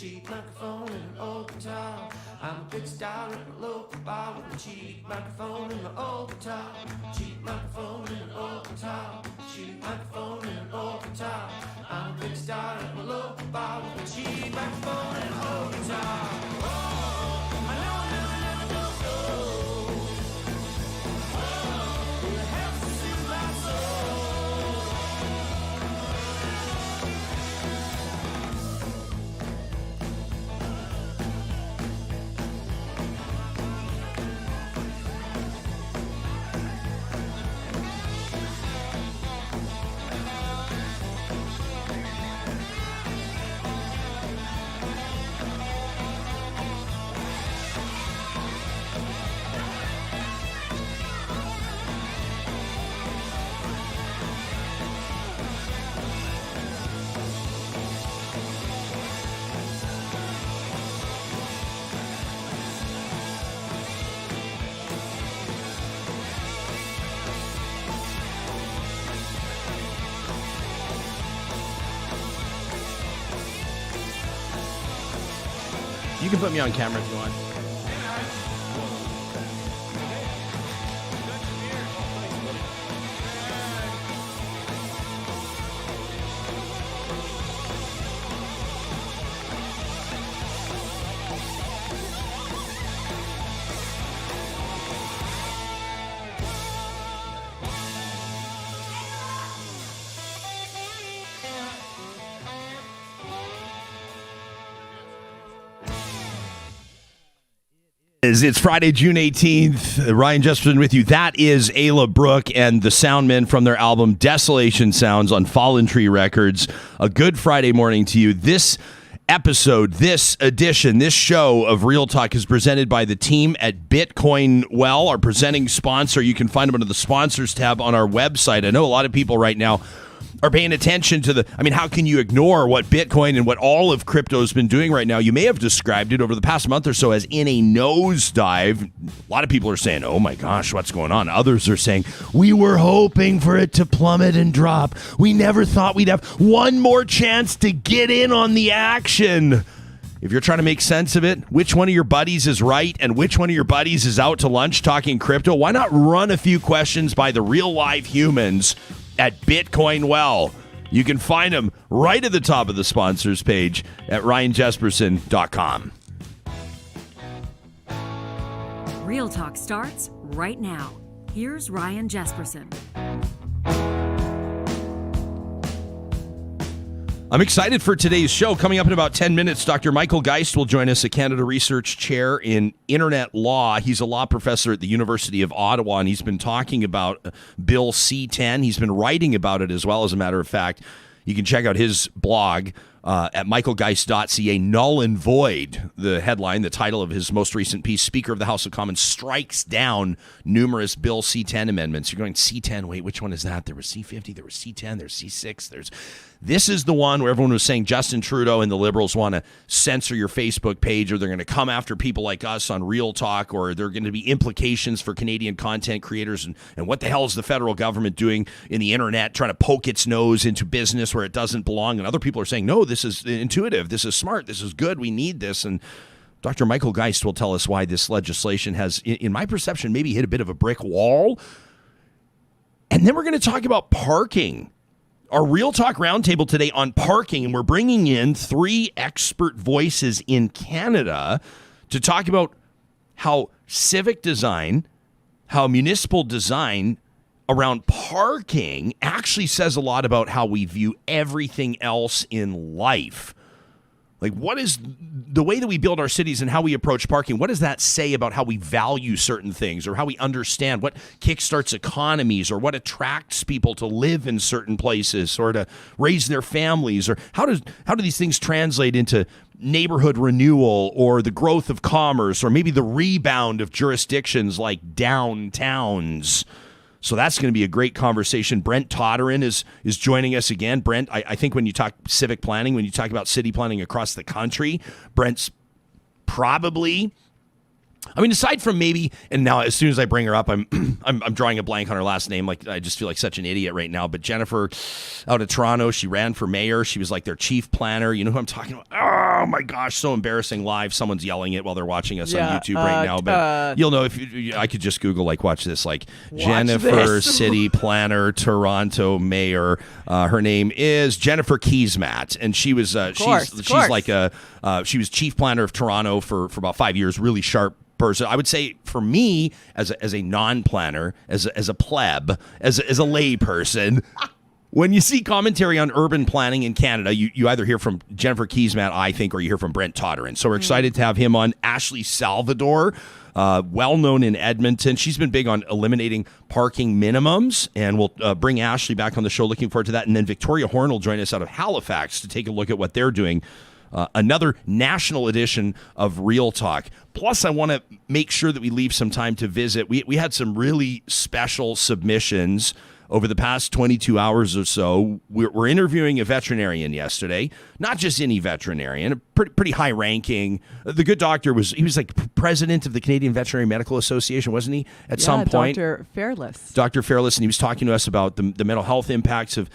cheap microphone and an old guitar. I'm a big star at a local bar with a cheap microphone and an old guitar. Cheap microphone and an old guitar. Cheap microphone and an old guitar. I'm a big star at a local bar with a cheap microphone and an old guitar. Oh, I know I never go. Oh, it helps to soothe my soul. You can put me on camera if you want. It's Friday, June 18th. Ryan Jesperson with you. That is Ayla Brooke and the Soundmen from their album Desolation Sounds on Fallen Tree Records. A good Friday morning to you. This episode, this edition, this show of Real Talk is presented by the team at Bitcoin Well, our presenting sponsor. You can find them under the sponsors tab on our website. I know a lot of people right now are paying attention to how can you ignore what Bitcoin and what all of crypto has been doing right now? You may have described it over the past month or so as in a nosedive. A lot of people are saying, oh my gosh, what's going on? Others are saying, we were hoping for it to plummet and drop. We never thought we'd have one more chance to get in on the action. If you're trying to make sense of it, which one of your buddies is right and which one of your buddies is out to lunch talking crypto, why not run a few questions by the real live humans at Bitcoin Well? You can find them right at the top of the sponsors page at ryanjesperson.com. Real Talk starts right now. Here's Ryan Jesperson. I'm excited for today's show. Coming up in about 10 minutes, Dr. Michael Geist will join us, a Canada Research Chair in Internet Law. He's a law professor at the University of Ottawa, and he's been talking about Bill C-10. He's been writing about it as well, as a matter of fact. You can check out his blog at michaelgeist.ca. Null and Void, the headline, the title of his most recent piece. Speaker of the House of Commons strikes down numerous Bill C-10 amendments. You're going, C-10, wait, which one is that? There was C-50, there was C-10, there's C-6, This is the one where everyone was saying Justin Trudeau and the Liberals want to censor your Facebook page, or they're going to come after people like us on Real Talk, or there are going to be implications for Canadian content creators, and what the hell is the federal government doing in the internet, trying to poke its nose into business where it doesn't belong. And other people are saying, no, this is intuitive, this is smart, this is good, we need this. And Dr. Michael Geist will tell us why this legislation has, in my perception, maybe hit a bit of a brick wall. And then we're going to talk about parking. Our Real Talk Roundtable today on parking, and we're bringing in 3 expert voices in Canada to talk about how civic design, how municipal design around parking actually says a lot about how we view everything else in life. Like, what is the way that we build our cities and how we approach parking? What does that say about how we value certain things, or how we understand what kickstarts economies, or what attracts people to live in certain places or to raise their families? Or how do these things translate into neighborhood renewal, or the growth of commerce, or maybe the rebound of jurisdictions like downtowns? So that's going to be a great conversation. Brent Toderian is joining us again. Brent, I think when you talk civic planning, when you talk about city planning across the country, Brent's probably, aside from maybe, and now as soon as I bring her up, I'm drawing a blank on her last name. Like, I just feel like such an idiot right now. But Jennifer out of Toronto, she ran for mayor. She was like their chief planner. You know who I'm talking about? oh my gosh, so embarrassing live. Someone's yelling it while they're watching us on YouTube right now. But you'll know I could just Google, like, watch this, like, Jennifer City Planner Toronto Mayor. Her name is Jennifer Keesmaat, and she was she was chief planner of Toronto for about 5 years. Really sharp person. I would say for me as a non-planner, as a pleb, as a lay person. When you see commentary on urban planning in Canada, you either hear from Jennifer Keesmaat, I think, or you hear from Brent Toderian. So we're excited to have him on. Ashley Salvador, well-known in Edmonton. She's been big on eliminating parking minimums, and we'll bring Ashley back on the show. Looking forward to that. And then Victoria Horne will join us out of Halifax to take a look at what they're doing. Another national edition of Real Talk. Plus, I want to make sure that we leave some time to visit. We had some really special submissions over the past 22 hours or so. We're interviewing a veterinarian yesterday, not just any veterinarian, a pretty high ranking. The good doctor was like president of the Canadian Veterinary Medical Association, wasn't he, at some point? Dr. Fairless. Dr. Fairless, and he was talking to us about the mental health impacts of,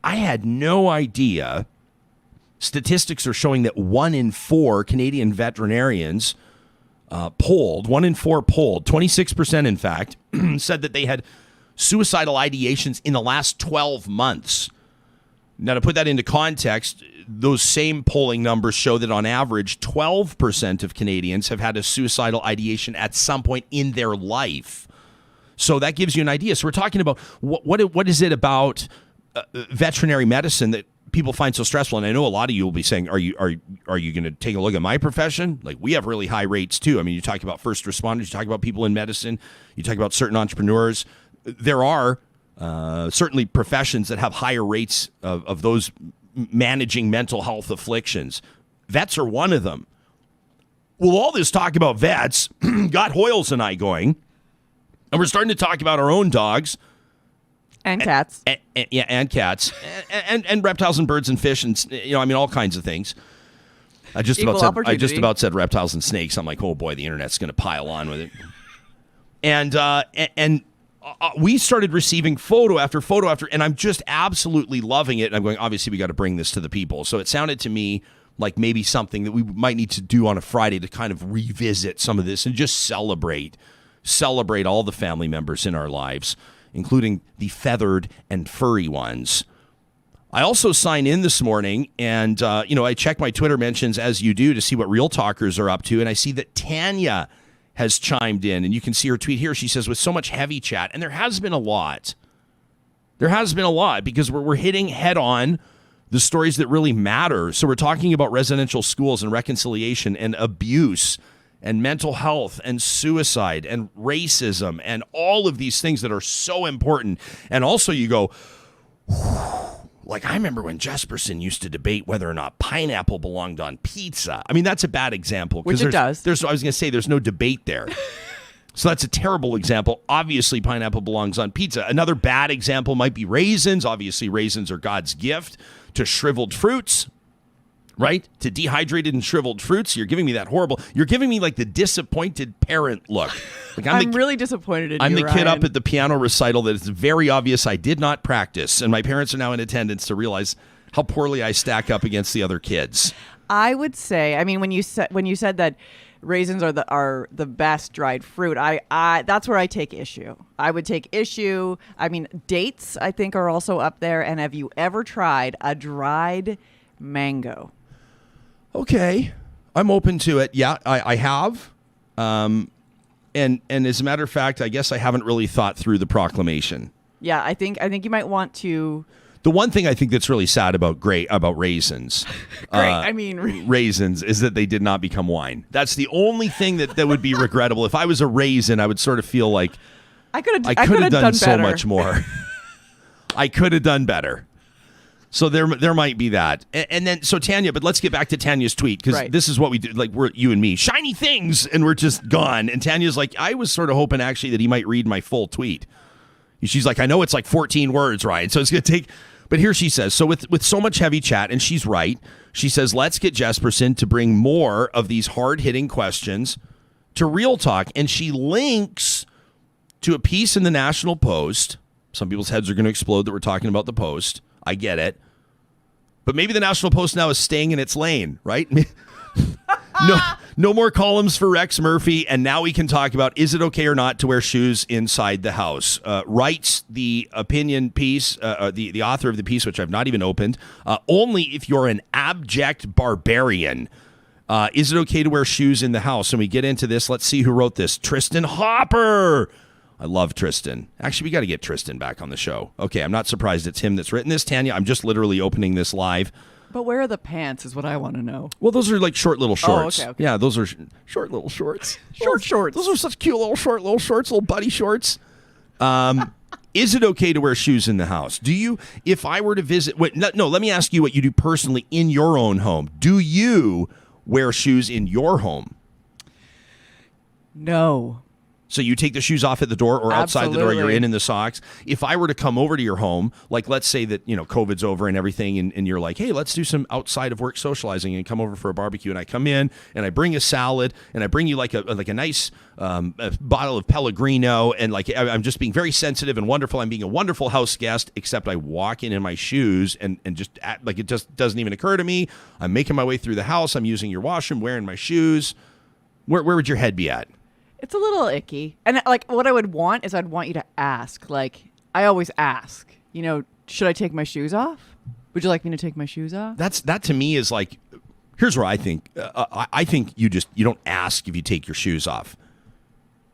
I had no idea. Statistics are showing that 1 in 4 Canadian veterinarians polled, 1 in 4 polled, 26% in fact, said that they had suicidal ideations in the last 12 months. Now, to put that into context, those same polling numbers show that on average, 12% of Canadians have had a suicidal ideation at some point in their life. So that gives you an idea. So we're talking about what is it about veterinary medicine that people find so stressful? And I know a lot of you will be saying, are you going to take a look at my profession? Like, we have really high rates too. I mean, you talk about first responders, you talk about people in medicine, you talk about certain entrepreneurs. There are certainly professions that have higher rates of those managing mental health afflictions. Vets are one of them. Well, all this talk about vets got Hoyles and I going, and we're starting to talk about our own dogs. And cats. And cats. And reptiles and birds and fish and, all kinds of things. I just about said reptiles and snakes. I'm like, oh boy, the internet's going to pile on with it. And we started receiving photo after photo after, and I'm just absolutely loving it. And I'm going, obviously, we got to bring this to the people. So it sounded to me like maybe something that we might need to do on a Friday to kind of revisit some of this and just celebrate all the family members in our lives, including the feathered and furry ones. I also signed in this morning, and I check my Twitter mentions, as you do, to see what Real Talkers are up to, and I see that Tanya has chimed in, and you can see her tweet here. She says, with so much heavy chat, and there has been a lot. There has been a lot, because we're hitting head on the stories that really matter. So we're talking about residential schools and reconciliation and abuse and mental health and suicide and racism and all of these things that are so important. And also you go, like, I remember when Jesperson used to debate whether or not pineapple belonged on pizza. I mean, that's a bad example. Which it does. I was going to say, there's no debate there. So that's a terrible example. Obviously, pineapple belongs on pizza. Another bad example might be raisins. Obviously, raisins are God's gift to shriveled fruits, right? To dehydrated and shriveled fruits. You're giving me that horrible. You're giving me like the disappointed parent look. Like I'm really disappointed in you, I'm the kid Ryan. up at the piano recital that it's very obvious I did not practice, and my parents are now in attendance to realize how poorly I stack up against the other kids. I would say, I mean, when you said that raisins are the best dried fruit, I that's where I take issue. I would take issue. I mean, dates I think are also up there. And have you ever tried a dried mango? Okay, I'm open to it. Yeah, I have. And as a matter of fact, I guess I haven't really thought through the proclamation. Yeah, I think you might want to. The one thing I think that's really sad about raisins, raisins, is that they did not become wine. That's the only thing that would be regrettable. If I was a raisin, I would sort of feel like I could have done so much more. I could have done better. So there might be that. And then, so Tanya, but let's get back to Tanya's tweet, because this is what we do. Like, we're you and me, shiny things, and we're just gone. And Tanya's like, I was sort of hoping actually that he might read my full tweet. She's like, I know it's like 14 words, Ryan, so it's going to take. But here she says, so with so much heavy chat, and she's right, she says, let's get Jesperson to bring more of these hard-hitting questions to Real Talk. And she links to a piece in the National Post. Some people's heads are going to explode that we're talking about the Post. I get it. But maybe the National Post now is staying in its lane, right? no more columns for Rex Murphy, and now we can talk about, is it okay or not to wear shoes inside the house? Writes the opinion piece, the author of the piece, which I've not even opened, only if you're an abject barbarian. Is it okay to wear shoes in the house? And we get into this. Let's see who wrote this. Tristan Hopper. I love Tristan. Actually, we got to get Tristan back on the show. Okay, I'm not surprised it's him that's written this, Tanya. I'm just literally opening this live. But where are the pants is what I want to know. Well, those are like short little shorts. Okay. Yeah, those are short little shorts. Shorts. Those are such cute little shorts, little buddy shorts. Is it okay to wear shoes in the house? Do you, if I were to visit, let me ask you what you do personally in your own home. Do you wear shoes in your home? No. So you take the shoes off at the door or outside the door, you're in the socks. If I were to come over to your home, like let's say that, COVID's over and everything, and you're like, hey, let's do some outside of work socializing and come over for a barbecue. And I come in and I bring a salad and I bring you like a nice a bottle of Pellegrino, and like I'm just being very sensitive and wonderful. I'm being a wonderful house guest, except I walk in my shoes and just act like it just doesn't even occur to me. I'm making my way through the house. I'm using your washroom, wearing my shoes. Where would your head be at? It's a little icky. And like what I would want is I'd want you to ask. Like I always ask, should I take my shoes off? Would you like me to take my shoes off? That to me is like, here's where I think. I think you don't ask if you take your shoes off,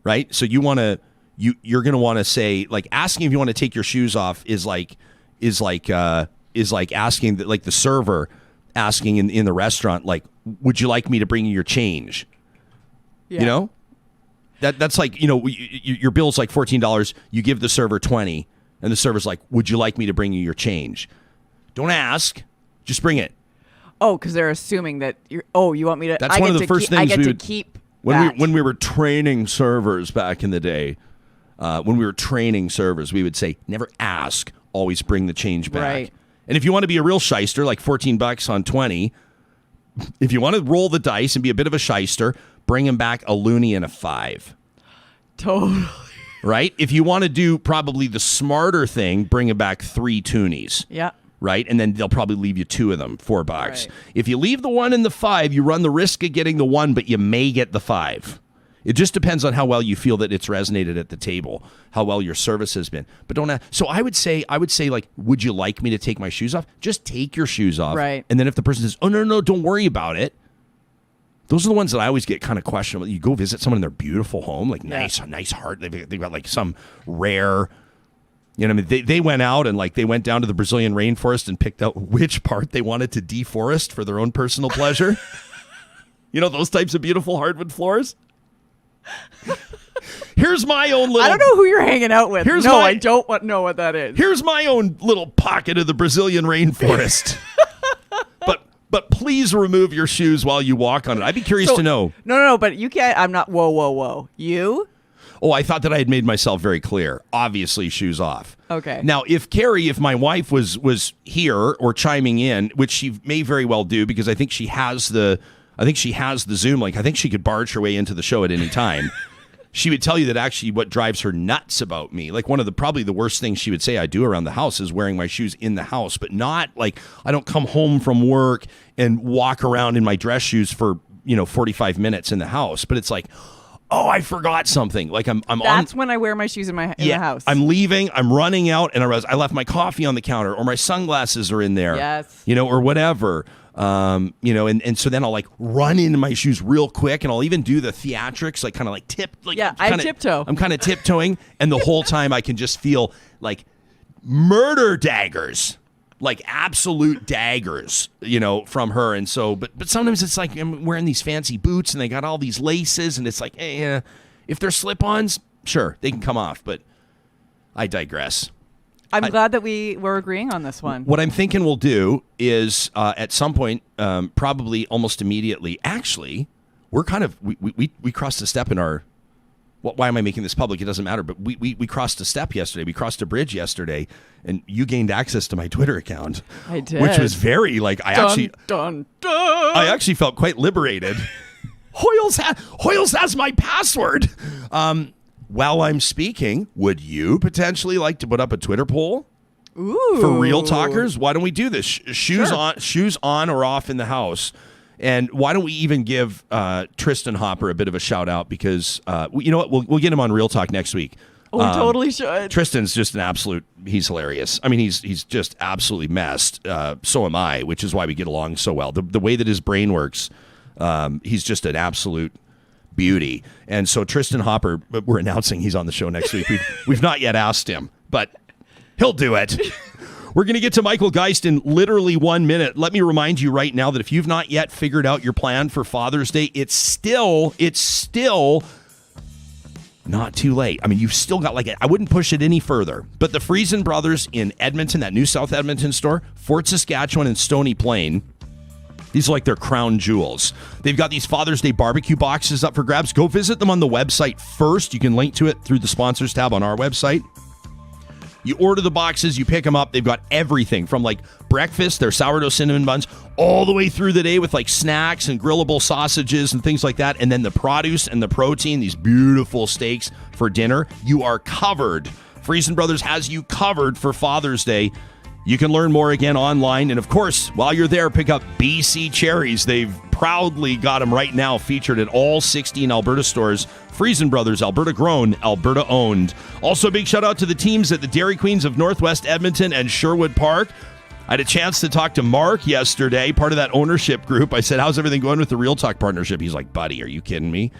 right? So you're gonna want to say, like, asking if you want to take your shoes off is like asking the server asking in the restaurant, like, would you like me to bring you your change? Yeah. That's like, your bill's like $14. You give the server $20, and the server's like, would you like me to bring you your change? Don't ask. Just bring it. Oh, because they're assuming that you want me to. That's one of the first things I get to keep when we were training servers back in the day. When we were training servers, we would say, never ask, always bring the change back. Right. And if you want to be a real shyster, like $14 on 20, if you want to roll the dice and be a bit of a shyster, bring him back a loonie and a 5. Totally. Right? If you want to do probably the smarter thing, bring him back 3 toonies. Yeah. Right? And then they'll probably leave you 2 of them, $4. Right. If you leave the 1 and the 5, you run the risk of getting the 1, but you may get the 5. It just depends on how well you feel that it's resonated at the table, how well your service has been. But don't ask. So I would say like, would you like me to take my shoes off? Just take your shoes off. Right. And then if the person says, oh, no, don't worry about it. Those are the ones that I always get kind of questionable. You go visit someone in their beautiful home, like nice heart. They've got like some rare, they went out and like they went down to the Brazilian rainforest and picked out which part they wanted to deforest for their own personal pleasure. Those types of beautiful hardwood floors. Here's my own little. I don't know who you're hanging out with. I don't know what that is. Here's my own little pocket of the Brazilian rainforest. But please remove your shoes while you walk on it. I'd be curious to know. No, but you can't. I'm not. Whoa. You? Oh, I thought that I had made myself very clear. Obviously, shoes off. Okay. Now, if my wife was here or chiming in, which she may very well do, because I think she has the Zoom link. I think she could barge her way into the show at any time. She would tell you that actually what drives her nuts about me, like one of probably the worst things she would say I do around the house is wearing my shoes in the house, but not like I don't come home from work and walk around in my dress shoes for, 45 minutes in the house. But it's like, oh, I forgot something. Like That's when I wear my shoes in the house. I'm leaving, I'm running out, and I left my coffee on the counter, or my sunglasses are in there. Yes. Or whatever. And so then I'll like run into my shoes real quick, and I'll even do the theatrics, like kind of like I tiptoe. I'm kind of tiptoeing, and the whole time I can just feel like murder daggers, like absolute daggers, from her. And so, but sometimes it's like I'm wearing these fancy boots, and they got all these laces, and it's like, if they're slip-ons, sure, they can come off, but I digress. I'm glad that we were agreeing on this one. What I'm thinking we'll do is at some point, probably almost immediately. Actually, we're kind of we crossed a step in our. Why am I making this public? It doesn't matter. But we crossed a step yesterday. We crossed a bridge yesterday, and you gained access to my Twitter account. I did, which was very like I actually felt quite liberated. Hoyles has my password. While I'm speaking, would you potentially like to put up a Twitter poll? Ooh. For real talkers? Why don't we do this? Shoes Sure. on or off in the house? And why don't we even give Tristan Hopper a bit of a shout out, because you know what, we'll get him on Real Talk next week. We totally should. Tristan's just an absolute, he's hilarious. I mean, he's just absolutely messed. So am I, which is why we get along so well. The way that his brain works, he's just an absolute beauty. And so Tristan Hopper, we're announcing he's on the show next week. We've not yet asked him, but he'll do it. We're going to get to Michael Geist in literally 1 minute. Let me remind you right now that if you've not yet figured out your plan for Father's Day, it's still not too late. I mean, you've still got I wouldn't push it any further. But the Friesen Brothers in Edmonton, that new South Edmonton store, Fort Saskatchewan and Stony Plain, these are like their crown jewels. They've got these Father's Day barbecue boxes up for grabs. Go visit them on the website first. You can link to it through the sponsors tab on our website. You order the boxes, you pick them up. They've got everything from breakfast, their sourdough cinnamon buns, all the way through the day with snacks and grillable sausages and things like that. And then the produce and the protein, these beautiful steaks for dinner. You are covered. Friesen Brothers has you covered for Father's Day. You can learn more again online. And of course, while you're there, pick up BC cherries. They've proudly got them right now featured at all 16 Alberta stores. Friesen Brothers, Alberta grown, Alberta owned. Also, a big shout out to the teams at the Dairy Queens of Northwest Edmonton and Sherwood Park. I had a chance to talk to Mark yesterday, part of that ownership group. I said, how's everything going with the Real Talk partnership? He's like, buddy, are you kidding me?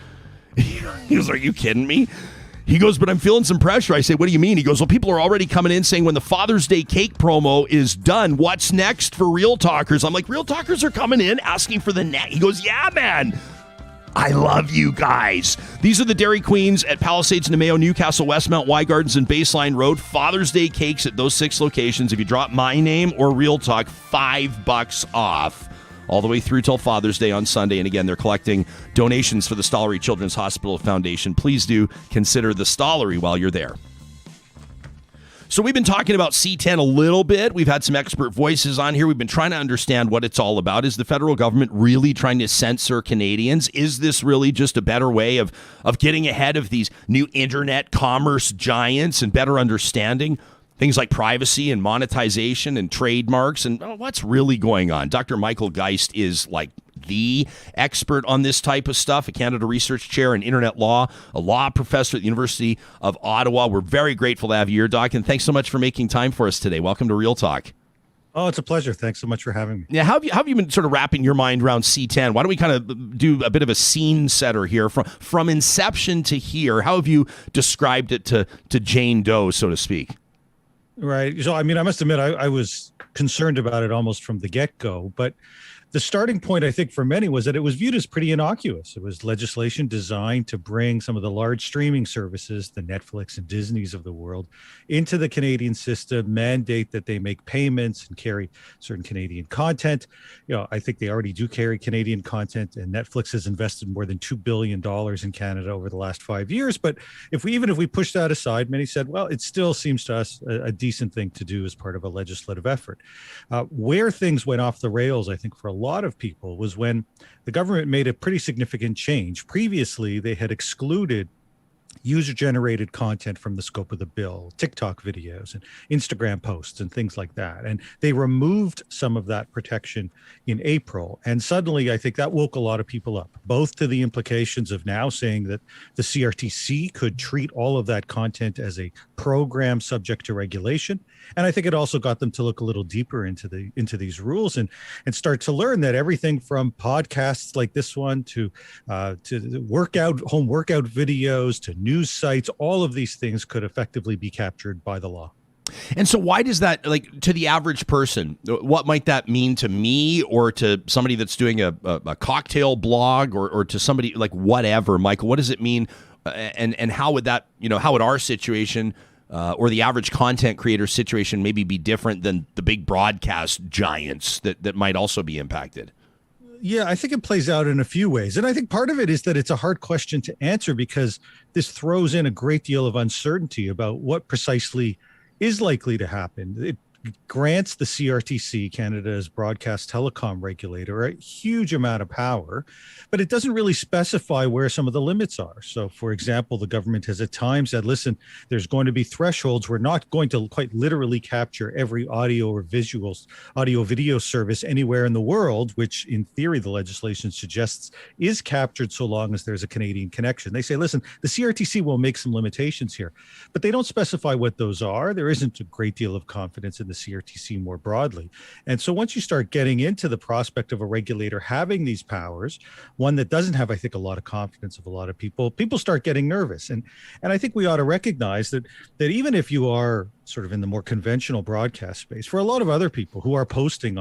He goes, are you kidding me? He goes, but I'm feeling some pressure. I say, what do you mean? He goes, well, people are already coming in saying when the Father's Day cake promo is done, what's next for Real Talkers? I'm like, Real Talkers are coming in asking for the net. He goes, yeah, man. I love you guys. These are the Dairy Queens at Palisades, Nemeo, Newcastle, Westmount, Y Gardens, and Baseline Road. Father's Day cakes at those 6 locations. If you drop my name or Real Talk, $5 off. All the way through till Father's Day on Sunday. And again, they're collecting donations for the Stollery Children's Hospital Foundation. Please do consider the Stollery while you're there. So we've been talking about C-10 a little bit. We've had some expert voices on here. We've been trying to understand what it's all about. Is the federal government really trying to censor Canadians? Is this really just a better way of getting ahead of these new internet commerce giants and better understanding things like privacy and monetization and trademarks and what's really going on? Dr. Michael Geist is the expert on this type of stuff, a Canada Research Chair in Internet Law, a law professor at the University of Ottawa. We're very grateful to have you here, Doc, and thanks so much for making time for us today. Welcome to Real Talk. Oh, it's a pleasure. Thanks so much for having me. Yeah, how have you been sort of wrapping your mind around C-10? Why don't we kind of do a bit of a scene setter here from inception to here? How have you described it to Jane Doe, so to speak? Right. So, I mean, I must admit, I was concerned about it almost from the get-go, but the starting point, I think, for many was that it was viewed as pretty innocuous. It was legislation designed to bring some of the large streaming services, the Netflix and Disneys of the world, into the Canadian system, mandate that they make payments and carry certain Canadian content. You know, I think they already do carry Canadian content, and Netflix has invested more than $2 billion in Canada over the last 5 years. But if we push that aside, many said, well, it still seems to us a decent thing to do as part of a legislative effort. Where things went off the rails, I think, for a lot of people was when the government made a pretty significant change. Previously, they had excluded user-generated content from the scope of the bill, TikTok videos and Instagram posts and things like that. And they removed some of that protection in April. And suddenly, I think that woke a lot of people up, both to the implications of now saying that the CRTC could treat all of that content as a program subject to regulation. And I think it also got them to look a little deeper into these rules and start to learn that everything from podcasts like this one to home workout videos to news sites, all of these things could effectively be captured by the law. And so why does that, to the average person, what might that mean to me or to somebody that's doing a cocktail blog or to somebody whatever, Michael, what does it mean? And how would that, how would our situation or the average content creator situation maybe be different than the big broadcast giants that might also be impacted? Yeah, I think it plays out in a few ways. And I think part of it is that it's a hard question to answer because this throws in a great deal of uncertainty about what precisely is likely to happen. grants the CRTC, Canada's broadcast telecom regulator, a huge amount of power, but it doesn't really specify where some of the limits are. So, for example, the government has at times said, listen, there's going to be thresholds. We're not going to quite literally capture every audio or audio video service anywhere in the world, which in theory the legislation suggests is captured so long as there's a Canadian connection. They say, listen, the CRTC will make some limitations here, but they don't specify what those are. There isn't a great deal of confidence in the CRTC more broadly. And so once you start getting into the prospect of a regulator having these powers, one that doesn't have, I think, a lot of confidence of a lot of people start getting nervous. And I think we ought to recognize that even if you are sort of in the more conventional broadcast space, for a lot of other people who are posting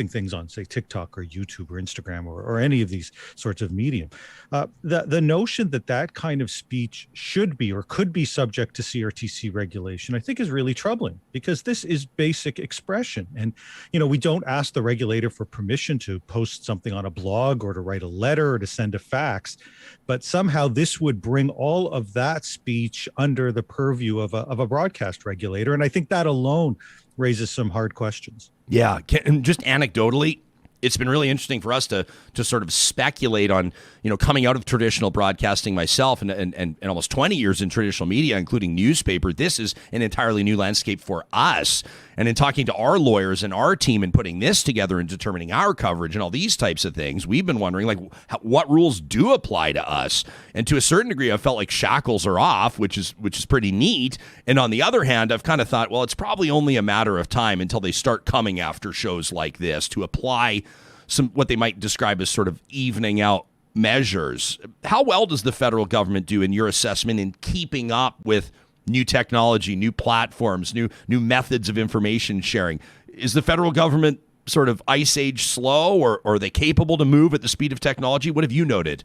things on, say, TikTok or YouTube or Instagram or any of these sorts of medium, the notion that kind of speech should be or could be subject to CRTC regulation, I think, is really troubling, because this is basic expression. And, we don't ask the regulator for permission to post something on a blog or to write a letter or to send a fax, but somehow this would bring all of that speech under the purview of a broadcast regulator. And I think that alone raises some hard questions. Yeah. Just anecdotally, it's been really interesting for us to sort of speculate on, coming out of traditional broadcasting myself and almost 20 years in traditional media, including newspaper. This is an entirely new landscape for us. And in talking to our lawyers and our team and putting this together and determining our coverage and all these types of things, we've been wondering, what rules do apply to us? And to a certain degree, I felt like shackles are off, which is pretty neat. And on the other hand, I've kind of thought, well, it's probably only a matter of time until they start coming after shows like this to apply some what they might describe as sort of evening out measures. How well does the federal government do, in your assessment, in keeping up with new technology, new platforms, new methods of information sharing? Is the federal government sort of ice age slow, or are they capable to move at the speed of technology? What have you noted?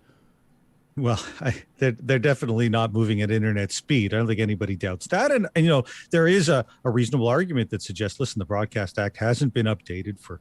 Well, they're definitely not moving at internet speed. I don't think anybody doubts that. And there is a reasonable argument that suggests, listen, the Broadcast Act hasn't been updated for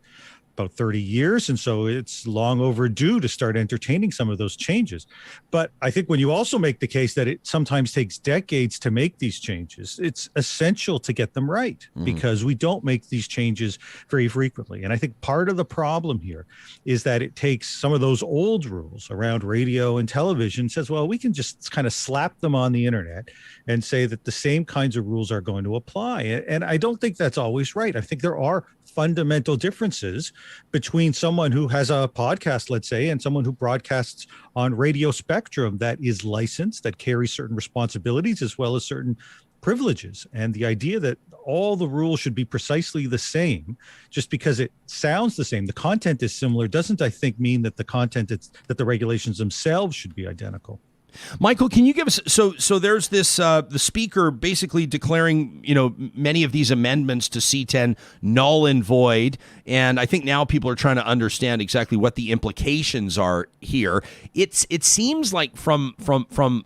about 30 years. And so it's long overdue to start entertaining some of those changes. But I think when you also make the case that it sometimes takes decades to make these changes, it's essential to get them right, because we don't make these changes very frequently. And I think part of the problem here is that it takes some of those old rules around radio and television, says, well, we can just kind of slap them on the internet and say that the same kinds of rules are going to apply. And I don't think that's always right. I think there are fundamental differences between someone who has a podcast, let's say, and someone who broadcasts on radio spectrum that is licensed, that carries certain responsibilities as well as certain privileges. And the idea that all the rules should be precisely the same just because it sounds the same, the content is similar, doesn't, I think, mean that the content that the regulations themselves should be identical. Michael, can you give us, so there's this, the speaker basically declaring, many of these amendments to C-10 null and void. And I think now people are trying to understand exactly what the implications are here. It seems like from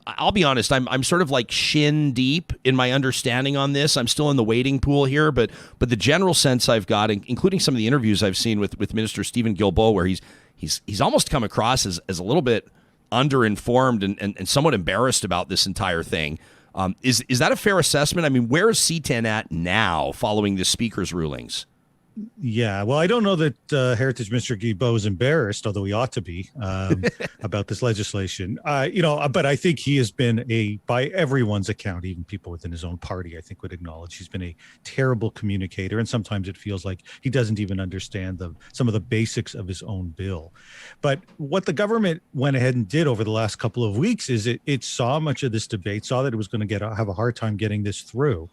I'll be honest, I'm sort of like shin deep in my understanding on this. I'm still in the wading pool here, but the general sense I've got, including some of the interviews I've seen with Minister Stephen Guilbeault, where he's almost come across as a little bit underinformed and somewhat embarrassed about this entire thing. Is that a fair assessment? I mean, where is C-10 at now following the speaker's rulings? Yeah, well, I don't know that Heritage Minister Guilbeault is embarrassed, although he ought to be, about this legislation. But I think he has been by everyone's account, even people within his own party, I think would acknowledge he's been a terrible communicator. And sometimes it feels like he doesn't even understand some of the basics of his own bill. But what the government went ahead and did over the last couple of weeks is it saw much of this debate, saw that it was going to have a hard time getting this through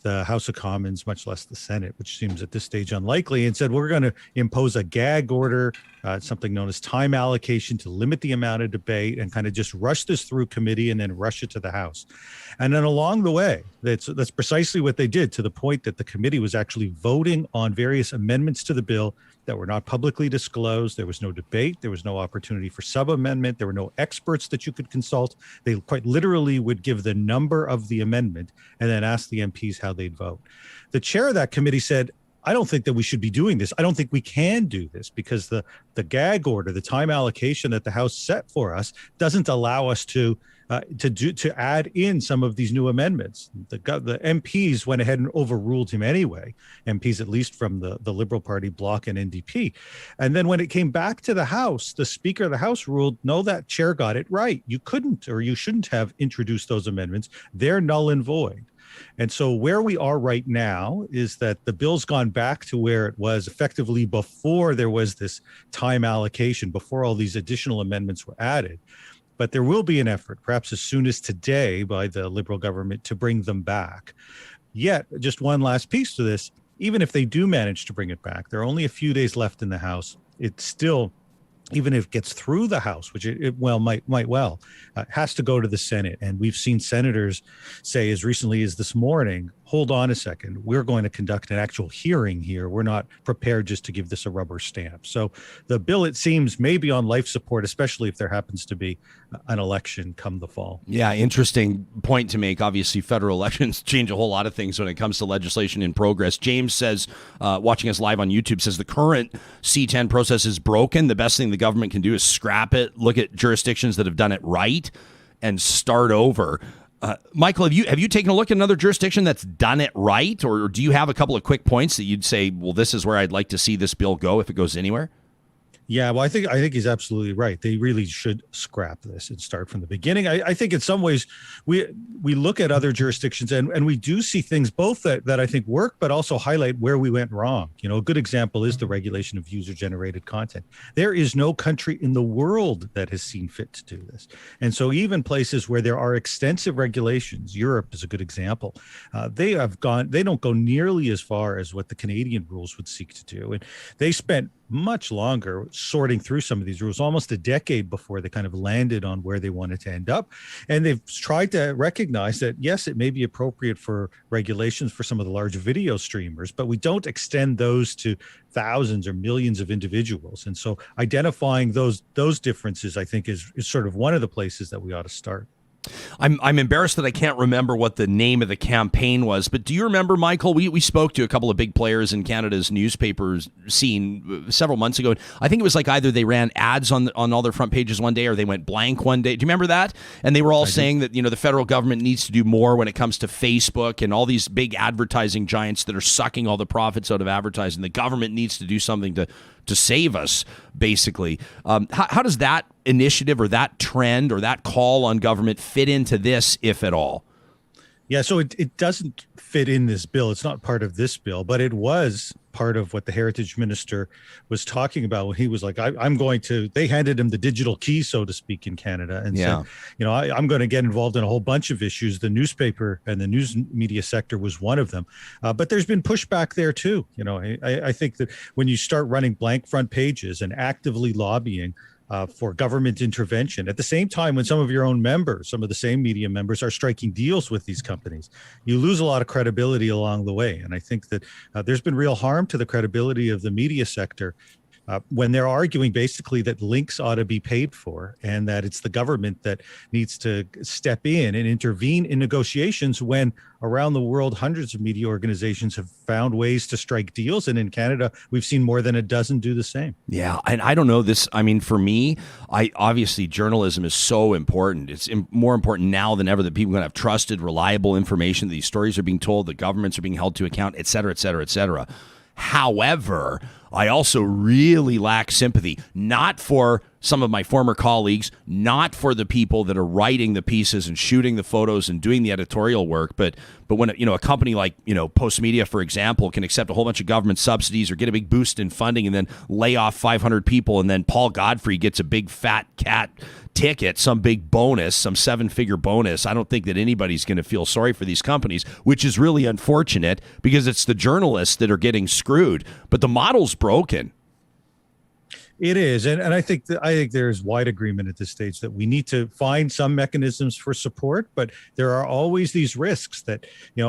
the House of Commons, much less the Senate, which seems at this stage unlikely, and said, we're going to impose a gag order, something known as time allocation, to limit the amount of debate and kind of just rush this through committee and then rush it to the House. And then along the way, that's precisely what they did, to the point that the committee was actually voting on various amendments to the bill that were not publicly disclosed. There was no debate. There was no opportunity for sub-amendment. There were no experts that you could consult. They quite literally would give the number of the amendment and then ask the MPs how they'd vote. The chair of that committee said, I don't think that we should be doing this. I don't think we can do this because the gag order, the time allocation that the House set for us, doesn't allow us to add in some of these new amendments. The MPs went ahead and overruled him anyway. MPs, at least from the Liberal Party bloc and NDP. And then when it came back to the House, the Speaker of the House ruled, no, that chair got it right. You couldn't, or you shouldn't have introduced those amendments. They're null and void. And so where we are right now is that the bill's gone back to where it was effectively before there was this time allocation, before all these additional amendments were added. But there will be an effort, perhaps as soon as today, by the Liberal government to bring them back. Yet, just one last piece to this, even if they do manage to bring it back, there are only a few days left in the House. It's still, even if it gets through the House, which it might has to go to the Senate. And we've seen senators say as recently as this morning, hold on a second, we're going to conduct an actual hearing here. We're not prepared just to give this a rubber stamp. So the bill, it seems, may be on life support, especially if there happens to be an election come the fall. Yeah, interesting point to make. Obviously, federal elections change a whole lot of things when it comes to legislation in progress. James says, watching us live on YouTube, says the current C-10 process is broken. The best thing the government can do is scrap it, look at jurisdictions that have done it right, and start over. Michael, have you taken a look at another jurisdiction that's done it right, or do you have a couple of quick points that you'd say, well, this is where I'd like to see this bill go if it goes anywhere? Yeah, well, I think he's absolutely right. They really should scrap this and start from the beginning. I think in some ways we look at other jurisdictions and we do see things both that I think work, but also highlight where we went wrong. You know, a good example is the regulation of user-generated content. There is no country in the world that has seen fit to do this. And so even places where there are extensive regulations, Europe is a good example, they don't go nearly as far as what the Canadian rules would seek to do. And they spent much longer sorting through some of these rules, almost a decade before they kind of landed on where they wanted to end up. And they've tried to recognize that, yes, it may be appropriate for regulations for some of the large video streamers, but we don't extend those to thousands or millions of individuals. And so identifying those differences, I think, is sort of one of the places that we ought to start. I'm embarrassed that I can't remember what the name of the campaign was, but do you remember, Michael? We spoke to a couple of big players in Canada's newspapers scene several months ago. I think it was like either they ran ads on all their front pages one day or they went blank one day. Do you remember that? And they were all saying that, you know, the federal government needs to do more when it comes to Facebook and all these big advertising giants that are sucking all the profits out of advertising. The government needs to do something to save us, basically. How does that initiative or that trend or that call on government fit into this, if at all? Yeah, so it doesn't fit in this bill. It's not part of this bill, but it was part of what the Heritage Minister was talking about when he was like, they handed him the digital key, so to speak, in Canada, and said, you know, I'm going to get involved in a whole bunch of issues. The newspaper and the news media sector was one of them. But there's been pushback there too. You know, I think that when you start running blank front pages and actively lobbying for government intervention, at the same time when some of your own members, some of the same media members, are striking deals with these companies, you lose a lot of credibility along the way. And I think that there's been real harm to the credibility of the media sector when they're arguing basically that links ought to be paid for and that it's the government that needs to step in and intervene in negotiations when around the world hundreds of media organizations have found ways to strike deals. And in Canada, we've seen more than a dozen do the same. Yeah. And I don't know this. I mean, for me, obviously journalism is so important. It's more important now than ever that people are going to have trusted, reliable information. These stories are being told, that governments are being held to account, et cetera, et cetera, et cetera. However, I also really lack sympathy, not for some of my former colleagues, not for the people that are writing the pieces and shooting the photos and doing the editorial work, but when a company like Postmedia, for example, can accept a whole bunch of government subsidies or get a big boost in funding and then lay off 500 people, and then Paul Godfrey gets a big fat cat ticket, some big bonus, some 7-figure bonus. I don't think that anybody's going to feel sorry for these companies, which is really unfortunate because it's the journalists that are getting screwed. But the model's broken. It is, and I think there's wide agreement at this stage that we need to find some mechanisms for support, but there are always these risks that,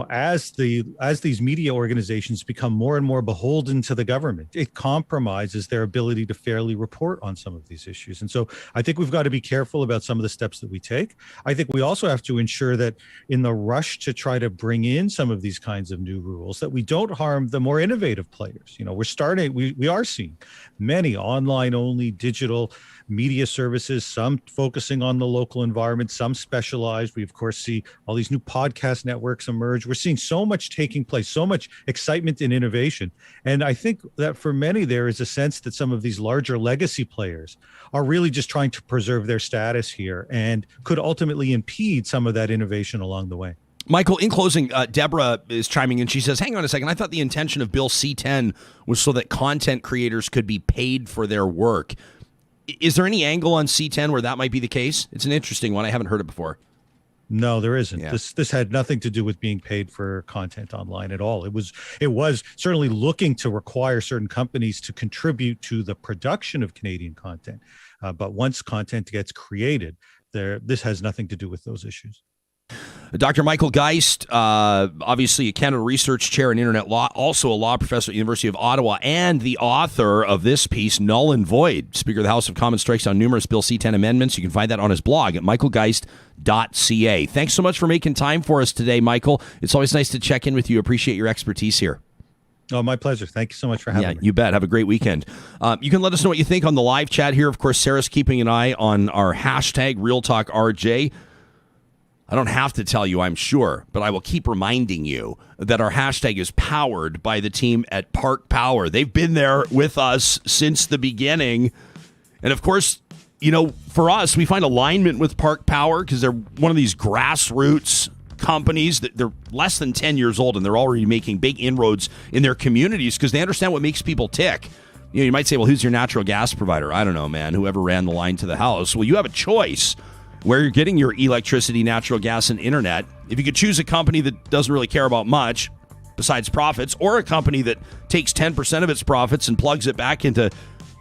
as these media organizations become more and more beholden to the government, it compromises their ability to fairly report on some of these issues. And so I think we've got to be careful about some of the steps that we take. I think we also have to ensure that in the rush to try to bring in some of these kinds of new rules, that we don't harm the more innovative players. We are seeing many online only digital media services, some focusing on the local environment, some specialized. We, of course, see all these new podcast networks emerge. We're seeing so much taking place, so much excitement and innovation. And I think that for many, there is a sense that some of these larger legacy players are really just trying to preserve their status here and could ultimately impede some of that innovation along the way. Michael, in closing, Deborah is chiming in. She says, hang on a second. I thought the intention of Bill C-10 was so that content creators could be paid for their work. Is there any angle on C-10 where that might be the case? It's an interesting one. I haven't heard it before. No, there isn't. Yeah. This had nothing to do with being paid for content online at all. It was certainly looking to require certain companies to contribute to the production of Canadian content. But once content gets created, this has nothing to do with those issues. Dr. Michael Geist, obviously a Canada Research Chair in Internet Law, also a law professor at the University of Ottawa, and the author of this piece, Null and Void. Speaker of the House of Commons strikes down numerous Bill C-10 amendments. You can find that on his blog at michaelgeist.ca. Thanks so much for making time for us today, Michael. It's always nice to check in with you. Appreciate your expertise here. Oh, my pleasure. Thank you so much for having me. Yeah, you bet. Have a great weekend. You can let us know what you think on the live chat here. Of course, Sarah's keeping an eye on our hashtag RealTalkRJ. I don't have to tell you, I'm sure, but I will keep reminding you that our hashtag is powered by the team at Park Power. They've been there with us since the beginning. And of course, for us, we find alignment with Park Power because they're one of these grassroots companies that they're less than 10 years old and they're already making big inroads in their communities because they understand what makes people tick. You might say, well, who's your natural gas provider? I don't know, man. Whoever ran the line to the house. Well, you have a choice where you're getting your electricity, natural gas, and internet. If you could choose a company that doesn't really care about much besides profits, or a company that takes 10% of its profits and plugs it back into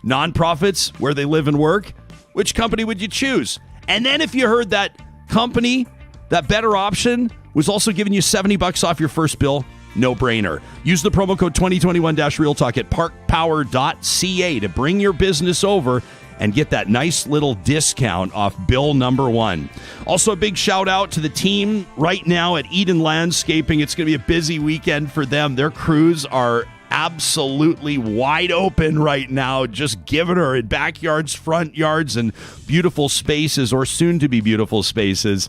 nonprofits where they live and work, which company would you choose? And then if you heard that company, that better option, was also giving you $70 off your first bill, no brainer. Use the promo code 2021-RealTalk at parkpower.ca to bring your business over and get that nice little discount off bill number one. Also, a big shout out to the team right now at Eden Landscaping. It's going to be a busy weekend for them. Their crews are absolutely wide open right now, just giving her in backyards, front yards, and beautiful spaces, or soon to be beautiful spaces.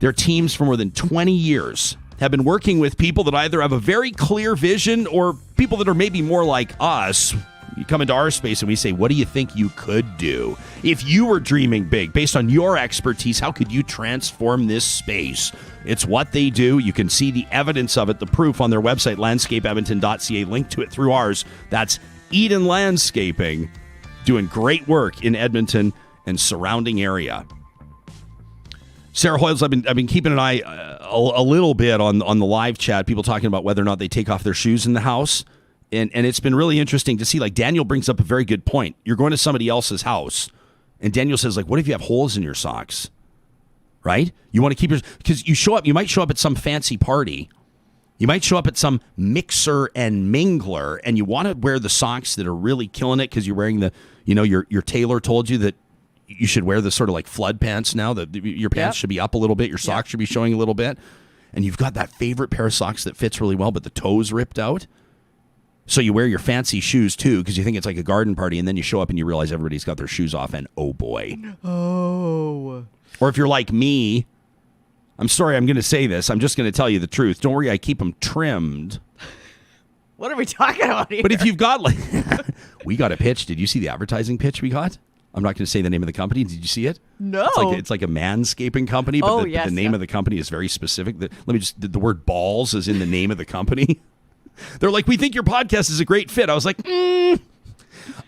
Their teams for more than 20 years have been working with people that either have a very clear vision or people that are maybe more like us. You come into our space and we say, what do you think you could do? If you were dreaming big, based on your expertise, how could you transform this space? It's what they do. You can see the evidence of it, the proof on their website, landscapeedmonton.ca. Link to it through ours. That's Eden Landscaping, doing great work in Edmonton and surrounding area. Sarah Hoyles, I've been keeping an eye a little bit on the live chat, people talking about whether or not they take off their shoes in the house. And it's been really interesting to see, like, Daniel brings up a very good point. You're going to somebody else's house, and Daniel says, like, what if you have holes in your socks, right? You want to keep your, because you might show up at some fancy party. You might show up at some mixer and mingler, and you want to wear the socks that are really killing it because you're wearing the, your tailor told you that you should wear the sort of like flood pants now, that your pants should be up a little bit, your socks should be showing a little bit, and you've got that favorite pair of socks that fits really well, but the toes ripped out. So you wear your fancy shoes, too, because you think it's like a garden party, and then you show up and you realize everybody's got their shoes off, and oh, boy. Oh. Or if you're like me, I'm sorry, I'm going to say this. I'm just going to tell you the truth. Don't worry, I keep them trimmed. What are we talking about here? But if you've got, like, we got a pitch. Did you see the advertising pitch we got? I'm not going to say the name of the company. Did you see it? No. It's like a manscaping company, but the name of the company is very specific. The word balls is in the name of the company. They're like, we think your podcast is a great fit. I was like,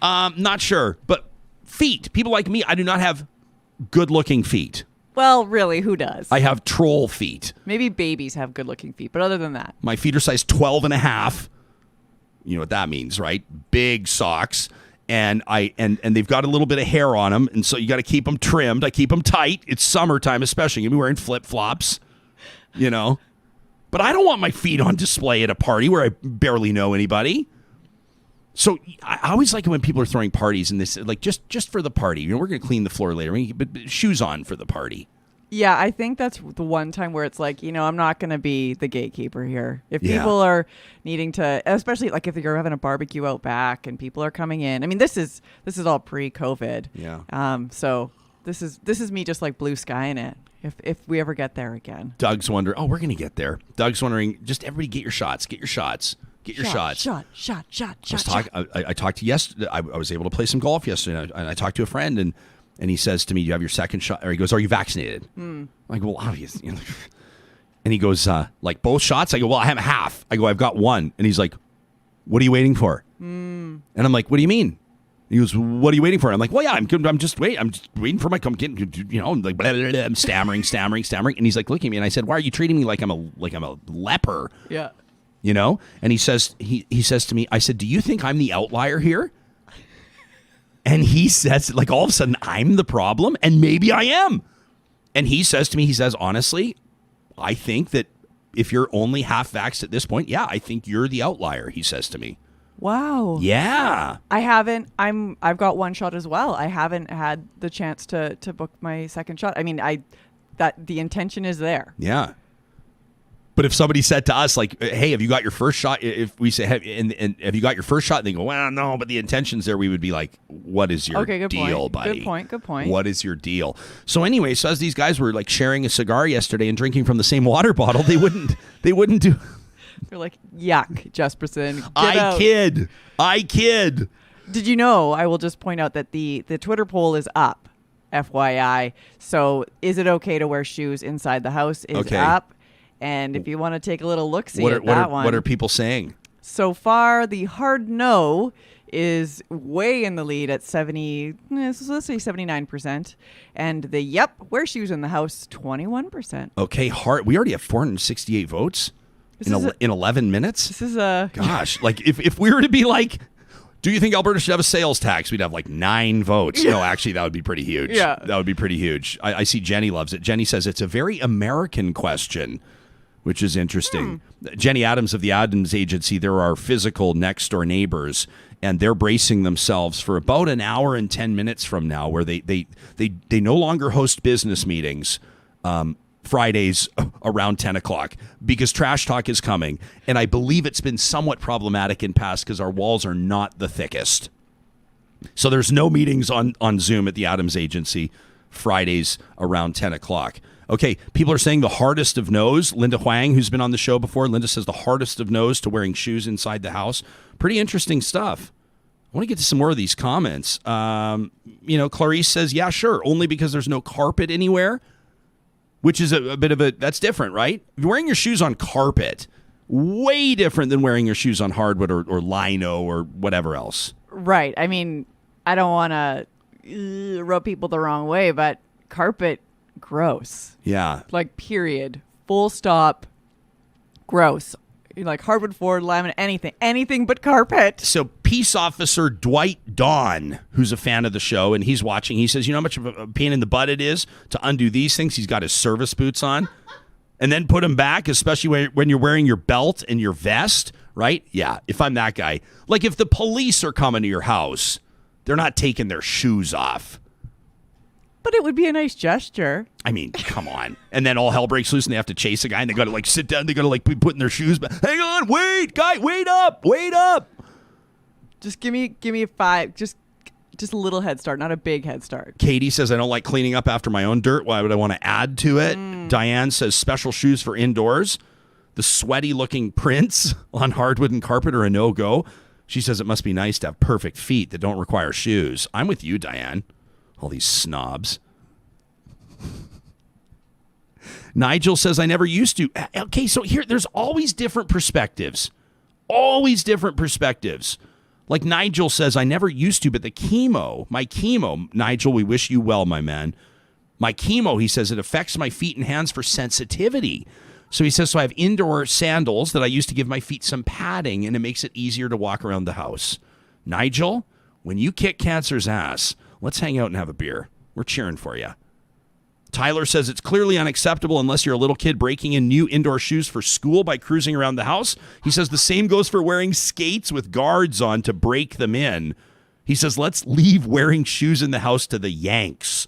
not sure. But feet, people like me, I do not have good-looking feet. Well, really, who does? I have troll feet. Maybe babies have good-looking feet, but other than that. My feet are size 12 and a half. You know what that means, right? Big socks. and they've got a little bit of hair on them, and so you got to keep them trimmed. I keep them tight. It's summertime, especially. You're gonna be wearing flip flops, you know. But I don't want my feet on display at a party where I barely know anybody. So I always like it when people are throwing parties and this, like just for the party. You know, we're gonna clean the floor later, but shoes on for the party. Yeah, I think that's the one time where it's like, you know, I'm not going to be the gatekeeper here. If Yeah. people are needing to, especially like if you're having a barbecue out back and people are coming in. I mean, this is all pre-COVID. Yeah. So this is me just like blue skying it. If we ever get there again. Doug's wondering. Oh, we're gonna get there. Doug's wondering. Just everybody get your shots. Get your shots. Get your shots. I talked to yesterday. I was able to play some golf yesterday, and I talked to a friend and he says to me, "Do you have your second shot?" Or he goes, "Are you vaccinated?" I'm like, well, obviously. And he goes, like both shots? I go, well, I have half. I go, I've got one. And he's like, what are you waiting for? And I'm like, what do you mean? He goes, what are you waiting for? And I'm like, well, yeah, I'm just waiting for my you know, like blah, blah, blah. I'm stammering. And he's like, look at me. And I said, why are you treating me like I'm a leper? Yeah. You know? And he says to me, I said, do you think I'm the outlier here? And he says, like, all of a sudden, I'm the problem, and maybe I am. And he says to me, honestly, I think that if you're only half vaxxed at this point, yeah, I think you're the outlier, he says to me. Wow. Yeah. I've got one shot as well. I haven't had the chance to book my second shot. I mean, the intention is there. Yeah. But if somebody said to us, like, hey, have you got your first shot? If we say, have you got your first shot? And they go, well, no, but the intention's there. We would be like, what is your deal, buddy? Good point. What is your deal? So anyway, so as these guys were like sharing a cigar yesterday and drinking from the same water bottle, they wouldn't do. They're like, yuck, Jesperson. I kid. Did you know, I will just point out that the Twitter poll is up, FYI. So is it okay to wear shoes inside the house is up. And if you want to take a little look-see at that one. What are people saying? So far, the hard no is way in the lead at 70, so let's say 79%. And the yep, wear shoes in the house, 21%. Okay, hard. We already have 468 votes in 11 minutes? This is a... Gosh, like if we were to be like, do you think Alberta should have a sales tax? We'd have like 9 votes. No, actually, that would be pretty huge. Yeah. That would be pretty huge. I see Jenny loves it. Jenny says it's a very American question, which is interesting. Jenny Adams of the Adams Agency, there are physical next door neighbors, and they're bracing themselves for about an hour and 10 minutes from now where they no longer host business meetings Fridays around 10 o'clock because trash talk is coming. And I believe it's been somewhat problematic in past because our walls are not the thickest. So there's no meetings on Zoom at the Adams Agency Fridays around 10 o'clock. Okay, people are saying the hardest of no's. Linda Huang, who's been on the show before, Linda says the hardest of no's to wearing shoes inside the house. Pretty interesting stuff. I want to get to some more of these comments. Clarice says, yeah, sure, only because there's no carpet anywhere, which is a bit of that's different, right? If you're wearing your shoes on carpet, way different than wearing your shoes on hardwood or lino or whatever else. Right. I mean, I don't want to rub people the wrong way, but carpet, gross. Yeah. Like, period. Full stop. Gross. Like hardwood floor, laminate, anything but carpet. So Peace Officer Dwight Don, who's a fan of the show, and he's watching, he says, you know how much of a pain in the butt it is to undo these things? He's got his service boots on and then put them back, especially when you're wearing your belt and your vest, right? Yeah, if I'm that guy. Like if the police are coming to your house, they're not taking their shoes off. But it would be a nice gesture. I mean, come on. And then all hell breaks loose and they have to chase a guy and they got to like sit down. They got to like be putting their shoes back. Hang on. Wait, guy. Wait up. Just give me a 5. Just a little head start, not a big head start. Katie says, I don't like cleaning up after my own dirt. Why would I want to add to it? Diane says, special shoes for indoors. The sweaty looking prints on hardwood and carpet are a no-go. She says it must be nice to have perfect feet that don't require shoes. I'm with you, Diane. All these snobs. Nigel says, I never used to. Okay, so here, there's always different perspectives. Like Nigel says, I never used to, but my chemo, Nigel, we wish you well, my man. My chemo, he says, it affects my feet and hands for sensitivity. So he says, so I have indoor sandals that I use to give my feet some padding, and it makes it easier to walk around the house. Nigel, when you kick cancer's ass, let's hang out and have a beer. We're cheering for you. Tyler says it's clearly unacceptable unless you're a little kid breaking in new indoor shoes for school by cruising around the house. He says the same goes for wearing skates with guards on to break them in. He says, let's leave wearing shoes in the house to the Yanks.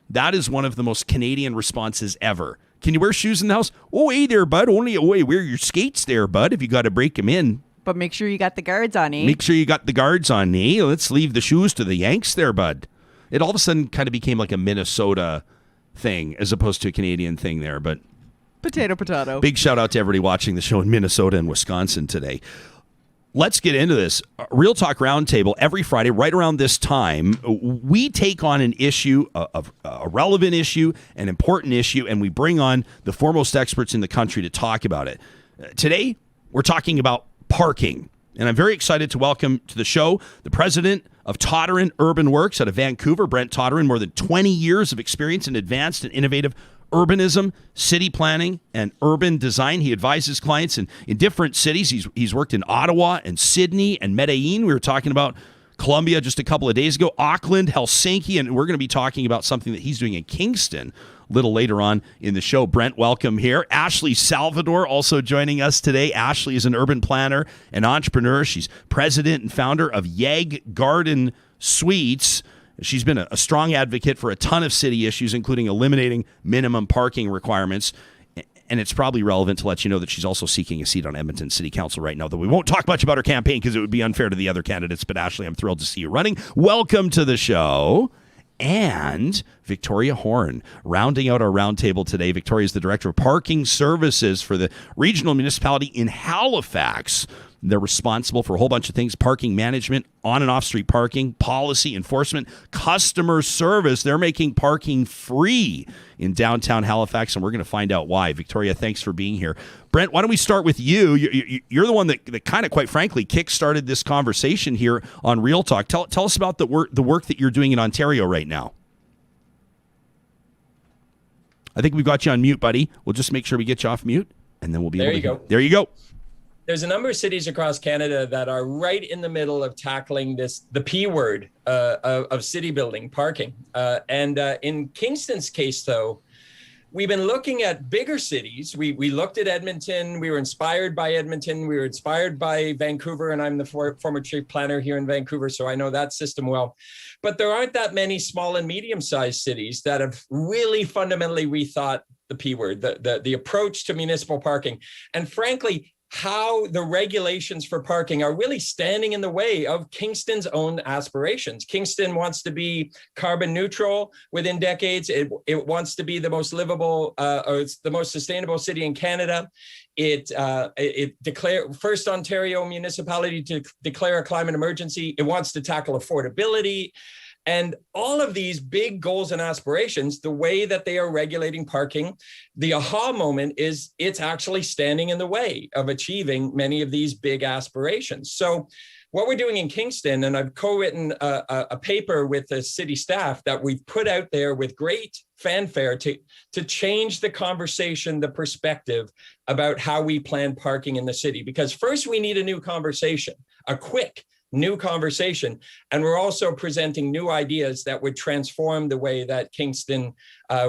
That is one of the most Canadian responses ever. Can you wear shoes in the house? Oh, hey there, bud. Only wear your skates there, bud, if you got to break them in. But make sure you got the guards on, eh? Make sure you got the guards on, eh? Let's leave the shoes to the Yanks there, bud. It all of a sudden kind of became like a Minnesota thing as opposed to a Canadian thing there, but Potato. big shout out to everybody watching the show in Minnesota and Wisconsin today. Let's get into this. Real Talk Roundtable every Friday right around this time. We take on an issue, a relevant issue, an important issue, and we bring on the foremost experts in the country to talk about it. Today, we're talking about parking. And I'm very excited to welcome to the show the president of Toderian Urban Works out of Vancouver, Brent Toderian, more than 20 years of experience in advanced and innovative urbanism, city planning, and urban design. He advises clients in different cities. He's worked in Ottawa and Sydney and Medellin. We were talking about Colombia just a couple of days ago, Auckland, Helsinki, and we're going to be talking about something that he's doing in Kingston a little later on in the show. Brent, welcome here. Ashley Salvador also joining us today. Ashley is an urban planner and entrepreneur. She's president and founder of Yag Garden Suites. She's been a strong advocate for a ton of city issues, including eliminating minimum parking requirements. And it's probably relevant to let you know that she's also seeking a seat on Edmonton City Council right now, though we won't talk much about her campaign because it would be unfair to the other candidates. But Ashley, I'm thrilled to see you running. Welcome to the show. And Victoria Horne, rounding out our roundtable today. Victoria is the Director of Parking Services for the regional municipality in Halifax. They're responsible for a whole bunch of things: parking management, on and off street parking, policy enforcement, customer service. They're making parking free in downtown Halifax, and we're going to find out why. Victoria, thanks for being here. Brent, why don't we start with you? You're the one that kind of, quite frankly, kick-started this conversation here on Real Talk. Tell us about the work that you're doing in Ontario right now. I think we've got you on mute, buddy. We'll just make sure we get you off mute, and then we'll be able to... There you go. There's a number of cities across Canada that are right in the middle of tackling the P word of city building, parking. And in Kingston's case, though, we've been looking at bigger cities. We looked at Edmonton. We were inspired by Edmonton. We were inspired by Vancouver, and I'm the former chief planner here in Vancouver, so I know that system well. But there aren't that many small and medium-sized cities that have really fundamentally rethought the P word, the approach to municipal parking. And frankly, how the regulations for parking are really standing in the way of Kingston's own aspirations. Kingston wants to be carbon neutral within decades. It wants to be the most livable or it's the most sustainable city in Canada. It declared first Ontario municipality to declare a climate emergency. It wants to tackle affordability. And all of these big goals and aspirations, the way that they are regulating parking, the aha moment is it's actually standing in the way of achieving many of these big aspirations. So what we're doing in Kingston, and I've co-written a paper with the city staff that we've put out there with great fanfare to change the conversation, the perspective about how we plan parking in the city. Because first we need a new conversation, a quick new conversation. And we're also presenting new ideas that would transform the way that Kingston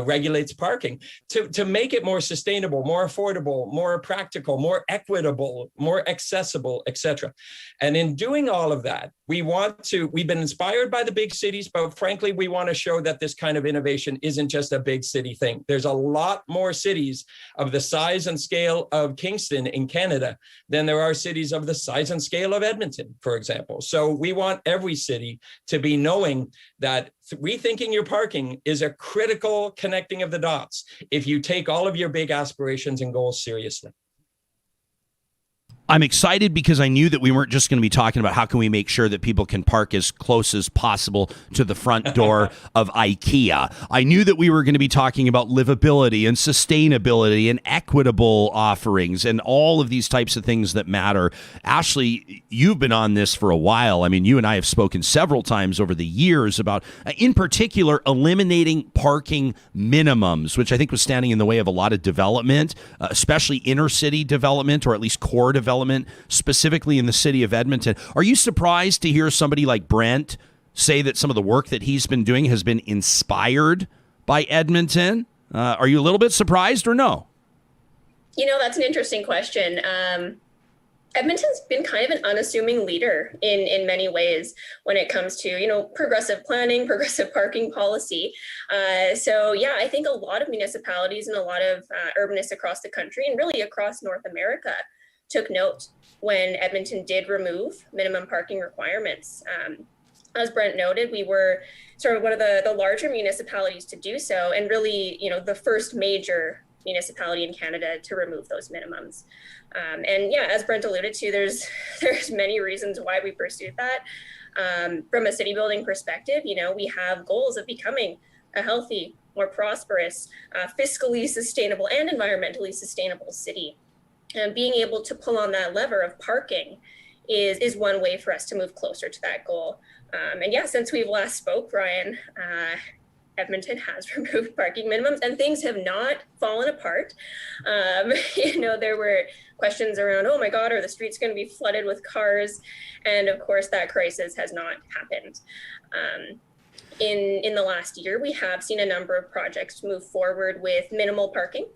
regulates parking to make it more sustainable, more affordable, more practical, more equitable, more accessible, etc. And in doing all of that, we've been inspired by the big cities, but frankly, we want to show that this kind of innovation isn't just a big city thing. There's a lot more cities of the size and scale of Kingston in Canada than there are cities of the size and scale of Edmonton, for example. So we want every city to be knowing that rethinking your parking is a critical connecting of the dots if you take all of your big aspirations and goals seriously. I'm excited because I knew that we weren't just going to be talking about how can we make sure that people can park as close as possible to the front door of IKEA. I knew that we were going to be talking about livability and sustainability and equitable offerings and all of these types of things that matter. Ashley, you've been on this for a while. I mean, you and I have spoken several times over the years about, in particular, eliminating parking minimums, which I think was standing in the way of a lot of development, especially inner city development or at least core development development, specifically in the city of Edmonton. Are you surprised to hear somebody like Brent say that some of the work that he's been doing has been inspired by Edmonton? Are you a little bit surprised or no? That's an interesting question. Edmonton's been kind of an unassuming leader in many ways when it comes to, progressive planning, progressive parking policy. I think a lot of municipalities and a lot of urbanists across the country and really across North America took note when Edmonton did remove minimum parking requirements. As Brent noted, we were sort of one of the larger municipalities to do so, and really, the first major municipality in Canada to remove those minimums. As Brent alluded to, there's many reasons why we pursued that. From a city building perspective, we have goals of becoming a healthy, more prosperous, fiscally sustainable and environmentally sustainable city. And being able to pull on that lever of parking is one way for us to move closer to that goal. Since we've last spoke, Ryan, Edmonton has removed parking minimums and things have not fallen apart. There were questions around, oh my God, are the streets going to be flooded with cars? And of course, that crisis has not happened. In the last year, we have seen a number of projects move forward with minimal parking,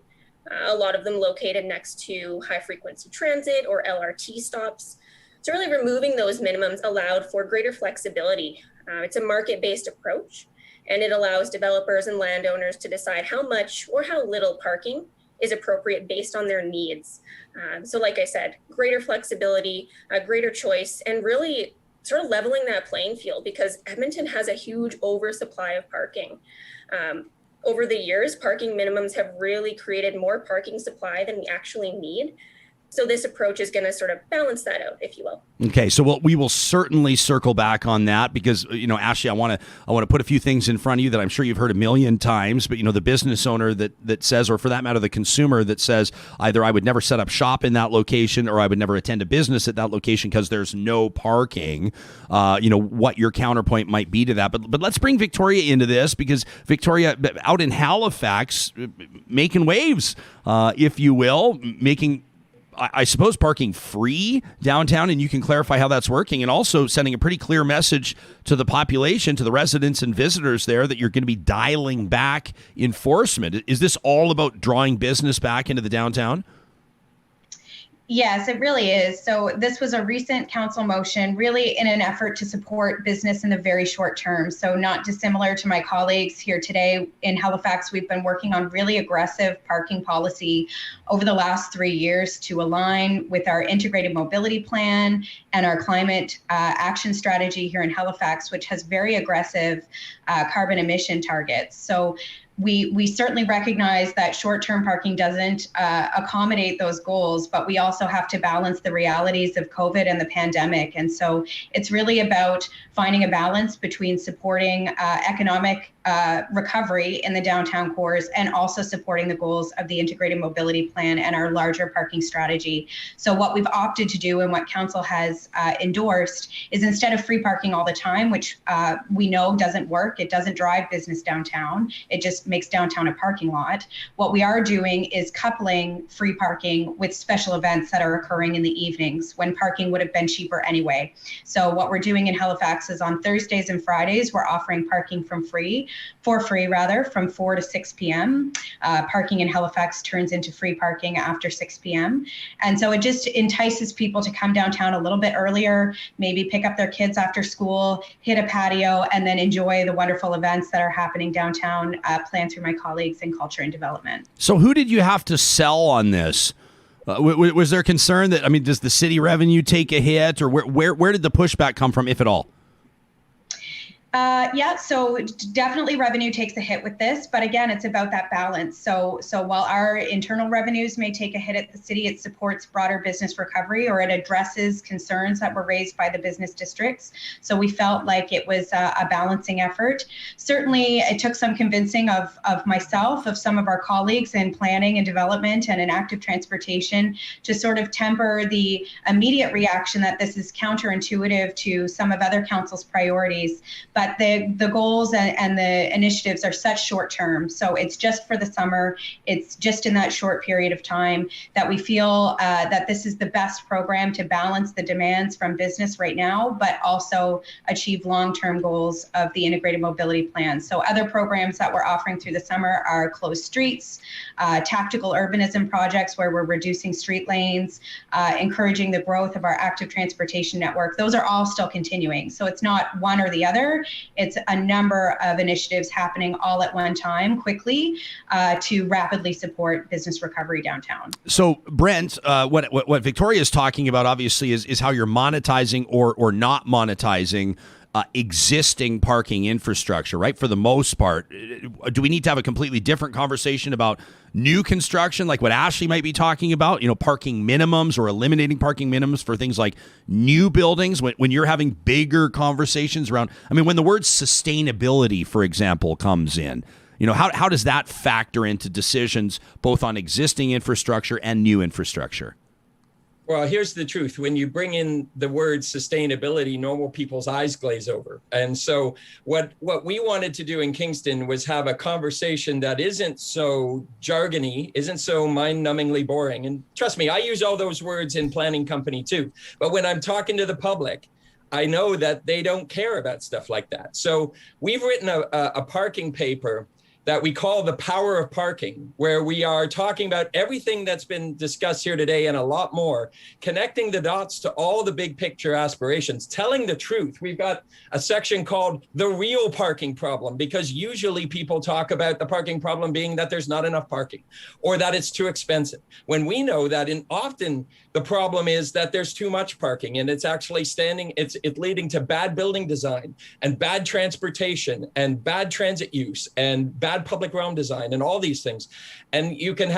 a lot of them located next to high frequency transit or LRT stops. So really removing those minimums allowed for greater flexibility. It's a market-based approach, and it allows developers and landowners to decide how much or how little parking is appropriate based on their needs. Like I said, greater flexibility, greater choice, and really sort of leveling that playing field, because Edmonton has a huge oversupply of parking. Over the years, parking minimums have really created more parking supply than we actually need. So this approach is going to sort of balance that out, if you will. Okay, so we will certainly circle back on that because, Ashley, I want to put a few things in front of you that I'm sure you've heard a million times, but, the business owner that says, or for that matter, the consumer that says either I would never set up shop in that location or I would never attend a business at that location because there's no parking, what your counterpoint might be to that. But let's bring Victoria into this because Victoria, out in Halifax, making waves, if you will, making, I suppose, parking free downtown, and you can clarify how that's working, and also sending a pretty clear message to the population, to the residents and visitors there, that you're going to be dialing back enforcement. Is this all about drawing business back into the downtown? Yes, it really is. So this was a recent council motion, really in an effort to support business in the very short term. So not dissimilar to my colleagues here today in Halifax, we've been working on really aggressive parking policy over the last 3 years to align with our integrated mobility plan and our climate action strategy here in Halifax, which has very aggressive carbon emission targets. So we certainly recognize that short-term parking doesn't accommodate those goals, but we also have to balance the realities of COVID and the pandemic. And so it's really about finding a balance between supporting economic recovery in the downtown cores and also supporting the goals of the integrated mobility plan and our larger parking strategy. So what we've opted to do and what council has endorsed is, instead of free parking all the time, which we know doesn't work, it doesn't drive business downtown, it just makes downtown a parking lot. What we are doing is coupling free parking with special events that are occurring in the evenings when parking would have been cheaper anyway. So what we're doing in Halifax is on Thursdays and Fridays, we're offering parking for free from 4 to 6 p.m. Parking in Halifax turns into free parking after 6 p.m. And so it just entices people to come downtown a little bit earlier, maybe pick up their kids after school, hit a patio, and then enjoy the wonderful events that are happening downtown, planned through my colleagues in culture and development. So who did you have to sell on this? Was there concern that, does the city revenue take a hit, or where did the pushback come from, if at all? So definitely revenue takes a hit with this, but again, it's about that balance. So while our internal revenues may take a hit at the city, it supports broader business recovery, or it addresses concerns that were raised by the business districts. So we felt like it was a balancing effort. Certainly, it took some convincing of myself, of some of our colleagues in planning and development and in active transportation, to sort of temper the immediate reaction that this is counterintuitive to some of other council's priorities. But but the goals and the initiatives are such short term. So it's just for the summer. It's just in that short period of time that we feel that this is the best program to balance the demands from business right now, but also achieve long-term goals of the integrated mobility plan. So other programs that we're offering through the summer are closed streets, tactical urbanism projects where we're reducing street lanes, encouraging the growth of our active transportation network. Those are all still continuing. So it's not one or the other. It's a number of initiatives happening all at one time quickly to rapidly support business recovery downtown. So Brent, what Victoria is talking about obviously is how you're monetizing or not monetizing existing parking infrastructure, right? For the most part, do we need to have a completely different conversation about new construction, like what Ashley might be talking about, parking minimums or eliminating parking minimums for things like new buildings when you're having bigger conversations around, when the word sustainability, for example, comes in, how does that factor into decisions both on existing infrastructure and new infrastructure? Well, here's the truth. When you bring in the word sustainability, normal people's eyes glaze over. And so what we wanted to do in Kingston was have a conversation that isn't so jargony, isn't so mind-numbingly boring. And trust me, I use all those words in planning company too. But when I'm talking to the public, I know that they don't care about stuff like that. So we've written a parking paper that we call The Power of Parking, where we are talking about everything that's been discussed here today and a lot more, connecting the dots to all the big picture aspirations, telling the truth. We've got a section called The Real Parking Problem, because usually people talk about the parking problem being that there's not enough parking or that it's too expensive, when we know that often the problem is that there's too much parking and it's actually it's leading to bad building design and bad transportation and bad transit use and bad public realm design and all these things. And you can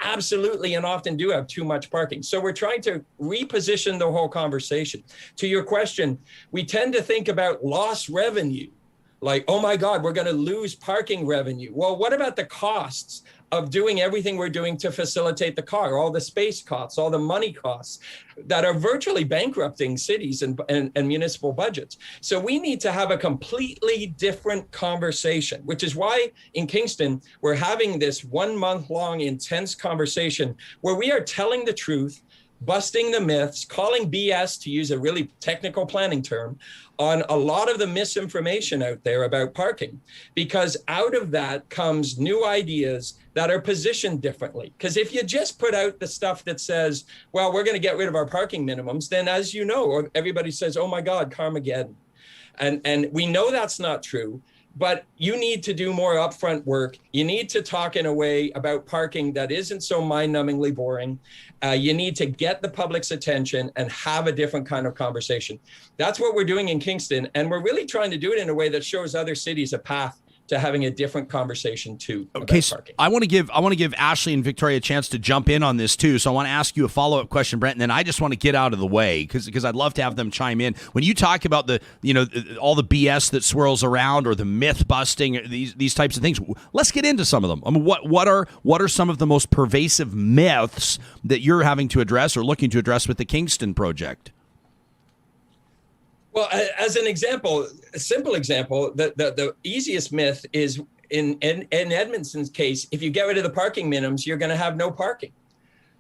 absolutely and often do have too much parking. So we're trying to reposition the whole conversation. To your question, we tend to think about lost revenue, like, oh my God, we're going to lose parking revenue. Well, what about the costs of doing everything we're doing to facilitate the car, all the space costs, all the money costs that are virtually bankrupting cities and municipal budgets? So we need to have a completely different conversation, which is why in Kingston, we're having this 1 month long intense conversation where we are telling the truth, busting the myths, calling BS, to use a really technical planning term, on a lot of the misinformation out there about parking, because out of that comes new ideas that are positioned differently. Because if you just put out the stuff that says, well, we're going to get rid of our parking minimums, then as you know, everybody says, oh my God, Carmageddon. And we know that's not true. But you need to do more upfront work. You need to talk in a way about parking that isn't so mind-numbingly boring. You need to get the public's attention and have a different kind of conversation. That's what we're doing in Kingston. And we're really trying to do it in a way that shows other cities a path to having a different conversation too. Okay, so I want to give Ashley and Victoria a chance to jump in on this too. So I want to ask you a follow-up question, Brent, and then I just want to get out of the way because I'd love to have them chime in. When you talk about all the BS that swirls around or the myth busting, these types of things, let's get into some of them. What are some of the most pervasive myths that you're having to address or looking to address with the Kingston project? Well, as an example, a simple example, the easiest myth is in Edmonton's case, if you get rid of the parking minimums, you're going to have no parking.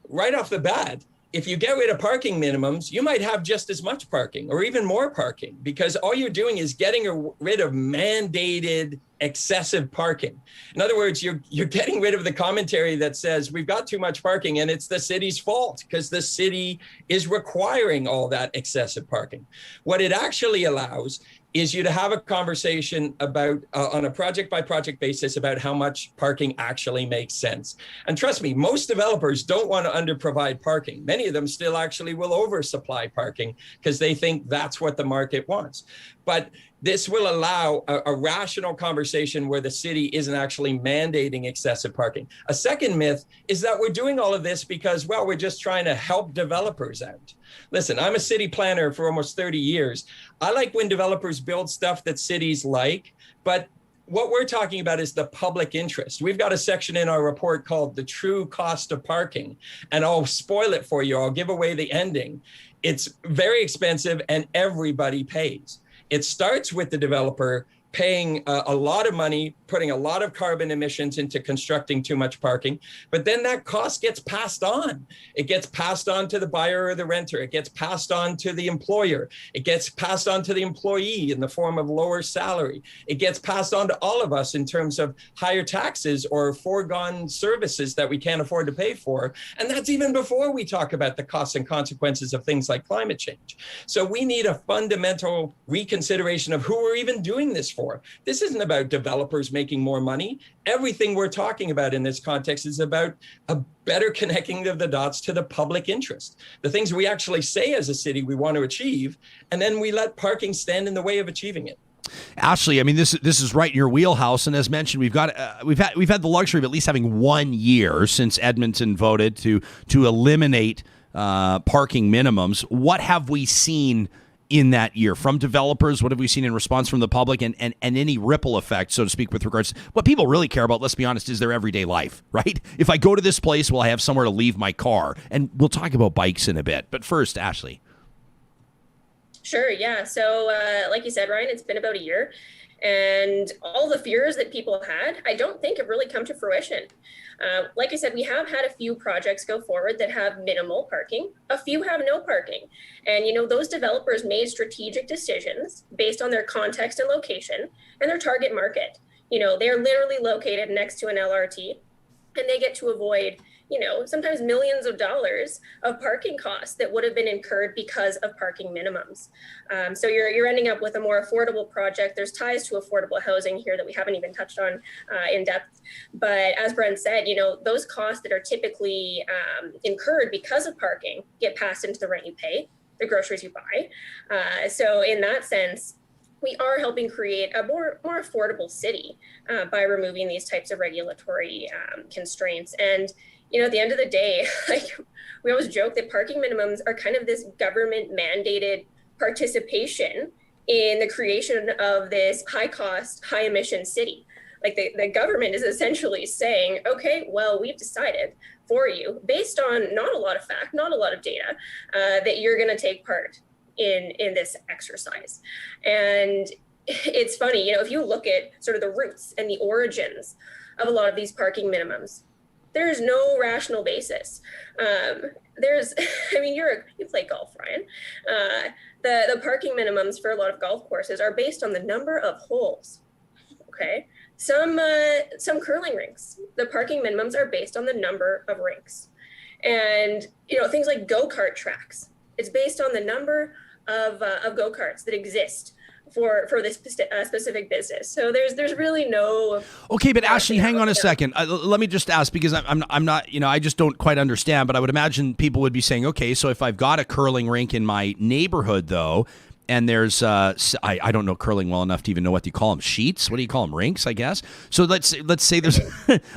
Right off the bat, if you get rid of parking minimums, you might have just as much parking or even more parking, because all you're doing is getting rid of mandated excessive parking. In other words, you're getting rid of the commentary that says we've got too much parking and it's the city's fault because the city is requiring all that excessive parking. What it actually allows is you to have a conversation about on a project by project basis about how much parking actually makes sense. And trust me, most developers don't want to underprovide parking. Many of them still actually will oversupply parking because they think that's what the market wants. But this will allow a rational conversation where the city isn't actually mandating excessive parking. A second myth is that we're doing all of this because, well, we're just trying to help developers out. Listen, I'm a city planner for almost 30 years. I like when developers build stuff that cities like, but what we're talking about is the public interest. We've got a section in our report called The True Cost of Parking, and I'll spoil it for you. I'll give away the ending. It's very expensive and everybody pays. It starts with the developer paying a lot of money, putting a lot of carbon emissions into constructing too much parking, but then that cost gets passed on. It gets passed on to the buyer or the renter. It gets passed on to the employer. It gets passed on to the employee in the form of lower salary. It gets passed on to all of us in terms of higher taxes or foregone services that we can't afford to pay for. And that's even before we talk about the costs and consequences of things like climate change. So we need a fundamental reconsideration of who we're even doing this for. This isn't about developers making more money. Everything we're talking about in this context is about a better connecting of the dots to the public interest, the things we actually say as a city we want to achieve, and then we let parking stand in the way of achieving it. Ashley, I mean, this is right in your wheelhouse, and as mentioned, we've had the luxury of at least having 1 year since Edmonton voted to eliminate parking minimums. What have we seen in that year from developers? What have we seen in response from the public, and any ripple effect, so to speak, with regards to what people really care about, let's be honest, is their everyday life, right? If I go to this place, will I have somewhere to leave my car? And we'll talk about bikes in a bit. But first, Ashley. Sure, yeah. So like you said, Ryan, it's been about a year, and all the fears that people had, I don't think have really come to fruition. Like I said, we have had a few projects go forward that have minimal parking. A few have no parking. And, those developers made strategic decisions based on their context and location and their target market. They're literally located next to an LRT, and they get to avoid, sometimes millions of dollars of parking costs that would have been incurred because of parking minimums. So you're ending up with a more affordable project. There's ties to affordable housing here that we haven't even touched on in depth. But as Brent said, those costs that are typically incurred because of parking get passed into the rent you pay, the groceries you buy. So in that sense, we are helping create a more affordable city by removing these types of regulatory constraints. And at the end of the day, we always joke that parking minimums are kind of this government mandated participation in the creation of this high cost, high emission city. Like the government is essentially saying, okay, well, we've decided for you based on not a lot of fact, not a lot of data, that you're going to take part in this exercise. And it's funny, if you look at sort of the roots and the origins of a lot of these parking minimums, there's no rational basis. You play golf, Ryan. The parking minimums for a lot of golf courses are based on the number of holes. Okay, some curling rinks, the parking minimums are based on the number of rinks, and things like go-kart tracks. It's based on the number of go-karts that exist for this specific business. So there's really no. Okay, but Ashley, hang on a second. Let me just ask, because I'm not, I just don't quite understand. But I would imagine people would be saying, okay, so if I've got a curling rink in my neighborhood, though, and there's I don't know curling well enough to even know what you call them, sheets. What do you call them? Rinks, I guess. So let's say there's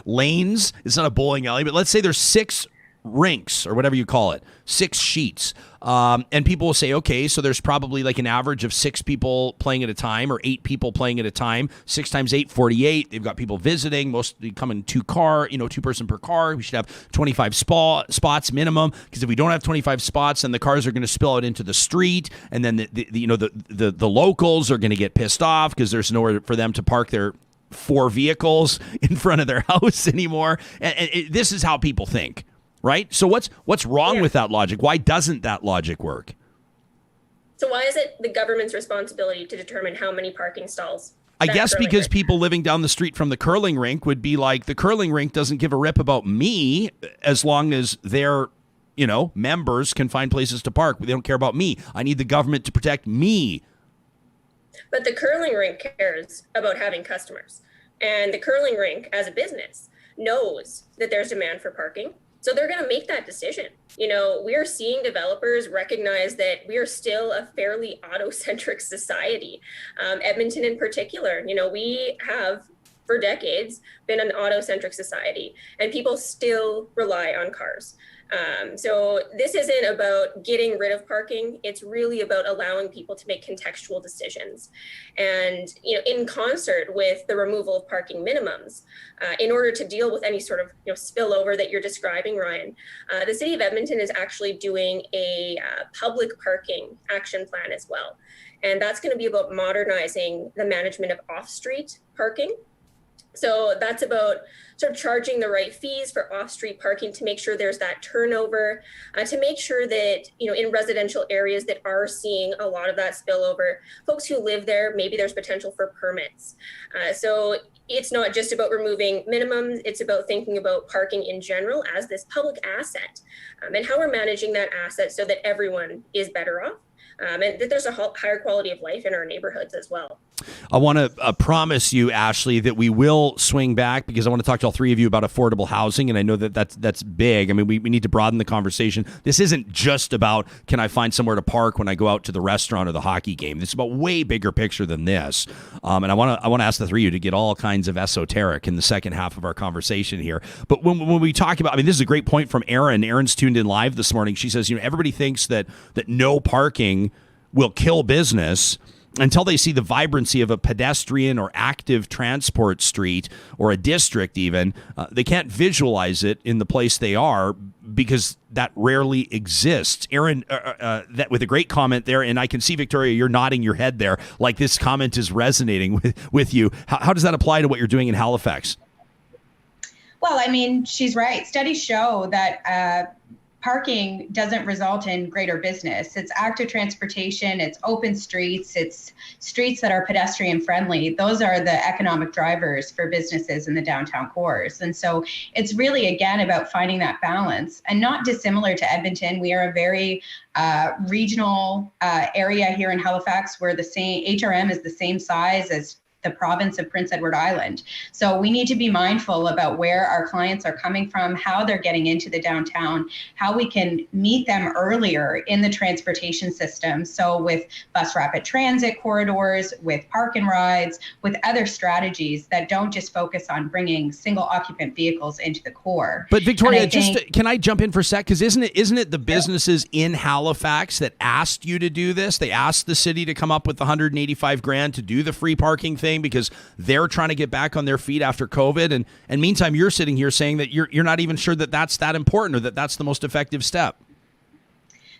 lanes. It's not a bowling alley, but let's say there's 6 rinks or whatever you call it, 6 sheets. And people will say, okay, so there's probably like an average of 6 people playing at a time, or 8 people playing at a time. 6 times 8, 48. They've got people visiting. Mostly come in 2 person per car. We should have 25 spots minimum, because if we don't have 25 spots, then the cars are going to spill out into the street, and then the locals are going to get pissed off because there's nowhere for them to park their 4 vehicles in front of their house anymore. And this is how people think. Right? So what's wrong with that logic? Why doesn't that logic work? So why is it the government's responsibility to determine how many parking stalls? I guess because people living down the street from the curling rink would be like, the curling rink doesn't give a rip about me as long as their, members can find places to park. They don't care about me. I need the government to protect me. But the curling rink cares about having customers. And the curling rink as a business knows that there's demand for parking. So they're going to make that decision. We are seeing developers recognize that we are still a fairly auto-centric society. Edmonton in particular, we have for decades been an auto-centric society, and people still rely on cars. So this isn't about getting rid of parking. It's really about allowing people to make contextual decisions. And, in concert with the removal of parking minimums, in order to deal with any sort of spillover that you're describing, Ryan, the city of Edmonton is actually doing a public parking action plan as well. And that's going to be about modernizing the management of off-street parking. So that's about sort of charging the right fees for off-street parking to make sure there's that turnover, to make sure that, in residential areas that are seeing a lot of that spillover, folks who live there, maybe there's potential for permits. So it's not just about removing minimums, it's about thinking about parking in general as this public asset, and how we're managing that asset so that everyone is better off. And that there's a higher quality of life in our neighborhoods as well. I want to promise you, Ashley, that we will swing back because I want to talk to all three of you about affordable housing, and I know that that's big. I mean, we need to broaden the conversation. This isn't just about, can I find somewhere to park when I go out to the restaurant or the hockey game? This is about way bigger picture than this. And I want to ask the three of you to get all kinds of esoteric in the second half of our conversation here. But when we talk about, this is a great point from Erin. Erin's tuned in live this morning. She says, everybody thinks that no parking will kill business until they see the vibrancy of a pedestrian or active transport street or a district even. They can't visualize it in the place they are because that rarely exists. Erin, that with a great comment there, and I can see, Victoria, you're nodding your head there like this comment is resonating with you. How does that apply to what you're doing in Halifax? Well, she's right. Studies show that parking doesn't result in greater business. It's active transportation, it's open streets, it's streets that are pedestrian friendly. Those are the economic drivers for businesses in the downtown cores. And so it's really, again, about finding that balance. And not dissimilar to Edmonton, we are a very regional area here in Halifax where the same HRM is the same size as the province of Prince Edward Island. So we need to be mindful about where our clients are coming from, how they're getting into the downtown, how we can meet them earlier in the transportation system. So with bus rapid transit corridors, with park and rides, with other strategies that don't just focus on bringing single occupant vehicles into the core. But Victoria, can I jump in for a sec? Because isn't it the businesses in Halifax that asked you to do this? They asked the city to come up with $185,000 to do the free parking thing because they're trying to get back on their feet after COVID. And meantime, you're sitting here saying that you're not even sure that that's that important or that that's the most effective step.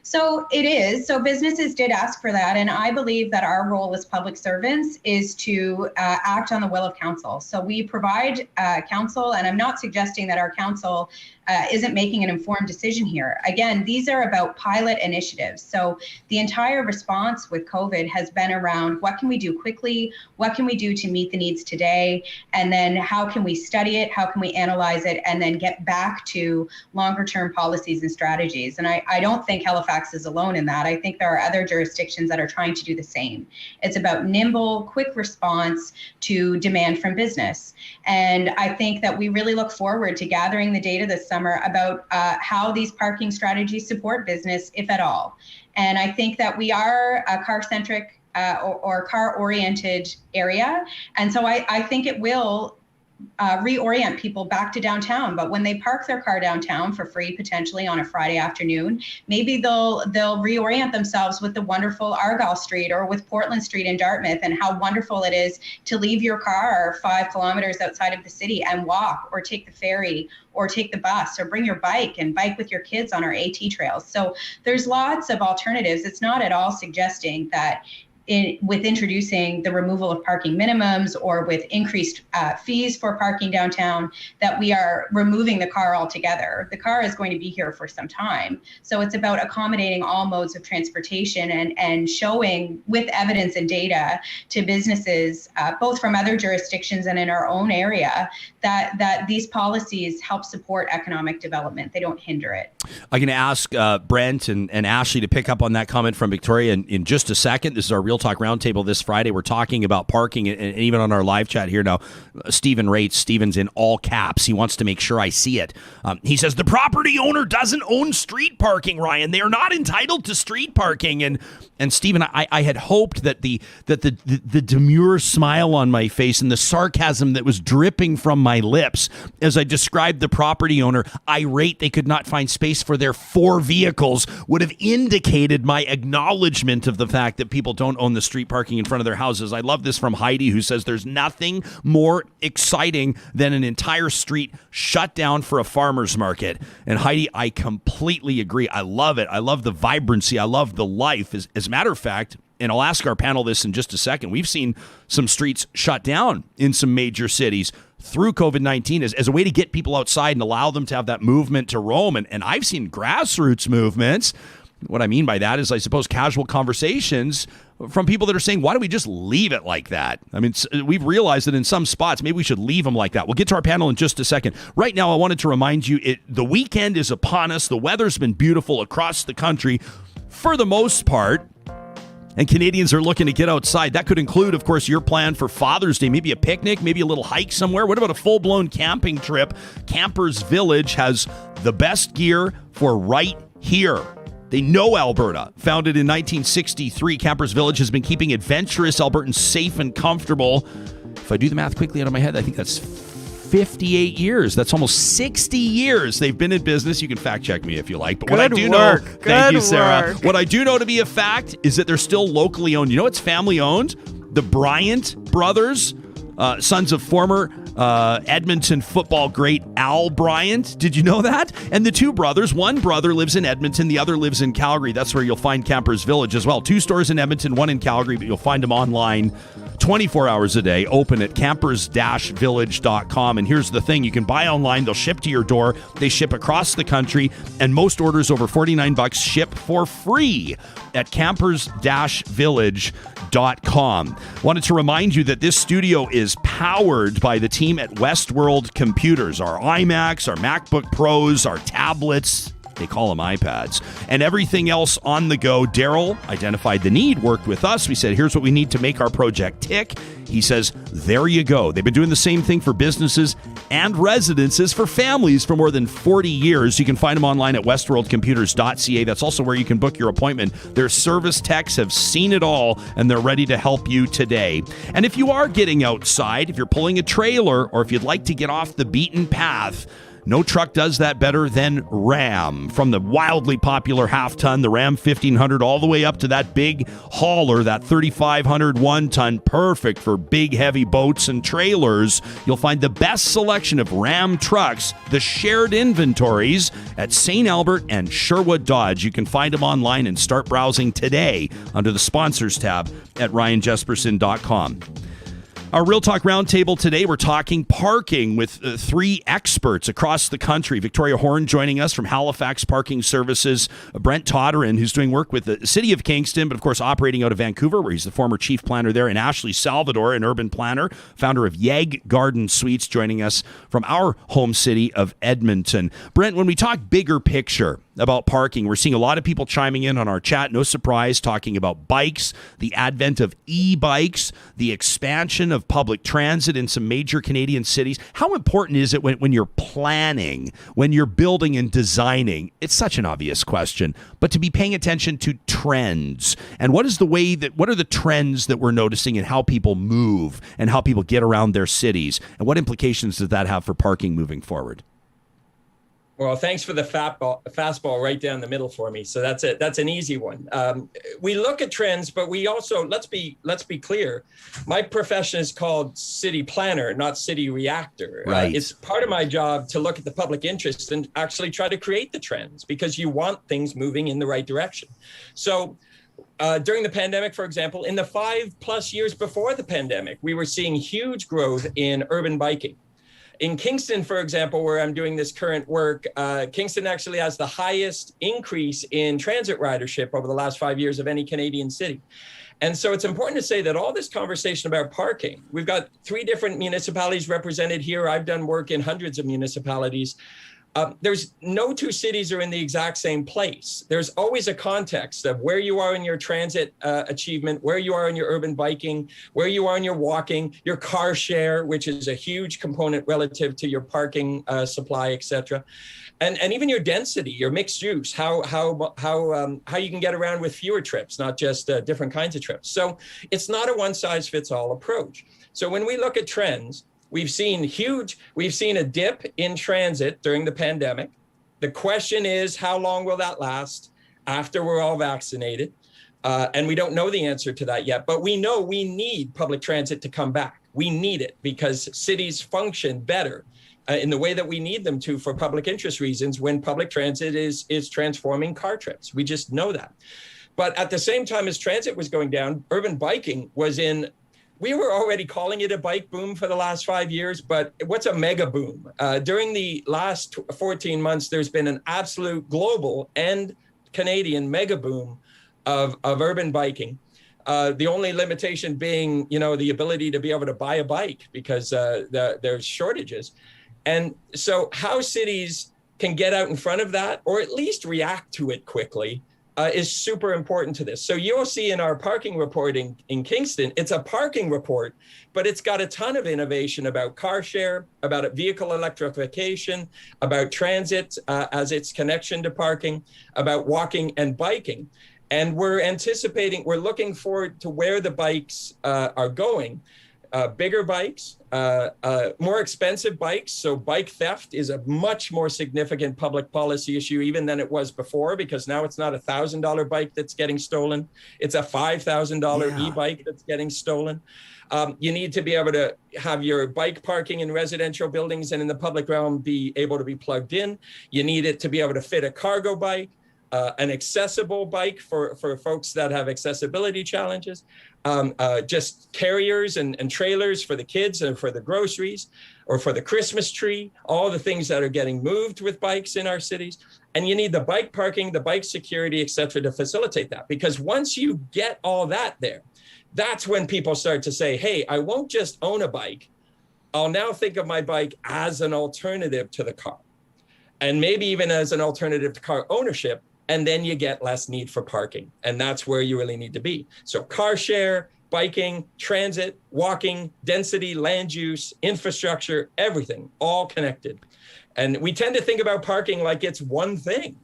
So it is. So businesses did ask for that. And I believe that our role as public servants is to act on the will of council. So we provide council, and I'm not suggesting that our council isn't making an informed decision here. Again, these are about pilot initiatives. So the entire response with COVID has been around what can we do quickly? What can we do to meet the needs today? And then how can we study it? How can we analyze it? And then get back to longer term policies and strategies. And I don't think Halifax is alone in that. I think there are other jurisdictions that are trying to do the same. It's about nimble, quick response to demand from business. And I think that we really look forward to gathering the data this summer about how these parking strategies support business, if at all. And I think that we are a car-centric or car-oriented area. And so I think it will reorient people back to downtown. But when they park their car downtown for free, potentially on a Friday afternoon, maybe they'll reorient themselves with the wonderful Argyle Street or with Portland Street in Dartmouth, and how wonderful it is to leave your car 5 kilometers outside of the city and walk, or take the ferry, or take the bus, or bring your bike and bike with your kids on our AT trails. So there's lots of alternatives. It's not at all suggesting that with introducing the removal of parking minimums or with increased fees for parking downtown, that we are removing the car altogether. The car is going to be here for some time. So it's about accommodating all modes of transportation and showing with evidence and data to businesses, both from other jurisdictions and in our own area, that these policies help support economic development. They don't hinder it. I'm going to ask Brent and Ashley to pick up on that comment from Victoria in just a second. This is our Real Talk Roundtable this Friday. We're talking about parking, and even on our live chat here now, Stephen rates, Stephen's in all caps. He wants to make sure I see it. He says, the property owner doesn't own street parking, Ryan. They are not entitled to street parking. And Stephen, I had hoped that the demure smile on my face and the sarcasm that was dripping from my lips as I described the property owner irate they could not find space for their 4 vehicles would have indicated my acknowledgement of the fact that people don't own the street parking in front of their houses. I love this from Heidi, who says there's nothing more exciting than an entire street shut down for a farmer's market. And Heidi, I completely agree. I love it. I love the vibrancy. I love the life. As a matter of fact, and I'll ask our panel this in just a second, we've seen some streets shut down in some major cities through COVID-19 as a way to get people outside and allow them to have that movement to roam. And I've seen grassroots movements. What I mean by that is, I suppose, casual conversations from people that are saying, why don't we just leave it like that? I mean, we've realized that in some spots, maybe we should leave them like that. We'll get to our panel in just a second. Right now, I wanted to remind you, the weekend is upon us. The weather's been beautiful across the country for the most part. And Canadians are looking to get outside. That could include, of course, your plan for Father's Day, maybe a picnic, maybe a little hike somewhere. What about a full-blown camping trip? Campers Village has the best gear for right here. They know Alberta. Founded in 1963, Campers Village has been keeping adventurous Albertans safe and comfortable. If I do the math quickly out of my head, I think that's 58 years. That's almost 60 years they've been in business. You can fact check me if you like. But what I do know, thank you, Sarah. What I do know to be a fact is that they're still locally owned. You know, it's family owned. The Bryant brothers, sons of former Edmonton football great Al Bryant. Did you know that? And the 2 brothers, one brother lives in Edmonton, the other lives in Calgary. That's where you'll find Campers Village as well. 2 stores in Edmonton, 1 in Calgary, but you'll find them online 24 hours a day, open at campers-village.com. And here's the thing, you can buy online, they'll ship to your door, they ship across the country, and most orders over $49 ship for free at campers-village.com. Wanted to remind you that this studio is powered by the team at Westworld Computers, our iMacs, our MacBook Pros, our tablets, they call them iPads, and everything else on the go. Daryl identified the need, worked with us. We said, here's what we need to make our project tick. He says, there you go. They've been doing the same thing for businesses and residences for families for more than 40 years. You can find them online at westworldcomputers.ca. That's also where you can book your appointment. Their service techs have seen it all, and they're ready to help you today. And if you are getting outside, if you're pulling a trailer, or if you'd like to get off the beaten path, no truck does that better than Ram. From the wildly popular half-ton, the Ram 1500, all the way up to that big hauler, that 3500 one-ton, perfect for big, heavy boats and trailers. You'll find the best selection of Ram trucks, the shared inventories, at St. Albert and Sherwood Dodge. You can find them online and start browsing today under the sponsors tab at ryanjesperson.com. Our Real Talk Roundtable today, we're talking parking with 3 experts across the country. Victoria Horne joining us from Halifax Parking Services. Brent Toderian, who's doing work with the City of Kingston, but of course operating out of Vancouver, where he's the former chief planner there. And Ashley Salvador, an urban planner, founder of Yeg Garden Suites, joining us from our home city of Edmonton. Brent, when we talk bigger picture about parking, we're seeing a lot of people chiming in on our chat, no surprise, talking about bikes, the advent of e-bikes, the expansion of public transit in some major Canadian cities. How important is it when you're planning, when you're building and designing? It's such an obvious question, but to be paying attention to trends. And what are the trends that we're noticing in how people move and how people get around their cities? And what implications does that have for parking moving forward? Well, thanks for the fastball right down the middle for me. So that's it. That's an easy one. We look at trends, but we also, let's be clear. My profession is called city planner, not city reactor. Right. It's part of my job to look at the public interest and actually try to create the trends, because you want things moving in the right direction. So during the pandemic, for example, in the 5+ years before the pandemic, we were seeing huge growth in urban biking. In Kingston, for example, where I'm doing this current work, Kingston actually has the highest increase in transit ridership over the last 5 years of any Canadian city. And so it's important to say that all this conversation about parking, we've got 3 different municipalities represented here. I've done work in hundreds of municipalities. There's no two cities are in the exact same place. There's always a context of where you are in your transit achievement, where you are in your urban biking, where you are in your walking, your car share, which is a huge component relative to your parking supply, etc. And even your density, your mixed use, how you can get around with fewer trips, not just different kinds of trips. So it's not a one size fits all approach. So when we look at trends, we've seen a dip in transit during the pandemic. The question is, how long will that last after we're all vaccinated? And we don't know the answer to that yet, but we know we need public transit to come back. We need it because cities function better in the way that we need them to for public interest reasons when public transit is transforming car trips. We just know that. But at the same time as transit was going down, urban biking was we were already calling it a bike boom for the last 5 years, but what's a mega boom? During the last 14 months, there's been an absolute global and Canadian mega boom of urban biking. The only limitation being, the ability to be able to buy a bike because there's shortages. And so how cities can get out in front of that or at least react to it quickly is super important to this. So you'll see in our parking reporting in Kingston, it's a parking report, but it's got a ton of innovation about car share, about vehicle electrification, about transit as its connection to parking, about walking and biking. And we're looking forward to where the bikes are going. Bigger bikes, more expensive bikes. So bike theft is a much more significant public policy issue even than it was before, because now it's not $1,000 bike that's getting stolen. It's a $5,000 e-bike that's getting stolen. You need to be able to have your bike parking in residential buildings and in the public realm be able to be plugged in. You need it to be able to fit a cargo bike. An accessible bike for folks that have accessibility challenges, just carriers and trailers for the kids and for the groceries or for the Christmas tree, all the things that are getting moved with bikes in our cities. And you need the bike parking, the bike security, et cetera, to facilitate that. Because once you get all that there, that's when people start to say, hey, I won't just own a bike. I'll now think of my bike as an alternative to the car. And maybe even as an alternative to car ownership. And then you get less need for parking. And that's where you really need to be. So car share, biking, transit, walking, density, land use, infrastructure, everything, all connected. And we tend to think about parking like it's one thing.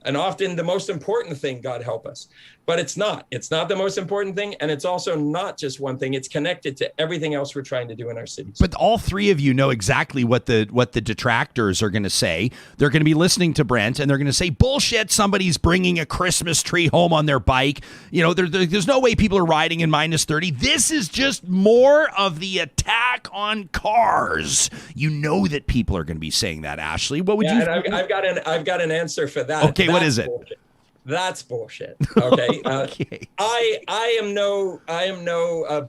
And often the most important thing, God help us. But it's not. It's not the most important thing. And it's also not just one thing. It's connected to everything else we're trying to do in our cities. But all three of you know exactly what the detractors are going to say. They're going to be listening to Brent and they're going to say, bullshit, somebody's bringing a Christmas tree home on their bike. There's no way people are riding in -30. This is just more of the attack on cars. You know that people are going to be saying that, Ashley. What would you? And I've got an answer for that. Okay, what is it? Bullshit. That's bullshit. Okay. Okay. I am no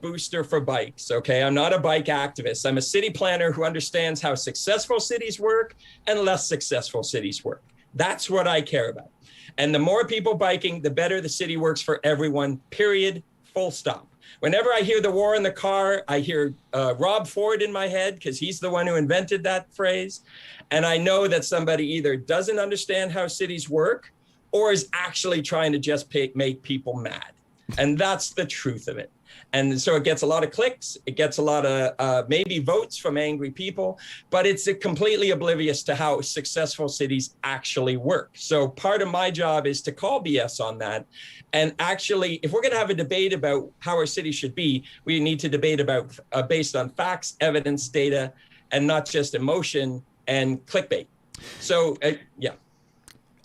booster for bikes. Okay. I'm not a bike activist. I'm a city planner who understands how successful cities work and less successful cities work. That's what I care about. And the more people biking, the better the city works for everyone, period, full stop. Whenever I hear the war in the car, I hear Rob Ford in my head because he's the one who invented that phrase. And I know that somebody either doesn't understand how cities work or is actually trying to just make people mad. And that's the truth of it. And so it gets a lot of clicks. It gets a lot of maybe votes from angry people, but it's completely oblivious to how successful cities actually work. So part of my job is to call BS on that. And actually, if we're going to have a debate about how our city should be, we need to debate about based on facts, evidence, data, and not just emotion and clickbait. So, yeah.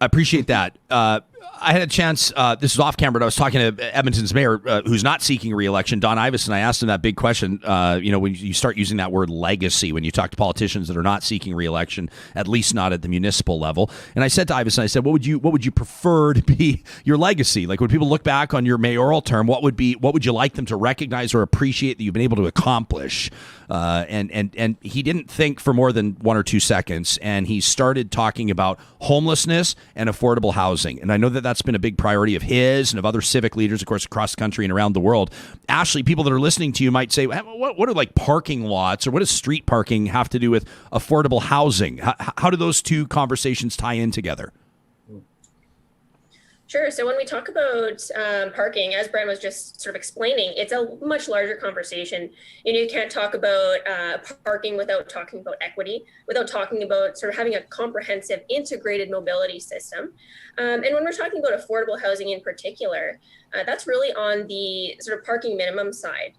I appreciate that. I had a chance, this is off camera, but I was talking to Edmonton's mayor, who's not seeking re-election, Don Iveson. I asked him that big question, when you start using that word legacy, when you talk to politicians that are not seeking re-election, at least not at the municipal level. And I said to Iveson, I said, what would you prefer to be your legacy? Like when people look back on your mayoral term, what would you like them to recognize or appreciate that you've been able to accomplish? And he didn't think for more than 1 or 2 seconds. And he started talking about homelessness and affordable housing. And I know that that's been a big priority of his and of other civic leaders, of course, across the country and around the world. Ashley, people that are listening to you might say, what are like parking lots, or what does street parking have to do with affordable housing? How do those two conversations tie in together? Sure. So when we talk about parking, as Brent was just sort of explaining, it's a much larger conversation. You can't talk about parking without talking about equity, without talking about sort of having a comprehensive integrated mobility system. And when we're talking about affordable housing in particular, that's really on the sort of parking minimum side.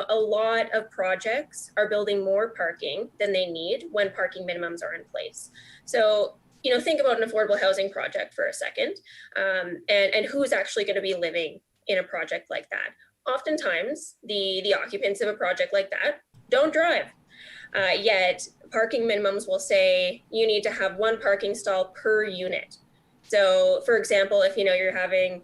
A lot of projects are building more parking than they need when parking minimums are in place. So think about an affordable housing project for a second, and who's actually going to be living in a project like that. Oftentimes, the occupants of a project like that don't drive. Yet parking minimums will say you need to have one parking stall per unit. So, for example, if you're having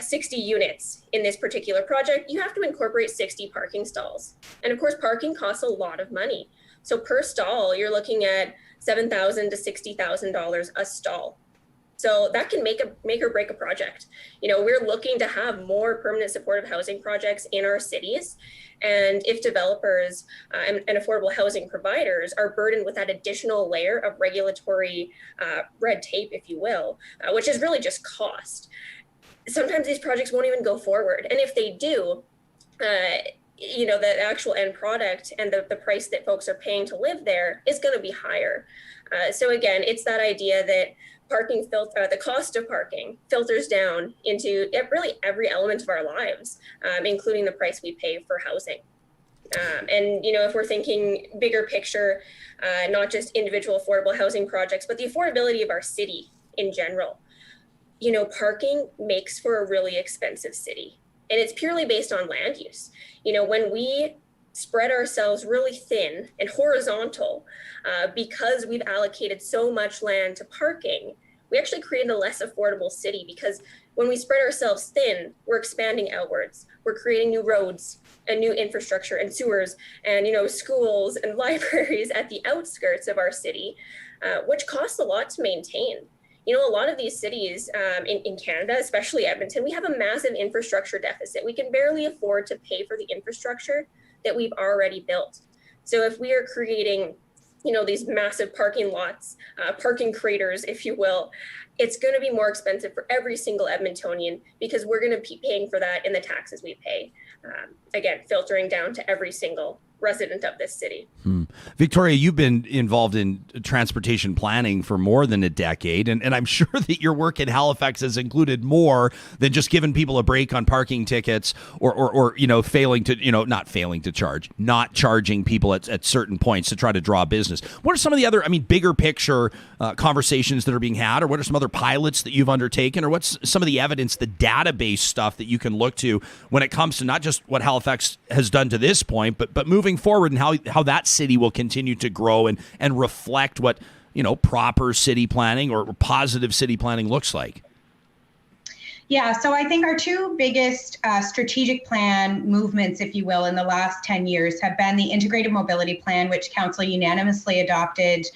60 units in this particular project, you have to incorporate 60 parking stalls. And of course, parking costs a lot of money. So per stall, you're looking at $7,000 to $60,000 a stall. So that can make or break a project. We're looking to have more permanent supportive housing projects in our cities. And if developers and affordable housing providers are burdened with that additional layer of regulatory red tape, if you will, which is really just cost, sometimes these projects won't even go forward. And if they do, the actual end product and the price that folks are paying to live there is going to be higher. So again, it's that idea that the cost of parking filters down into really every element of our lives, including the price we pay for housing. And if we're thinking bigger picture, not just individual affordable housing projects, but the affordability of our city in general, parking makes for a really expensive city. And it's purely based on land use. When we spread ourselves really thin and horizontal, because we've allocated so much land to parking, we actually created a less affordable city, because when we spread ourselves thin, we're expanding outwards. We're creating new roads and new infrastructure and sewers and, schools and libraries at the outskirts of our city, which costs a lot to maintain. A lot of these cities in Canada, especially Edmonton, we have a massive infrastructure deficit. We can barely afford to pay for the infrastructure that we've already built. So if we are creating, these massive parking lots, parking craters, if you will, it's going to be more expensive for every single Edmontonian, because we're going to be paying for that in the taxes we pay. Again, filtering down to every single resident of this city. Victoria, you've been involved in transportation planning for more than a decade, and I'm sure that your work in Halifax has included more than just giving people a break on parking tickets or not charging people at certain points to try to draw business. What are some of the other, bigger picture conversations that are being had, or what are some other pilots that you've undertaken, or what's some of the evidence, the database stuff that you can look to when it comes to not just what Halifax has done to this point, but moving forward, and how that city will continue to grow and reflect what proper city planning or positive city planning looks like? Yeah, so I think our two biggest strategic plan movements, if you will, in the last 10 years have been the Integrated Mobility Plan, which Council unanimously adopted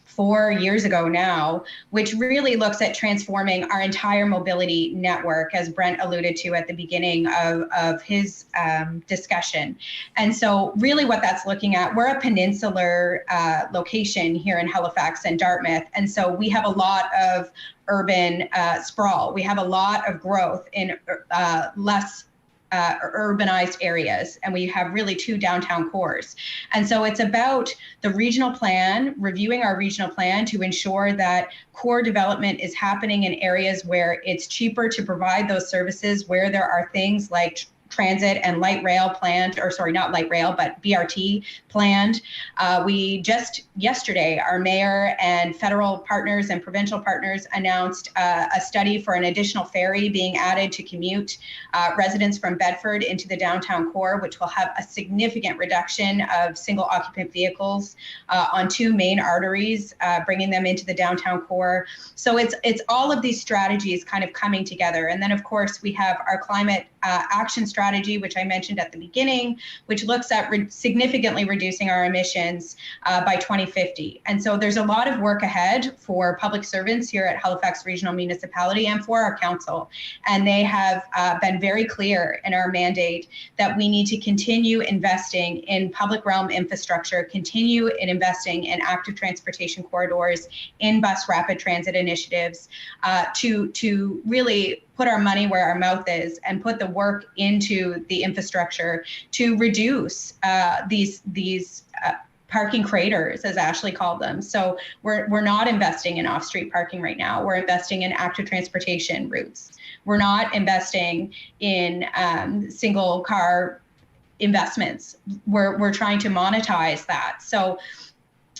4 years ago now, which really looks at transforming our entire mobility network, as Brent alluded to at the beginning of his discussion. And so really what that's looking at, we're a peninsular location here in Halifax and Dartmouth. And so we have a lot of urban sprawl. We have a lot of growth in less urbanized areas, and we have really two downtown cores. And so it's about the regional plan, reviewing our regional plan to ensure that core development is happening in areas where it's cheaper to provide those services, where there are things like transit and light rail planned, or sorry, not light rail, but BRT planned. We just yesterday, our mayor and federal partners and provincial partners announced a study for an additional ferry being added to commute residents from Bedford into the downtown core, which will have a significant reduction of single occupant vehicles on two main arteries, bringing them into the downtown core. So it's all of these strategies kind of coming together. And then of course we have our climate action strategy strategy, which I mentioned at the beginning, which looks at significantly reducing our emissions by 2050. And so there's a lot of work ahead for public servants here at Halifax Regional Municipality and for our council. And they have been very clear in our mandate that we need to continue investing in public realm infrastructure, continue in investing in active transportation corridors, in bus rapid transit initiatives, to really put our money where our mouth is and put the work into the infrastructure to reduce these parking craters, as Ashley called them. So we're not investing in off-street parking right now. We're investing in active transportation routes. We're not investing in single car investments. We're trying to monetize that. So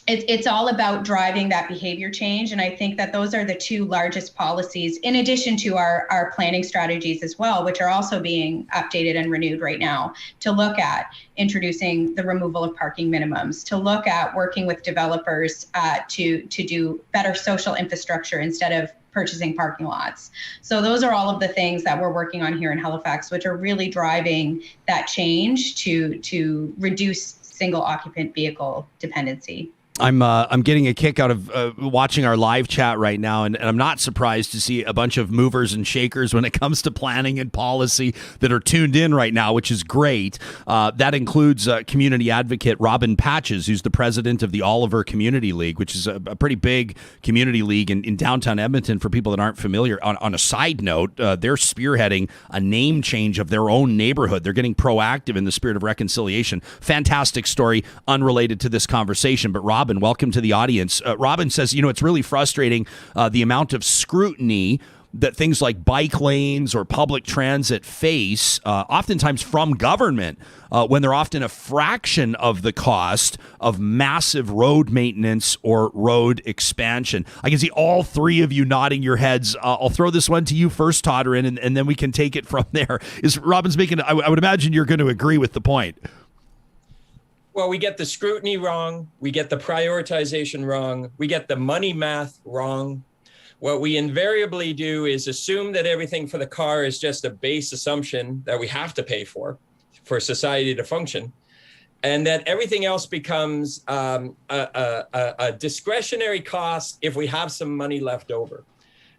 it's all about driving that behavior change. And I think that those are the two largest policies, in addition to our planning strategies as well, which are also being updated and renewed right now, to look at introducing the removal of parking minimums, to look at working with developers to do better social infrastructure instead of purchasing parking lots. So those are all of the things that we're working on here in Halifax, which are really driving that change to reduce single occupant vehicle dependency. I'm getting a kick out of watching our live chat right now, and I'm not surprised to see a bunch of movers and shakers when it comes to planning and policy that are tuned in right now, which is great. That includes community advocate Robin Patches, who's the president of the Oliver Community League, which is a pretty big community league in downtown Edmonton. For people that aren't familiar, on a side note, they're spearheading a name change of their own neighborhood. They're getting proactive in the spirit of reconciliation. Fantastic story, unrelated to this conversation, but Robin, welcome to the audience. Robin says, it's really frustrating the amount of scrutiny that things like bike lanes or public transit face, oftentimes from government, when they're often a fraction of the cost of massive road maintenance or road expansion. I can see all three of you nodding your heads. I'll throw this one to you first, Toderian, and then we can take it from there. Robin's making, I would imagine you're going to agree with the point. Well, we get the scrutiny wrong. We get the prioritization wrong. We get the money math wrong. What we invariably do is assume that everything for the car is just a base assumption that we have to pay for society to function, and that everything else becomes a discretionary cost if we have some money left over.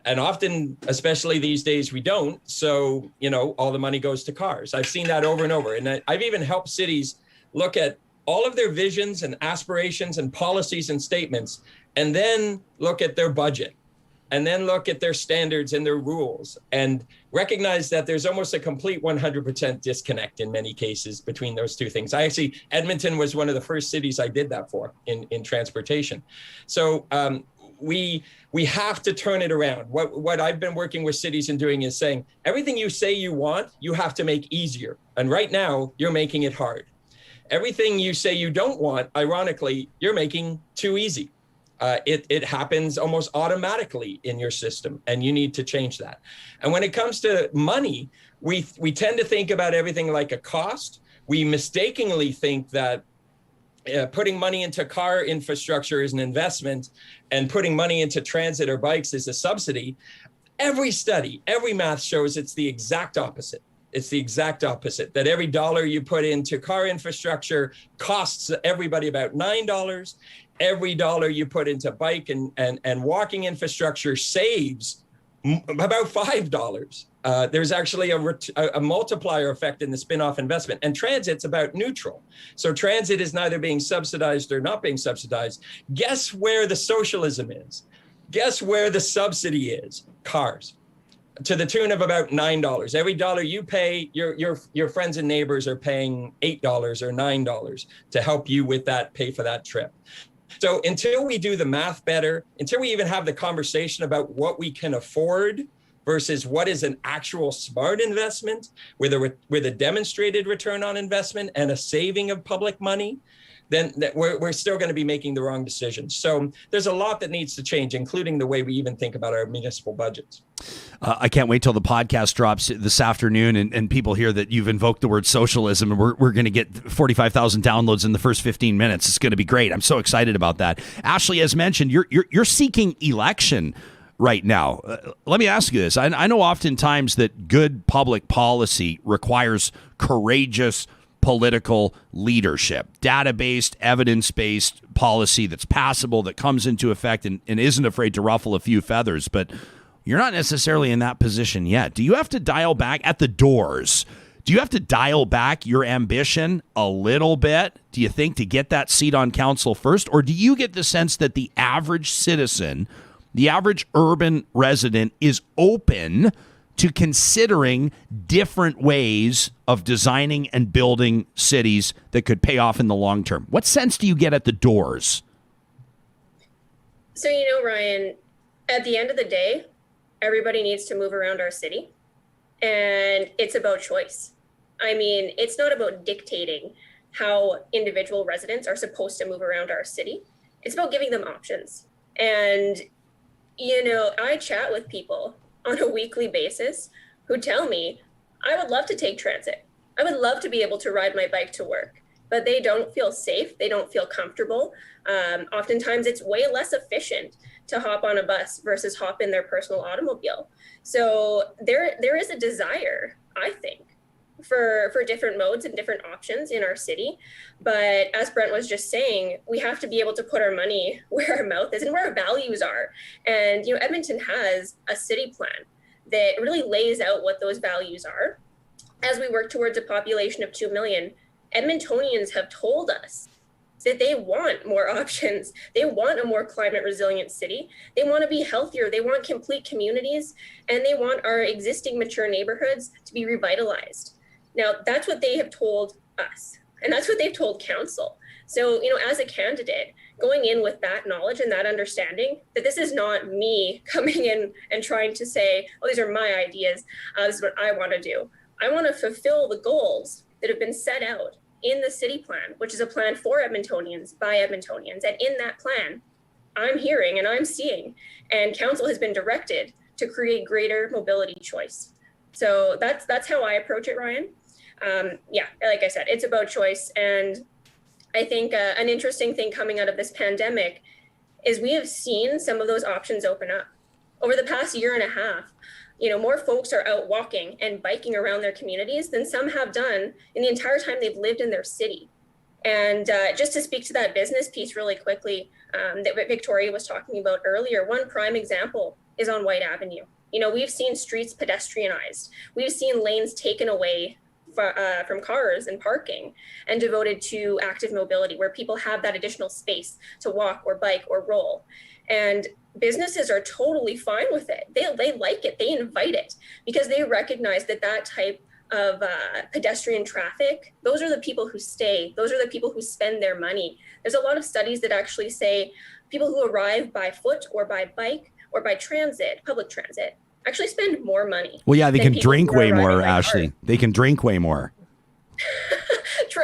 And often, especially these days, we don't. So, all the money goes to cars. I've seen that over and over. And I've even helped cities look at all of their visions and aspirations and policies and statements, and then look at their budget, and then look at their standards and their rules, and recognize that there's almost a complete 100% disconnect in many cases between those two things. Edmonton was one of the first cities I did that for in transportation. So we have to turn it around. What I've been working with cities and doing is saying, everything you say you want, you have to make easier. And right now, you're making it hard. Everything you say you don't want, ironically, you're making too easy. It happens almost automatically in your system, and you need to change that. And when it comes to money, we tend to think about everything like a cost. We mistakenly think that putting money into car infrastructure is an investment, and putting money into transit or bikes is a subsidy. Every study, every math shows it's the exact opposite. It's the exact opposite, that every dollar you put into car infrastructure costs everybody about $9. Every dollar you put into bike and walking infrastructure saves about $5. There's actually a multiplier effect in the spin-off investment. And transit's about neutral. So transit is neither being subsidized or not being subsidized. Guess where the socialism is? Guess where the subsidy is? Cars. To the tune of about $9. Every dollar you pay, your friends and neighbors are paying $8 or $9 to help you with that, pay for that trip. So until we do the math better, until we even have the conversation about what we can afford versus what is an actual smart investment with a demonstrated return on investment and a saving of public money, then we're still going to be making the wrong decisions. So there's a lot that needs to change, including the way we even think about our municipal budgets. I can't wait till the podcast drops this afternoon and people hear that you've invoked the word socialism, and we're going to get 45,000 downloads in the first 15 minutes. It's going to be great. I'm so excited about that. Ashley, as mentioned, you're seeking election right now. Let me ask you this. I know oftentimes that good public policy requires courageous political leadership, data-based, evidence-based policy that's passable, that comes into effect and isn't afraid to ruffle a few feathers. But you're not necessarily in that position yet. Do you have to dial back at the doors? Do you have to dial back your ambition a little bit, do you think, to get that seat on council first? Or do you get the sense that the average citizen, the average urban resident, is open to considering different ways of designing and building cities that could pay off in the long term? What sense do you get at the doors? So, Ryan, at the end of the day, everybody needs to move around our city, and it's about choice. I mean, it's not about dictating how individual residents are supposed to move around our city. It's about giving them options. And, I chat with people on a weekly basis who tell me, I would love to take transit. I would love to be able to ride my bike to work, but they don't feel safe. They don't feel comfortable. Oftentimes it's way less efficient to hop on a bus versus hop in their personal automobile. So there is a desire, I think, for different modes and different options in our city. But as Brent was just saying, we have to be able to put our money where our mouth is and where our values are. And, Edmonton has a city plan that really lays out what those values are. As we work towards a population of 2 million, Edmontonians have told us that they want more options. They want a more climate resilient city. They want to be healthier. They want complete communities, and they want our existing mature neighborhoods to be revitalized. Now, that's what they have told us, and that's what they've told council. So, as a candidate, going in with that knowledge and that understanding that this is not me coming in and trying to say, oh, these are my ideas, this is what I want to do. I want to fulfill the goals that have been set out in the city plan, which is a plan for Edmontonians by Edmontonians. And in that plan, I'm hearing and I'm seeing, and council has been directed to create greater mobility choice. So that's how I approach it, Ryan. Like I said, it's about choice. And I think an interesting thing coming out of this pandemic is we have seen some of those options open up. Over the past year and a half, more folks are out walking and biking around their communities than some have done in the entire time they've lived in their city. And just to speak to that business piece really quickly, that Victoria was talking about earlier, one prime example is on White Avenue. We've seen streets pedestrianized. We've seen lanes taken away from cars and parking and devoted to active mobility, where people have that additional space to walk or bike or roll. And businesses are totally fine with it. They like it. They invite it because they recognize that type of pedestrian traffic, those are the people who stay. Those are the people who spend their money. There's a lot of studies that actually say people who arrive by foot or by bike or by transit, public transit, actually spend more money. Well, yeah, they can drink way more, Ashley. They can drink way more. True.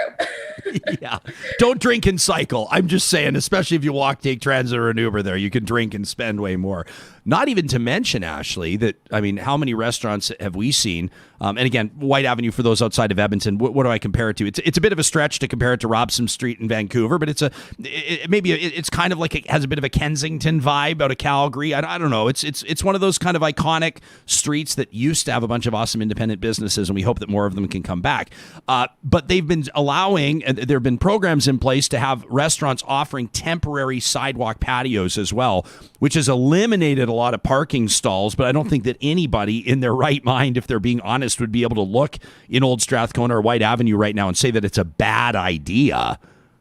Yeah. Don't drink and cycle. I'm just saying, especially if you walk, take transit or an Uber there, you can drink and spend way more. Not even to mention, Ashley, how many restaurants have we seen? And again, White Avenue, for those outside of Edmonton, what do I compare it to? It's a bit of a stretch to compare it to Robson Street in Vancouver, but it's kind of like it has a bit of a Kensington vibe out of Calgary. I don't know. It's one of those kind of iconic streets that used to have a bunch of awesome independent businesses, and we hope that more of them can come back. But they've been allowing, there have been programs in place to have restaurants offering temporary sidewalk patios as well, which has eliminated a lot of parking stalls. But I don't think that anybody in their right mind, if they're being honest, would be able to look in Old Strathcona or White Avenue right now and say that it's a bad idea,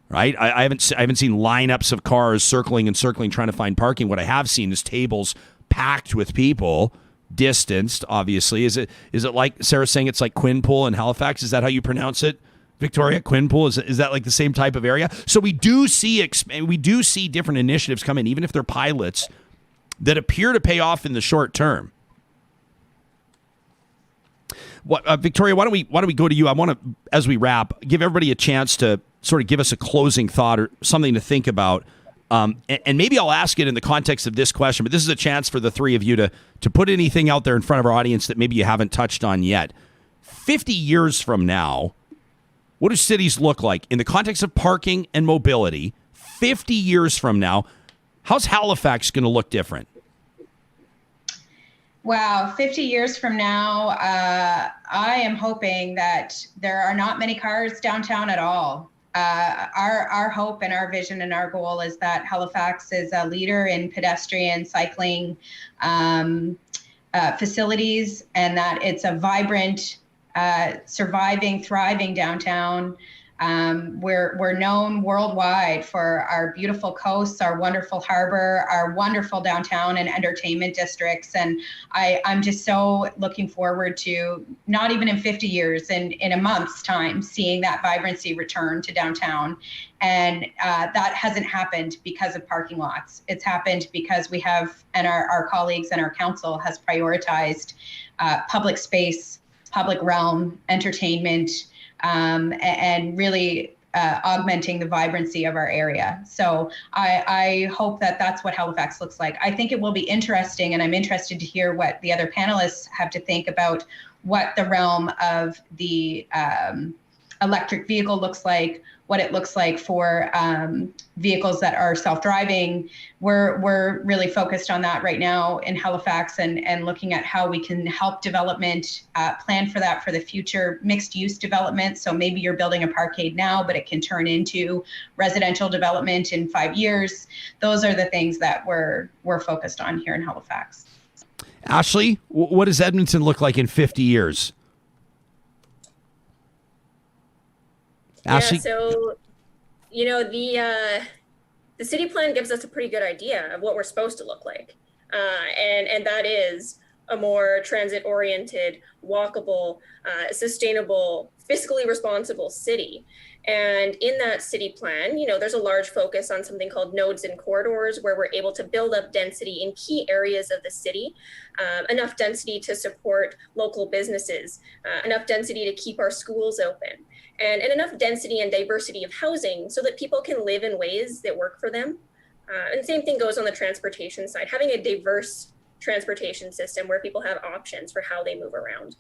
right? I haven't seen lineups of cars circling trying to find parking. What I have seen is tables packed with people, distanced, obviously. Is it like Sarah's saying it's like Quinpool in Halifax? Is that how you pronounce it? Victoria, Quinpool, is that like the same type of area? So we do see different initiatives come in, even if they're pilots, that appear to pay off in the short term. Victoria, why don't we go to you? I want to, as we wrap, give everybody a chance to sort of give us a closing thought or something to think about. And maybe I'll ask it in the context of this question, but this is a chance for the three of you to put anything out there in front of our audience that maybe you haven't touched on yet. 50 years from now, what do cities look like in the context of parking and mobility? 50 years from now, how's Halifax going to look different? Wow, 50 years from now, I am hoping that there are not many cars downtown at all. Our hope and our vision and our goal is that Halifax is a leader in pedestrian cycling facilities, and that it's a vibrant, surviving, thriving downtown. We're known worldwide for our beautiful coasts, our wonderful harbor, our wonderful downtown and entertainment districts. And I'm just so looking forward to, not even in 50 years, in a month's time, seeing that vibrancy return to downtown. And that hasn't happened because of parking lots. It's happened because we have, and our colleagues and our council has prioritized public space, public realm, entertainment, and really augmenting the vibrancy of our area. So I hope that that's what Halifax looks like. I think it will be interesting, and I'm interested to hear what the other panelists have to think about what the realm of the electric vehicle looks like, what it looks like for vehicles that are self-driving. We're really focused on that right now in Halifax, and looking at how we can help development plan for that for the future, mixed use development. So maybe you're building a parkade now, but it can turn into residential development in 5 years. Those are the things that we're focused on here in Halifax. Ashley, what does Edmonton look like in 50 years? Ashley? Yeah, so, the city plan gives us a pretty good idea of what we're supposed to look like. And that is a more transit-oriented, walkable, sustainable, fiscally responsible city. And in that city plan, there's a large focus on something called nodes and corridors, where we're able to build up density in key areas of the city, enough density to support local businesses, enough density to keep our schools open, and enough density and diversity of housing so that people can live in ways that work for them. And the same thing goes on the transportation side, having a diverse transportation system where people have options for how they move around.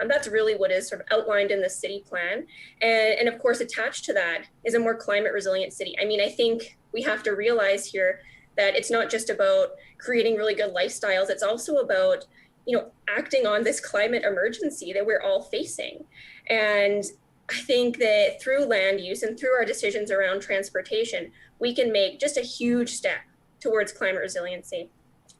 That's really what is sort of outlined in the city plan. And of course, attached to that is a more climate resilient city. I mean, I think we have to realize here that it's not just about creating really good lifestyles, it's also about, acting on this climate emergency that we're all facing. And I think that through land use and through our decisions around transportation, we can make just a huge step towards climate resiliency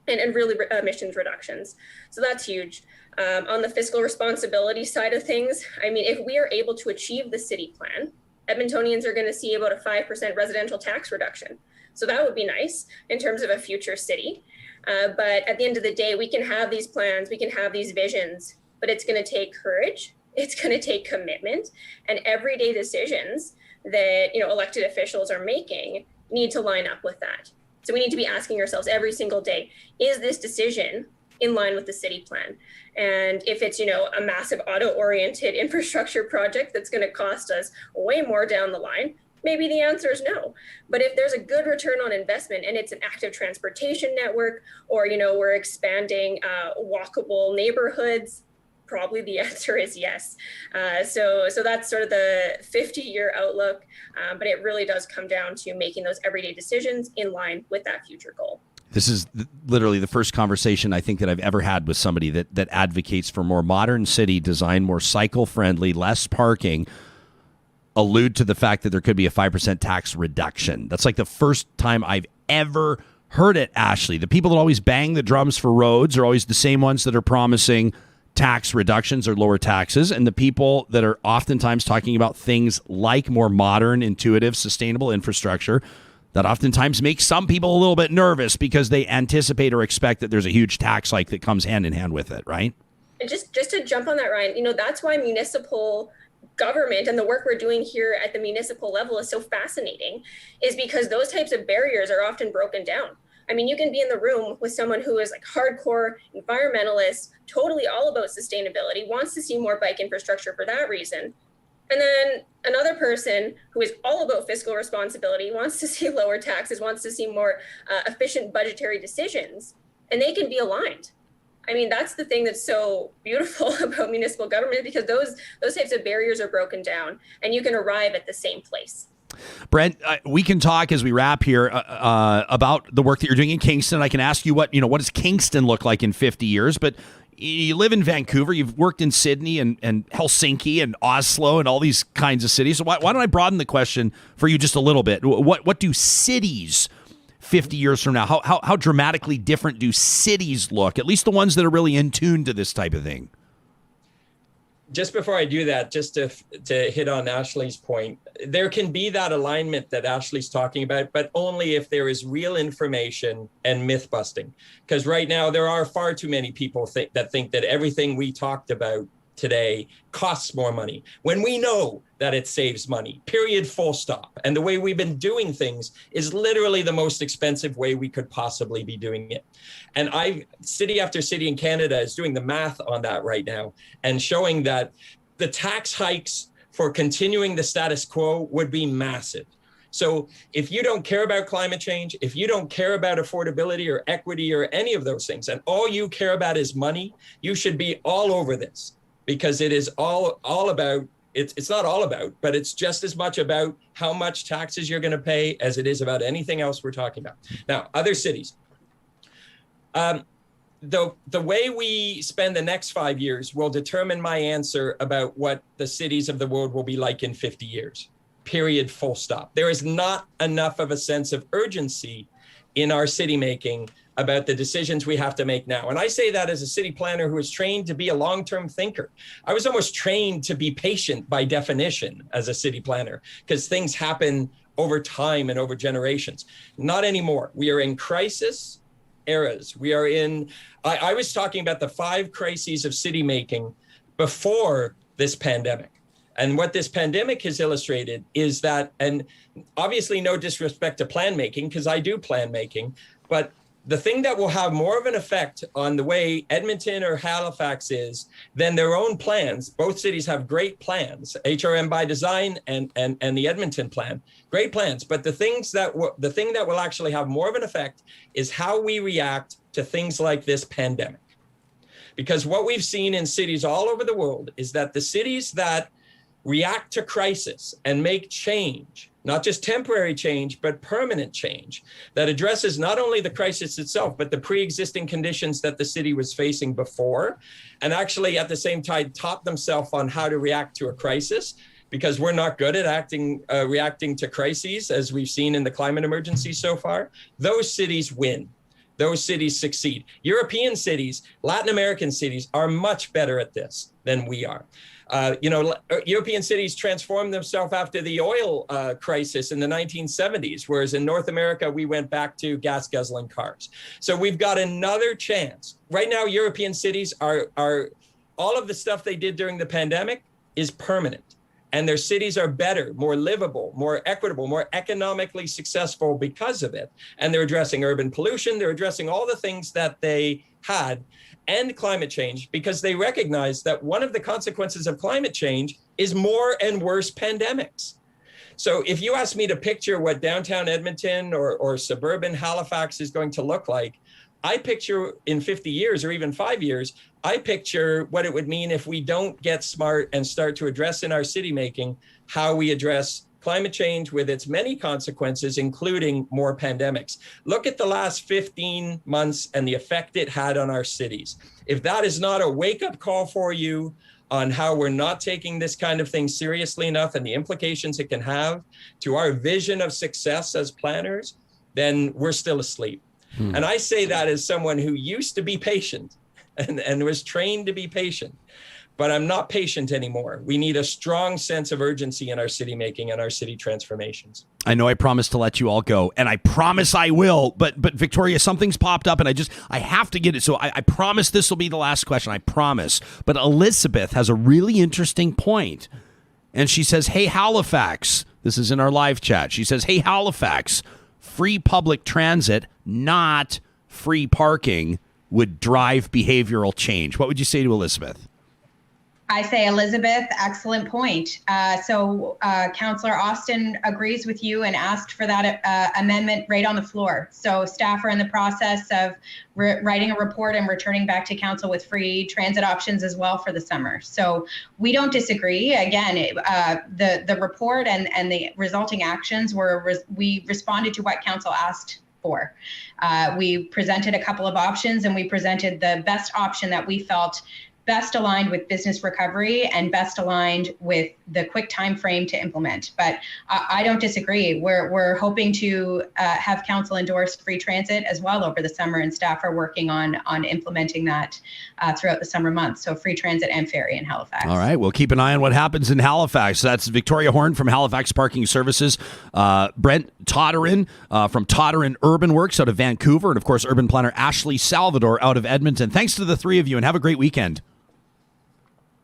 and really emissions reductions. So that's huge. On the fiscal responsibility side of things, I mean, if we are able to achieve the city plan, Edmontonians are going to see about a 5% residential tax reduction. So that would be nice in terms of a future city. But at the end of the day, we can have these plans, we can have these visions, but it's going to take courage. It's going to take commitment, and everyday decisions that elected officials are making need to line up with that. So we need to be asking ourselves every single day, is this decision in line with the city plan? And if it's a massive auto-oriented infrastructure project that's going to cost us way more down the line, maybe the answer is no. But if there's a good return on investment and it's an active transportation network, or we're expanding walkable neighborhoods, probably the answer is yes. So that's sort of the 50-year outlook, but it really does come down to making those everyday decisions in line with that future goal. This is literally the first conversation I think that I've ever had with somebody that advocates for more modern city design, more cycle-friendly, less parking, allude to the fact that there could be a 5% tax reduction. That's like the first time I've ever heard it, Ashley. The people that always bang the drums for roads are always the same ones that are promising tax reductions or lower taxes, and the people that are oftentimes talking about things like more modern, intuitive, sustainable infrastructure that oftentimes makes some people a little bit nervous because they anticipate or expect that there's a huge tax hike that comes hand in hand with it, right? And just to jump on that, Ryan, that's why municipal government and the work we're doing here at the municipal level is so fascinating, is because those types of barriers are often broken down. I mean, you can be in the room with someone who is like hardcore environmentalist, totally all about sustainability, wants to see more bike infrastructure for that reason. And then another person who is all about fiscal responsibility, wants to see lower taxes, wants to see more efficient budgetary decisions, and they can be aligned. I mean, that's the thing that's so beautiful about municipal government, because those types of barriers are broken down and you can arrive at the same place. Brent, we can talk as we wrap here about the work that you're doing in Kingston. I can ask you what does Kingston look like in 50 years? But you live in Vancouver. You've worked in Sydney and Helsinki and Oslo and all these kinds of cities. So why don't I broaden the question for you just a little bit? What do cities 50 years from now, how dramatically different do cities look? At least the ones that are really in tune to this type of thing. Just before I do that, just to hit on Ashley's point, there can be that alignment that Ashley's talking about, but only if there is real information and myth busting. Because right now there are far too many people that think that everything we talked about today costs more money, when we know that it saves money, period, full stop. And the way we've been doing things is literally the most expensive way we could possibly be doing it. And city after city in Canada is doing the math on that right now and showing that the tax hikes for continuing the status quo would be massive. So if you don't care about climate change, if you don't care about affordability or equity or any of those things, and all you care about is money, you should be all over this. Because it is all about, it's not all about, but it's just as much about how much taxes you're going to pay as it is about anything else we're talking about. Now, other cities. The way we spend the next 5 years will determine my answer about what the cities of the world will be like in 50 years. Period, full stop. There is not enough of a sense of urgency in our city making about the decisions we have to make now. And I say that as a city planner who was trained to be a long-term thinker. I was almost trained to be patient by definition as a city planner, because things happen over time and over generations. Not anymore. We are in crisis eras. We are in, I was talking about the 5 crises of city making before this pandemic. And what this pandemic has illustrated is that, and obviously no disrespect to plan making, because I do plan making, but the thing that will have more of an effect on the way Edmonton or Halifax is than their own plans. Both cities have great plans, HRM by design and the Edmonton plan, great plans. But the thing that will actually have more of an effect is how we react to things like this pandemic. Because what we've seen in cities all over the world is that the cities that react to crisis and make change, not just temporary change, but permanent change that addresses not only the crisis itself, but the pre-existing conditions that the city was facing before, and actually at the same time taught themselves on how to react to a crisis, because we're not good at reacting to crises, as we've seen in the climate emergency so far. Those cities win. Those cities succeed. European cities, Latin American cities are much better at this than we are. European cities transformed themselves after the oil crisis in the 1970s, whereas in North America, we went back to gas guzzling cars. So we've got another chance. Right now, European cities are all of the stuff they did during the pandemic is permanent. And their cities are better, more livable, more equitable, more economically successful because of it. And they're addressing urban pollution. They're addressing all the things that they had and climate change, because they recognize that one of the consequences of climate change is more and worse pandemics. So if you ask me to picture what downtown Edmonton or suburban Halifax is going to look like, I picture in 50 years or even 5 years, I picture what it would mean if we don't get smart and start to address in our city making how we address climate change with its many consequences, including more pandemics. Look at the last 15 months and the effect it had on our cities. If that is not a wake-up call for you on how we're not taking this kind of thing seriously enough and the implications it can have to our vision of success as planners, then we're still asleep. And I say that as someone who used to be patient and was trained to be patient, but I'm not patient anymore. We need a strong sense of urgency in our city making and our city transformations. I know I promised to let you all go, and I promise I will, but Victoria, something's popped up, and I have to get it. So I promise this will be the last question. I promise. But Elizabeth has a really interesting point, and she says, hey, Halifax, this is in our live chat. She says, hey, Halifax, free public transit, not free parking, would drive behavioral change. What would you say to Elizabeth? I say, Elizabeth, excellent point. So Councillor Austin agrees with you and asked for that amendment right on the floor. So staff are in the process of writing a report and returning back to council with free transit options as well for the summer. So we don't disagree. Again, the report and the resulting actions we responded to what council asked for. We presented a couple of options, and we presented the best option that we felt best aligned with business recovery and best aligned with the quick time frame to implement. But I don't disagree. We're hoping to have council endorse free transit as well over the summer, and staff are working on implementing that throughout the summer months. So free transit and ferry in Halifax. All right, we'll keep an eye on what happens in Halifax. That's Victoria Horne from Halifax Parking Services, Brent Toderian from Toderian Urban Works out of Vancouver, and of course urban planner Ashley Salvador out of Edmonton. Thanks to the three of you, and have a great weekend.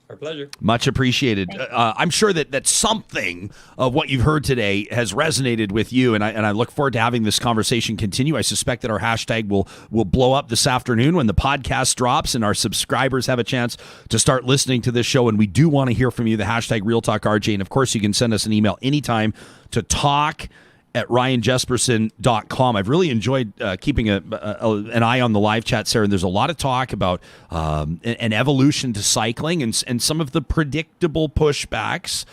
Our pleasure. Much appreciated. I'm sure that something of what you've heard today has resonated with you, and I look forward to having this conversation continue. I suspect that our hashtag will blow up this afternoon when the podcast drops and our subscribers have a chance to start listening to this show, and we do want to hear from you, the hashtag RealTalkRJ, and of course you can send us an email anytime to talk@ryanjesperson.com. I've really enjoyed keeping an eye on the live chat, Sarah, and there's a lot of talk about an evolution to cycling and some of the predictable pushbacks,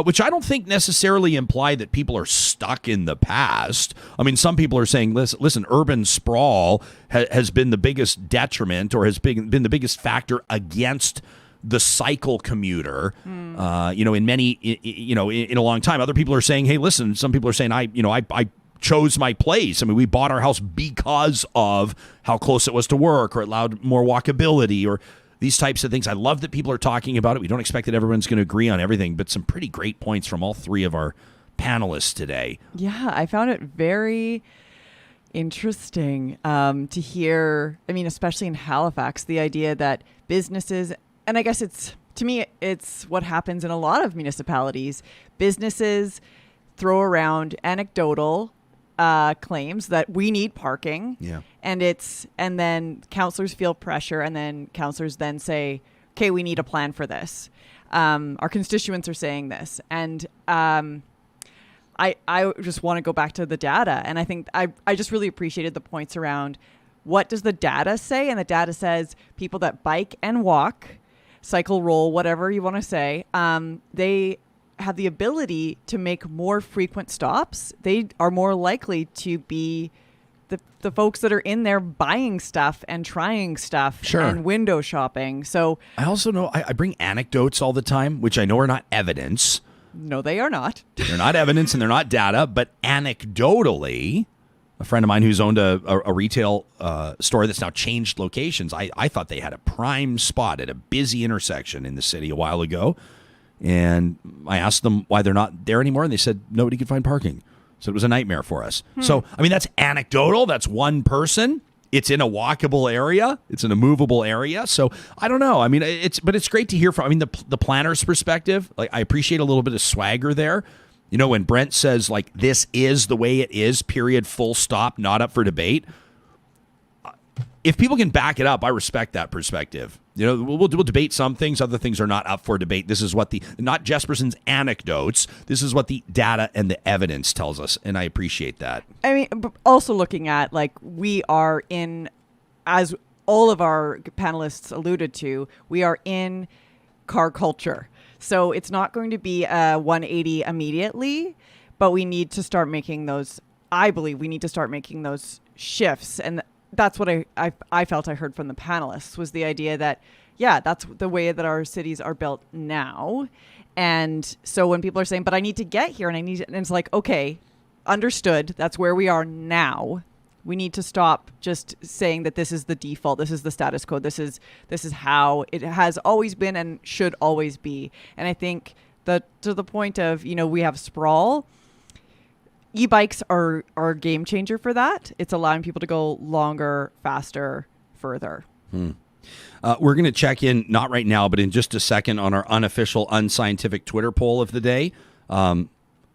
which I don't think necessarily imply that people are stuck in the past. I mean, some people are saying, listen, urban sprawl has been the biggest detriment or has been the biggest factor against the cycle commuter, in a long time. Other people are saying, hey, listen, some people are saying, I chose my place. I mean, we bought our house because of how close it was to work, or it allowed more walkability, or these types of things. I love that people are talking about it. We don't expect that everyone's going to agree on everything, but some pretty great points from all three of our panelists today. Yeah, I found it very interesting to hear, I mean, especially in Halifax, the idea that businesses, and I guess it's what happens in a lot of municipalities. Businesses throw around anecdotal claims that we need parking. Yeah. And then councillors feel pressure, and then councillors then say, okay, we need a plan for this. Our constituents are saying this. And I just want to go back to the data. And I think I just really appreciated the points around what does the data say? And the data says people that bike and walk, cycle, roll, whatever you want to say, they have the ability to make more frequent stops. They are more likely to be the folks that are in there buying stuff and trying stuff and window shopping. So I also know I bring anecdotes all the time, which I know are not evidence. No, they are not. They're not evidence and they're not data, but anecdotally, a friend of mine who's owned a retail store that's now changed locations, I thought they had a prime spot at a busy intersection in the city a while ago. And I asked them why they're not there anymore, and they said nobody could find parking. So it was a nightmare for us. So, I mean, that's anecdotal. That's one person. It's in a walkable area. It's in a movable area. So I don't know. I mean, it's great to hear from, I mean, the planner's perspective. Like, I appreciate a little bit of swagger there. You know, when Brent says, like, this is the way it is, period, full stop, not up for debate. If people can back it up, I respect that perspective. You know, we'll debate some things. Other things are not up for debate. This is what not Jesperson's anecdotes. This is what the data and the evidence tells us. And I appreciate that. I mean, also looking at, like, we are in, as all of our panelists alluded to, we are in car culture. So it's not going to be a 180 immediately, but we need to start making those, I believe we need to start making those shifts. And that's what I felt I heard from the panelists, was the idea that, yeah, that's the way that our cities are built now. And so when people are saying, but I need to get here and it's like, okay, understood. That's where we are now. We need to stop just saying that this is the default. This is the status quo. This is how it has always been and should always be. And I think that to the point of, you know, we have sprawl. E-bikes are a game changer for that. It's allowing people to go longer, faster, further. We're going to check in, not right now, but in just a second, on our unofficial, unscientific Twitter poll of the day.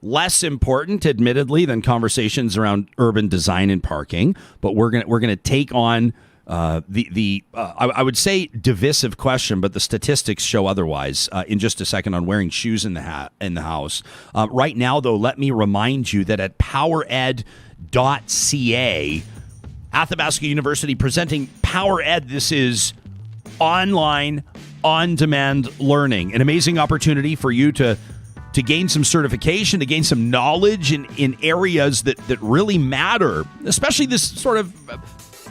Less important, admittedly, than conversations around urban design and parking, but we're going to take on I would say divisive question, but the statistics show otherwise. In just a second on wearing shoes in the house. Right now, though, let me remind you that at powered.ca, Athabasca University presenting Power Ed. This is online, on-demand learning, an amazing opportunity for you to gain some certification, to gain some knowledge in areas that really matter, especially this sort of.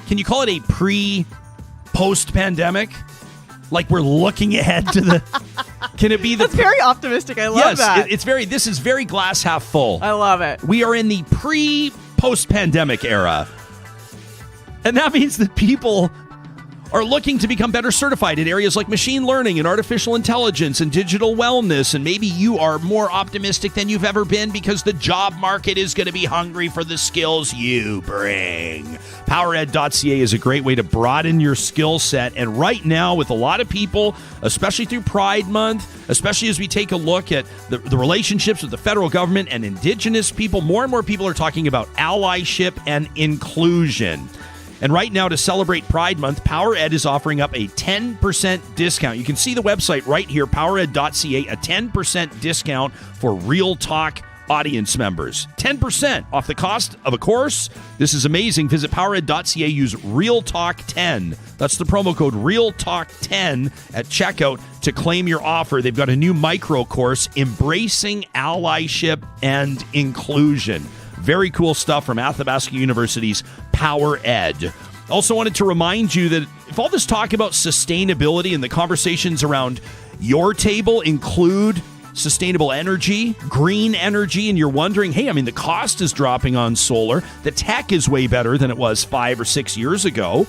Can you call it a post-pandemic? Like we're looking ahead to the... Can it be the... That's very optimistic. I love that. This is very glass half full. I love it. We are in the post-pandemic era. And that means that people are looking to become better certified in areas like machine learning and artificial intelligence and digital wellness. And maybe you are more optimistic than you've ever been because the job market is going to be hungry for the skills you bring. PowerEd.ca is a great way to broaden your skill set. And right now, with a lot of people, especially through Pride Month, especially as we take a look at the relationships with the federal government and Indigenous people, more and more people are talking about allyship and inclusion. And right now, to celebrate Pride Month, PowerEd is offering up a 10% discount. You can see the website right here, powered.ca, a 10% discount for Real Talk audience members. 10% off the cost of a course. This is amazing. Visit powered.ca, use RealTalk10. That's the promo code RealTalk10 at checkout to claim your offer. They've got a new micro course, Embracing Allyship and Inclusion. Very cool stuff from Athabasca University's Power Ed. Also wanted to remind you that if all this talk about sustainability and the conversations around your table include sustainable energy, green energy, and you're wondering, hey, the cost is dropping on solar. The tech is way better than it was 5 or 6 years ago.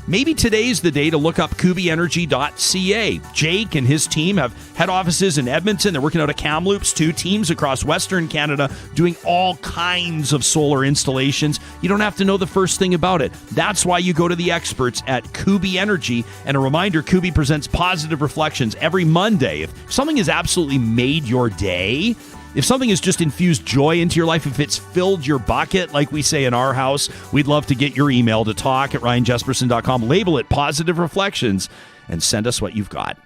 Maybe today's the day to look up kubyenergy.ca. Jake and his team have head offices in Edmonton. They're working out of Kamloops, 2 teams across Western Canada doing all kinds of solar installations. You don't have to know the first thing about it. That's why you go to the experts at Kubi Energy. And a reminder, Kubi presents Positive Reflections every Monday. If something has absolutely made your day, if something has just infused joy into your life, if it's filled your bucket, like we say in our house, we'd love to get your email to talk@ryanjesperson.com. Label it Positive Reflections and send us what you've got.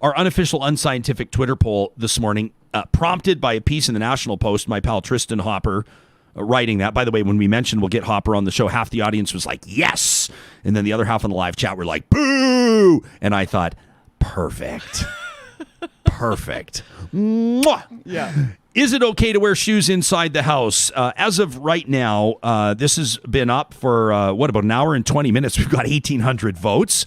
Our unofficial unscientific Twitter poll this morning, prompted by a piece in the National Post, my pal Tristan Hopper writing that. By the way, when we mentioned we'll get Hopper on the show, half the audience was like, yes! And then the other half on the live chat were like, boo! And I thought, perfect. Perfect. Mwah! Yeah. Is it okay to wear shoes inside the house? As of right now, this has been up for, about an hour and 20 minutes. We've got 1,800 votes.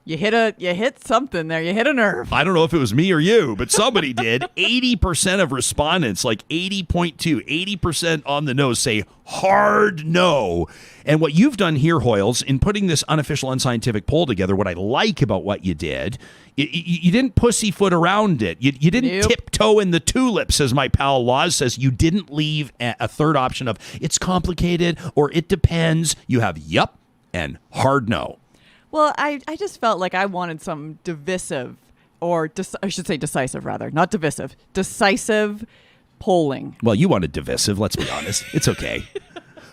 You hit something there. You hit a nerve. I don't know if it was me or you, but somebody did. 80% of respondents, like 80.2, 80% on the nose say hard no. And what you've done here, Hoyles, in putting this unofficial unscientific poll together, what I like about what you did, you didn't pussyfoot around it. You didn't tiptoe in the tulips, as my pal Laws says. You didn't leave a third option of it's complicated or it depends. You have yup and hard no. Well, I just felt like I wanted some divisive, or I should say decisive rather, not divisive, decisive polling. Well, you wanted divisive, let's be honest. It's okay.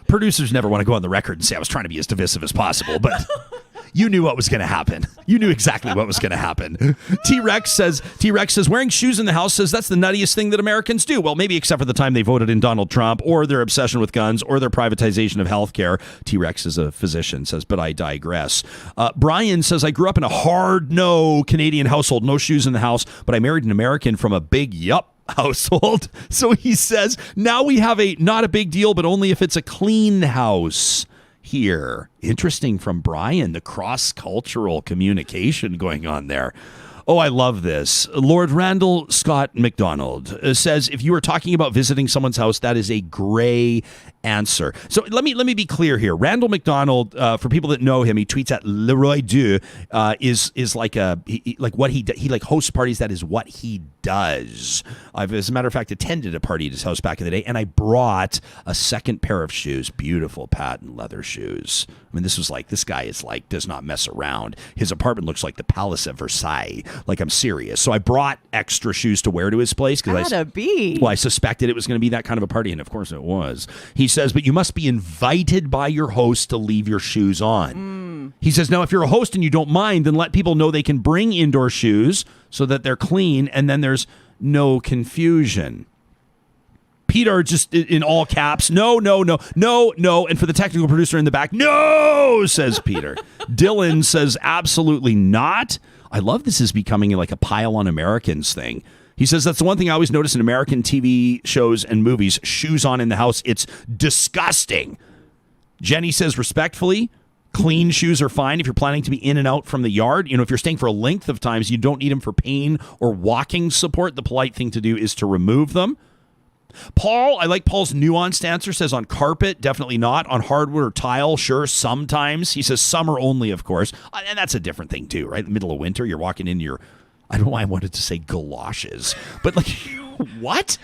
Producers never want to go on the record and say I was trying to be as divisive as possible, but you knew what was going to happen. You knew exactly what was going to happen. T-Rex says, wearing shoes in the house says that's the nuttiest thing that Americans do. Well, maybe except for the time they voted in Donald Trump or their obsession with guns or their privatization of healthcare. T-Rex is a physician, says, but I digress. Brian says, I grew up in a hard no Canadian household, no shoes in the house, but I married an American from a big yup household. So he says, now we have a not a big deal, but only if it's a clean house. Here. Interesting from Brian, the cross-cultural communication going on there. Oh, I love this. Lord Randall Scott MacDonald says, if you are talking about visiting someone's house, that is a gray answer. So let me be clear here. Randall MacDonald, for people that know him, he tweets at Leroy Deux, is like what he hosts parties. That is what he does. I've, as a matter of fact, attended a party at his house back in the day, and I brought a second pair of shoes, beautiful patent leather shoes. I mean, this guy is does not mess around. His apartment looks like the Palace at Versailles. like I'm serious. So I brought extra shoes to wear to his place because I suspected it was going to be that kind of a party, and of course it was. He says, but you must be invited by your host to leave your shoes on. He says, now if you're a host and you don't mind, then let people know they can bring indoor shoes so that they're clean, and then there's no confusion. Peter, just in all caps, no. And for the technical producer in the back, no, says Peter. Dylan says, absolutely not. I love this is becoming like a pile on Americans thing. He says, that's the one thing I always notice in American TV shows and movies, shoes on in the house. It's disgusting. Jenny says, respectfully, clean shoes are fine if you're planning to be in and out from the yard. If you're staying for a length of times, you don't need them for pain or walking support. The polite thing to do is to remove them. Paul, I like Paul's nuanced answer, says on carpet, definitely not. On hardwood or tile, sure, sometimes. He says summer only, of course. And that's a different thing, too, right? In the middle of winter, you're walking into your, I don't know why I wanted to say galoshes, but like, what?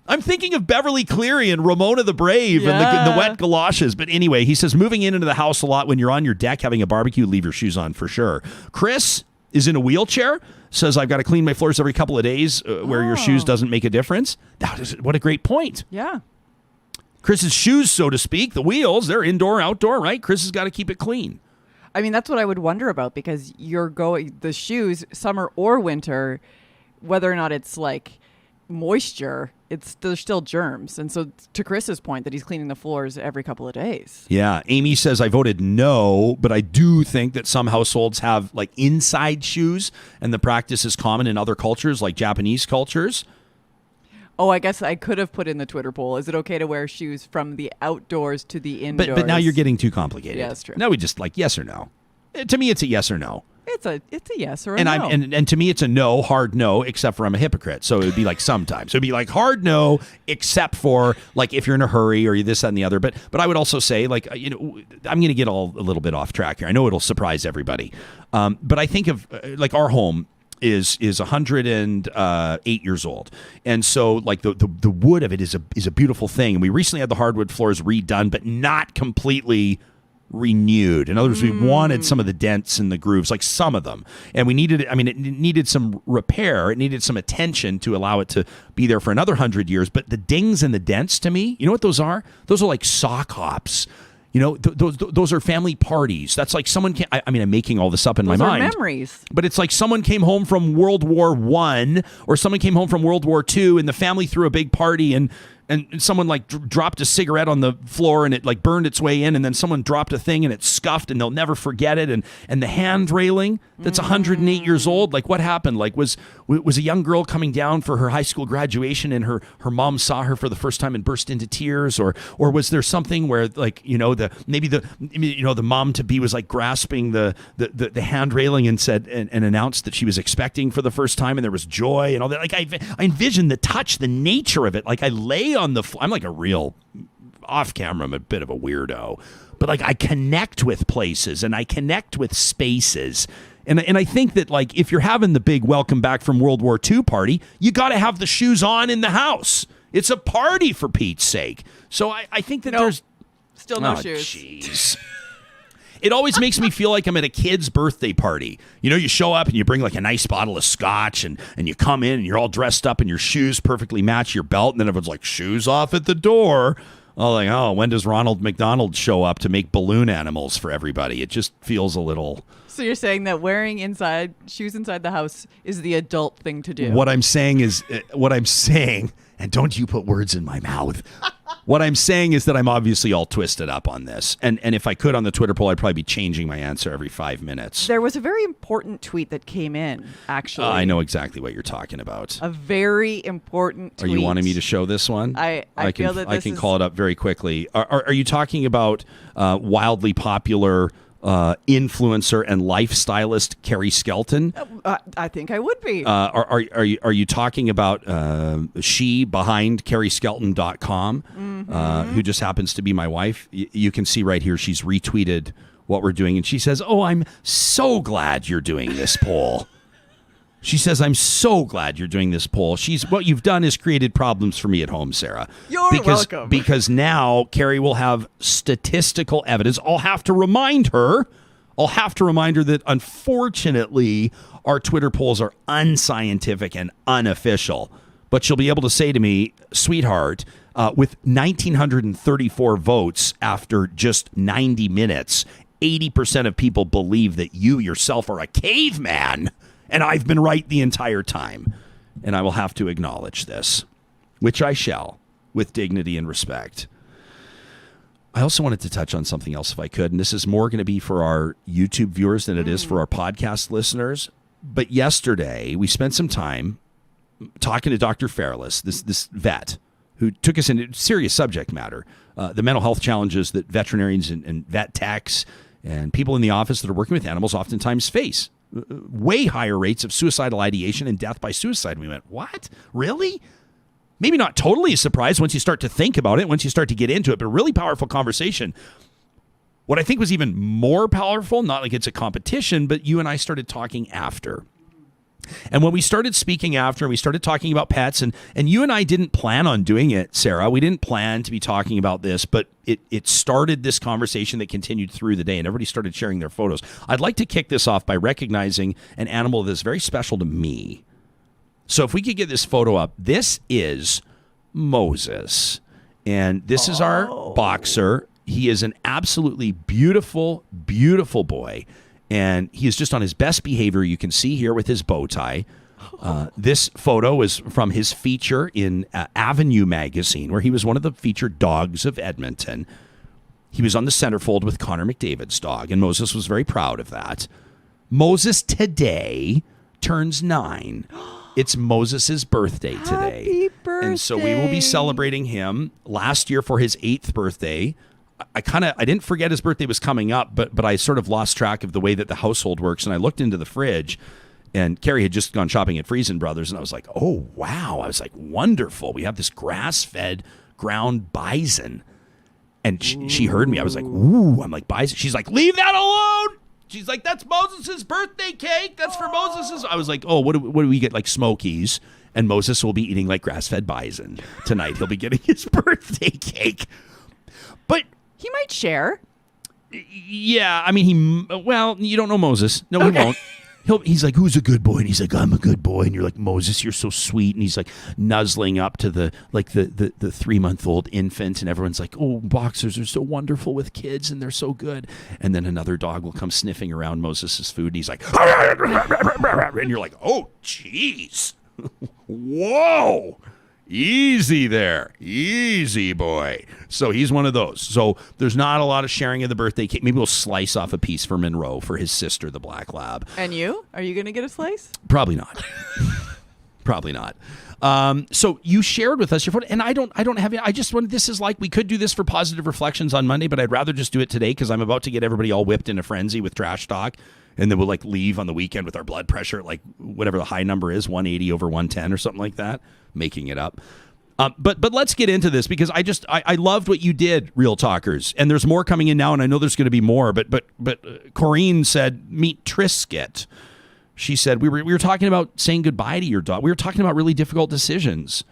I'm thinking of Beverly Cleary and Ramona the Brave and the wet galoshes. But anyway, he says moving into the house a lot when you're on your deck having a barbecue, leave your shoes on for sure. Chris is in a wheelchair. Says, I've got to clean my floors every couple of days where your shoes doesn't make a difference. What a great point. Yeah. Chris's shoes, so to speak, the wheels, they're indoor, outdoor, right? Chris has got to keep it clean. I mean, that's what I would wonder about, because the shoes, summer or winter, whether or not it's like moisture, there's still germs. And so to Chris's point that he's cleaning the floors every couple of days. Yeah. Amy says, I voted no, but I do think that some households have like inside shoes, and the practice is common in other cultures like Japanese cultures. Oh, I guess I could have put in the Twitter poll. Is it okay to wear shoes from the outdoors to the indoors? But now you're getting too complicated. Yeah, that's true. Now we just like yes or no. To me, it's a yes or no. It's a yes or a no. And to me, it's a no, hard no, except for I'm a hypocrite. So it would be like sometimes. So it'd be like hard no, except for like if you're in a hurry or you this, that, and the other. But I would also say like, I'm going to get a little bit off track here. I know it'll surprise everybody. But I think of like our home is 108 years old. And so like the wood of it is a beautiful thing. And we recently had the hardwood floors redone, but not completely renewed. In other words, we wanted some of the dents and the grooves, like some of them. And we needed, it needed some repair. It needed some attention to allow it to be there for another 100 years. But the dings and the dents, to me, you know what those are? Those are like sock hops. Those are family parties. That's like someone I'm making all this up in my mind. Those are memories. But it's like someone came home from World War I or someone came home from World War II and the family threw a big party and someone like dropped a cigarette on the floor and it like burned its way in, and then someone dropped a thing and it scuffed and they'll never forget it. And the hand railing that's 108 years old, like what happened? Like was a young girl coming down for her high school graduation and her mom saw her for the first time and burst into tears, or was there something where like the mom to be was like grasping the hand railing and said and announced that she was expecting for the first time and there was joy and all that. Like I envision the touch, the nature of it. Like I lay on the floor. I'm like a real off camera. I'm a bit of a weirdo, but like I connect with places and I connect with spaces. And I think that like if you're having the big welcome back from World War II party, you got to have the shoes on in the house. It's a party for Pete's sake. So I think that there's still no shoes. Jeez. It always makes me feel like I'm at a kid's birthday party. You show up and you bring like a nice bottle of scotch and you come in and you're all dressed up and your shoes perfectly match your belt. And then everyone's like, shoes off at the door. When does Ronald McDonald show up to make balloon animals for everybody? It just feels a little... So you're saying that wearing shoes inside the house is the adult thing to do? What I'm saying, and don't you put words in my mouth. What I'm saying is that I'm obviously all twisted up on this. And if I could on the Twitter poll, I'd probably be changing my answer every 5 minutes. There was a very important tweet that came in, actually. I know exactly what you're talking about. A very important tweet. Are you wanting me to show this one? I can call it up very quickly. Are you talking about wildly popular influencer and lifestylist Carrie Skelton? I think I would be. Are you talking about she behind CarrieSkelton.com, who just happens to be my wife? You can see right here she's retweeted what we're doing, and she says, "Oh, I'm so glad you're doing this poll." She says, "I'm so glad you're doing this poll." What you've done is created problems for me at home, Sarah. You're welcome. Because now Carrie will have statistical evidence. I'll have to remind her I'll have to remind her that, unfortunately, our Twitter polls are unscientific and unofficial. But she'll be able to say to me, sweetheart, with 1,934 votes after just 90 minutes, 80% of people believe that you yourself are a caveman, and I've been right the entire time. And I will have to acknowledge this, which I shall, with dignity and respect. I also wanted to touch on something else if I could, and this is more going to be for our YouTube viewers than it is for our podcast listeners. But yesterday, we spent some time talking to Dr. Fairless, this vet, who took us into serious subject matter, the mental health challenges that veterinarians and vet techs and people in the office that are working with animals oftentimes face. Way higher rates of suicidal ideation and death by suicide. We went, what? Really? Maybe not totally a surprise once you start to think about it, once you start to get into it, but a really powerful conversation. What I think was even more powerful, not like it's a competition, but you and I started talking after. And when we started speaking after, and we started talking about pets, and you and I didn't plan on doing it, Sarah. We didn't plan to be talking about this, but it started this conversation that continued through the day, and everybody started sharing their photos. I'd like to kick this off by recognizing an animal that's very special to me. So if we could get this photo up, this is Moses, and this is our boxer. He is an absolutely beautiful, beautiful boy. And he is just on his best behavior. You can see here with his bow tie. This photo is from his feature in Avenue magazine, where he was one of the featured dogs of Edmonton. He was on the centerfold with Connor McDavid's dog, and Moses was very proud of that. Moses today turns 9. It's Moses' birthday today. Happy birthday. And so we will be celebrating him. Last year for his 8th birthday, I didn't forget his birthday was coming up, but I sort of lost track of the way that the household works. And I looked into the fridge, and Carrie had just gone shopping at Friesen Brothers. And I was like, oh, wow. I was like, wonderful. We have this grass-fed ground bison. And she heard me. I was like, ooh. I'm like, bison. She's like, leave that alone. She's like, that's Moses' birthday cake. That's for Moses'. I was like, oh, what do we get? Like Smokies. And Moses will be eating like grass-fed bison tonight. He'll be getting his birthday cake. But he might share. Yeah, I mean, you don't know Moses. No, he won't. He's like, who's a good boy? And he's like, I'm a good boy. And you're like, Moses, you're so sweet. And he's like nuzzling up to the 3-month-old infant. And everyone's like, oh, boxers are so wonderful with kids and they're so good. And then another dog will come sniffing around Moses' food. And he's like, and you're like, oh, jeez. Whoa. Easy there. Easy, boy. So he's one of those. So there's not a lot of sharing of the birthday cake. Maybe we'll slice off a piece for Monroe for his sister, the black lab. And you? Are you going to get a slice? Probably not. Probably not. So you shared with us your photo, and I don't have it. I just wanted, this is like, we could do this for Positive Reflections on Monday, but I'd rather just do it today because I'm about to get everybody all whipped in a frenzy with trash talk. And then we'll like leave on the weekend with our blood pressure at like whatever the high number is, 180 over 110 or something like that. Making it up. But let's get into this because I loved what you did, Real Talkers. And there's more coming in now, and I know there's going to be more. But Corrine said, meet Trisket. She said, we were talking about saying goodbye to your dog. We were talking about really difficult decisions.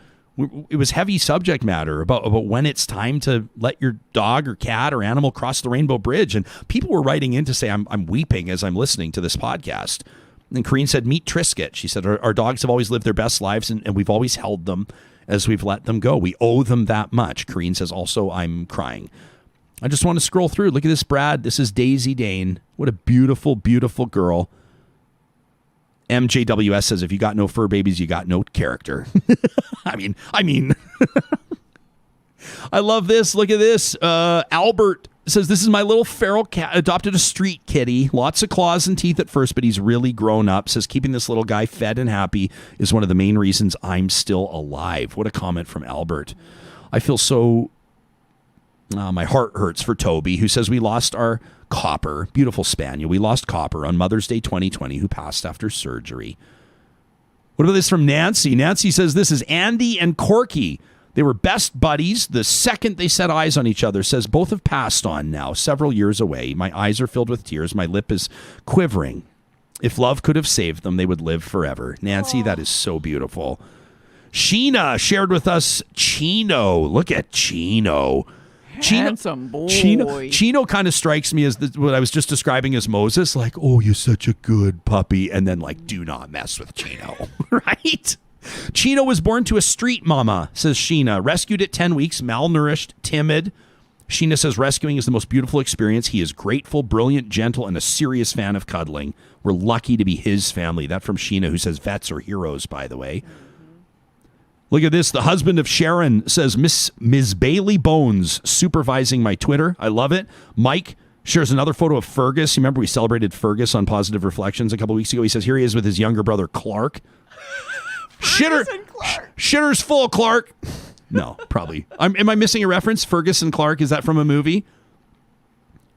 It was heavy subject matter about when it's time to let your dog or cat or animal cross the rainbow bridge. And people were writing in to say, I'm weeping as I'm listening to this podcast. And Corrine said, meet Trisket. She said, our dogs have always lived their best lives, and we've always held them as we've let them go. We owe them that much. Corrine says, also, I'm crying. I just want to scroll through. Look at this, Brad. This is Daisy Dane. What a beautiful, beautiful girl. MJWS says, if you got no fur babies, you got no character. I mean, I love this. Look at this. Albert says, this is my little feral cat. Adopted a street kitty. Lots of claws and teeth at first, but he's really grown up. Says, keeping this little guy fed and happy is one of the main reasons I'm still alive. What a comment from Albert. I feel so... my heart hurts for Toby, who says, we lost our Copper, beautiful spaniel. We lost Copper on Mother's Day 2020, who passed after surgery. What about this from Nancy? Nancy says, this is Andy and Corky. They were best buddies the second they set eyes on each other. Says, both have passed on now, several years away. My eyes are filled with tears. My lip is quivering. If love could have saved them, they would live forever. Nancy, that is so beautiful. Sheena shared with us Chino. Look at Chino. Handsome boy. Chino kind of strikes me as what I was just describing as Moses, like, oh, you're such a good puppy, and then like, do not mess with Chino, right? Chino was born to a street mama, says Sheena. Rescued at 10 weeks, malnourished, timid. Sheena says rescuing is the most beautiful experience. He is grateful, brilliant, gentle, and a serious fan of cuddling. We're lucky to be his family. That from Sheena, who says vets are heroes, by the way. Look at this. The husband of Sharon says, Ms. Bailey Bones supervising my Twitter. I love it. Mike shares another photo of Fergus. You remember we celebrated Fergus on Positive Reflections a couple weeks ago. He says, here he is with his younger brother, Clark. Shitter's full, Clark. No, probably. Am I missing a reference? Fergus and Clark, is that from a movie?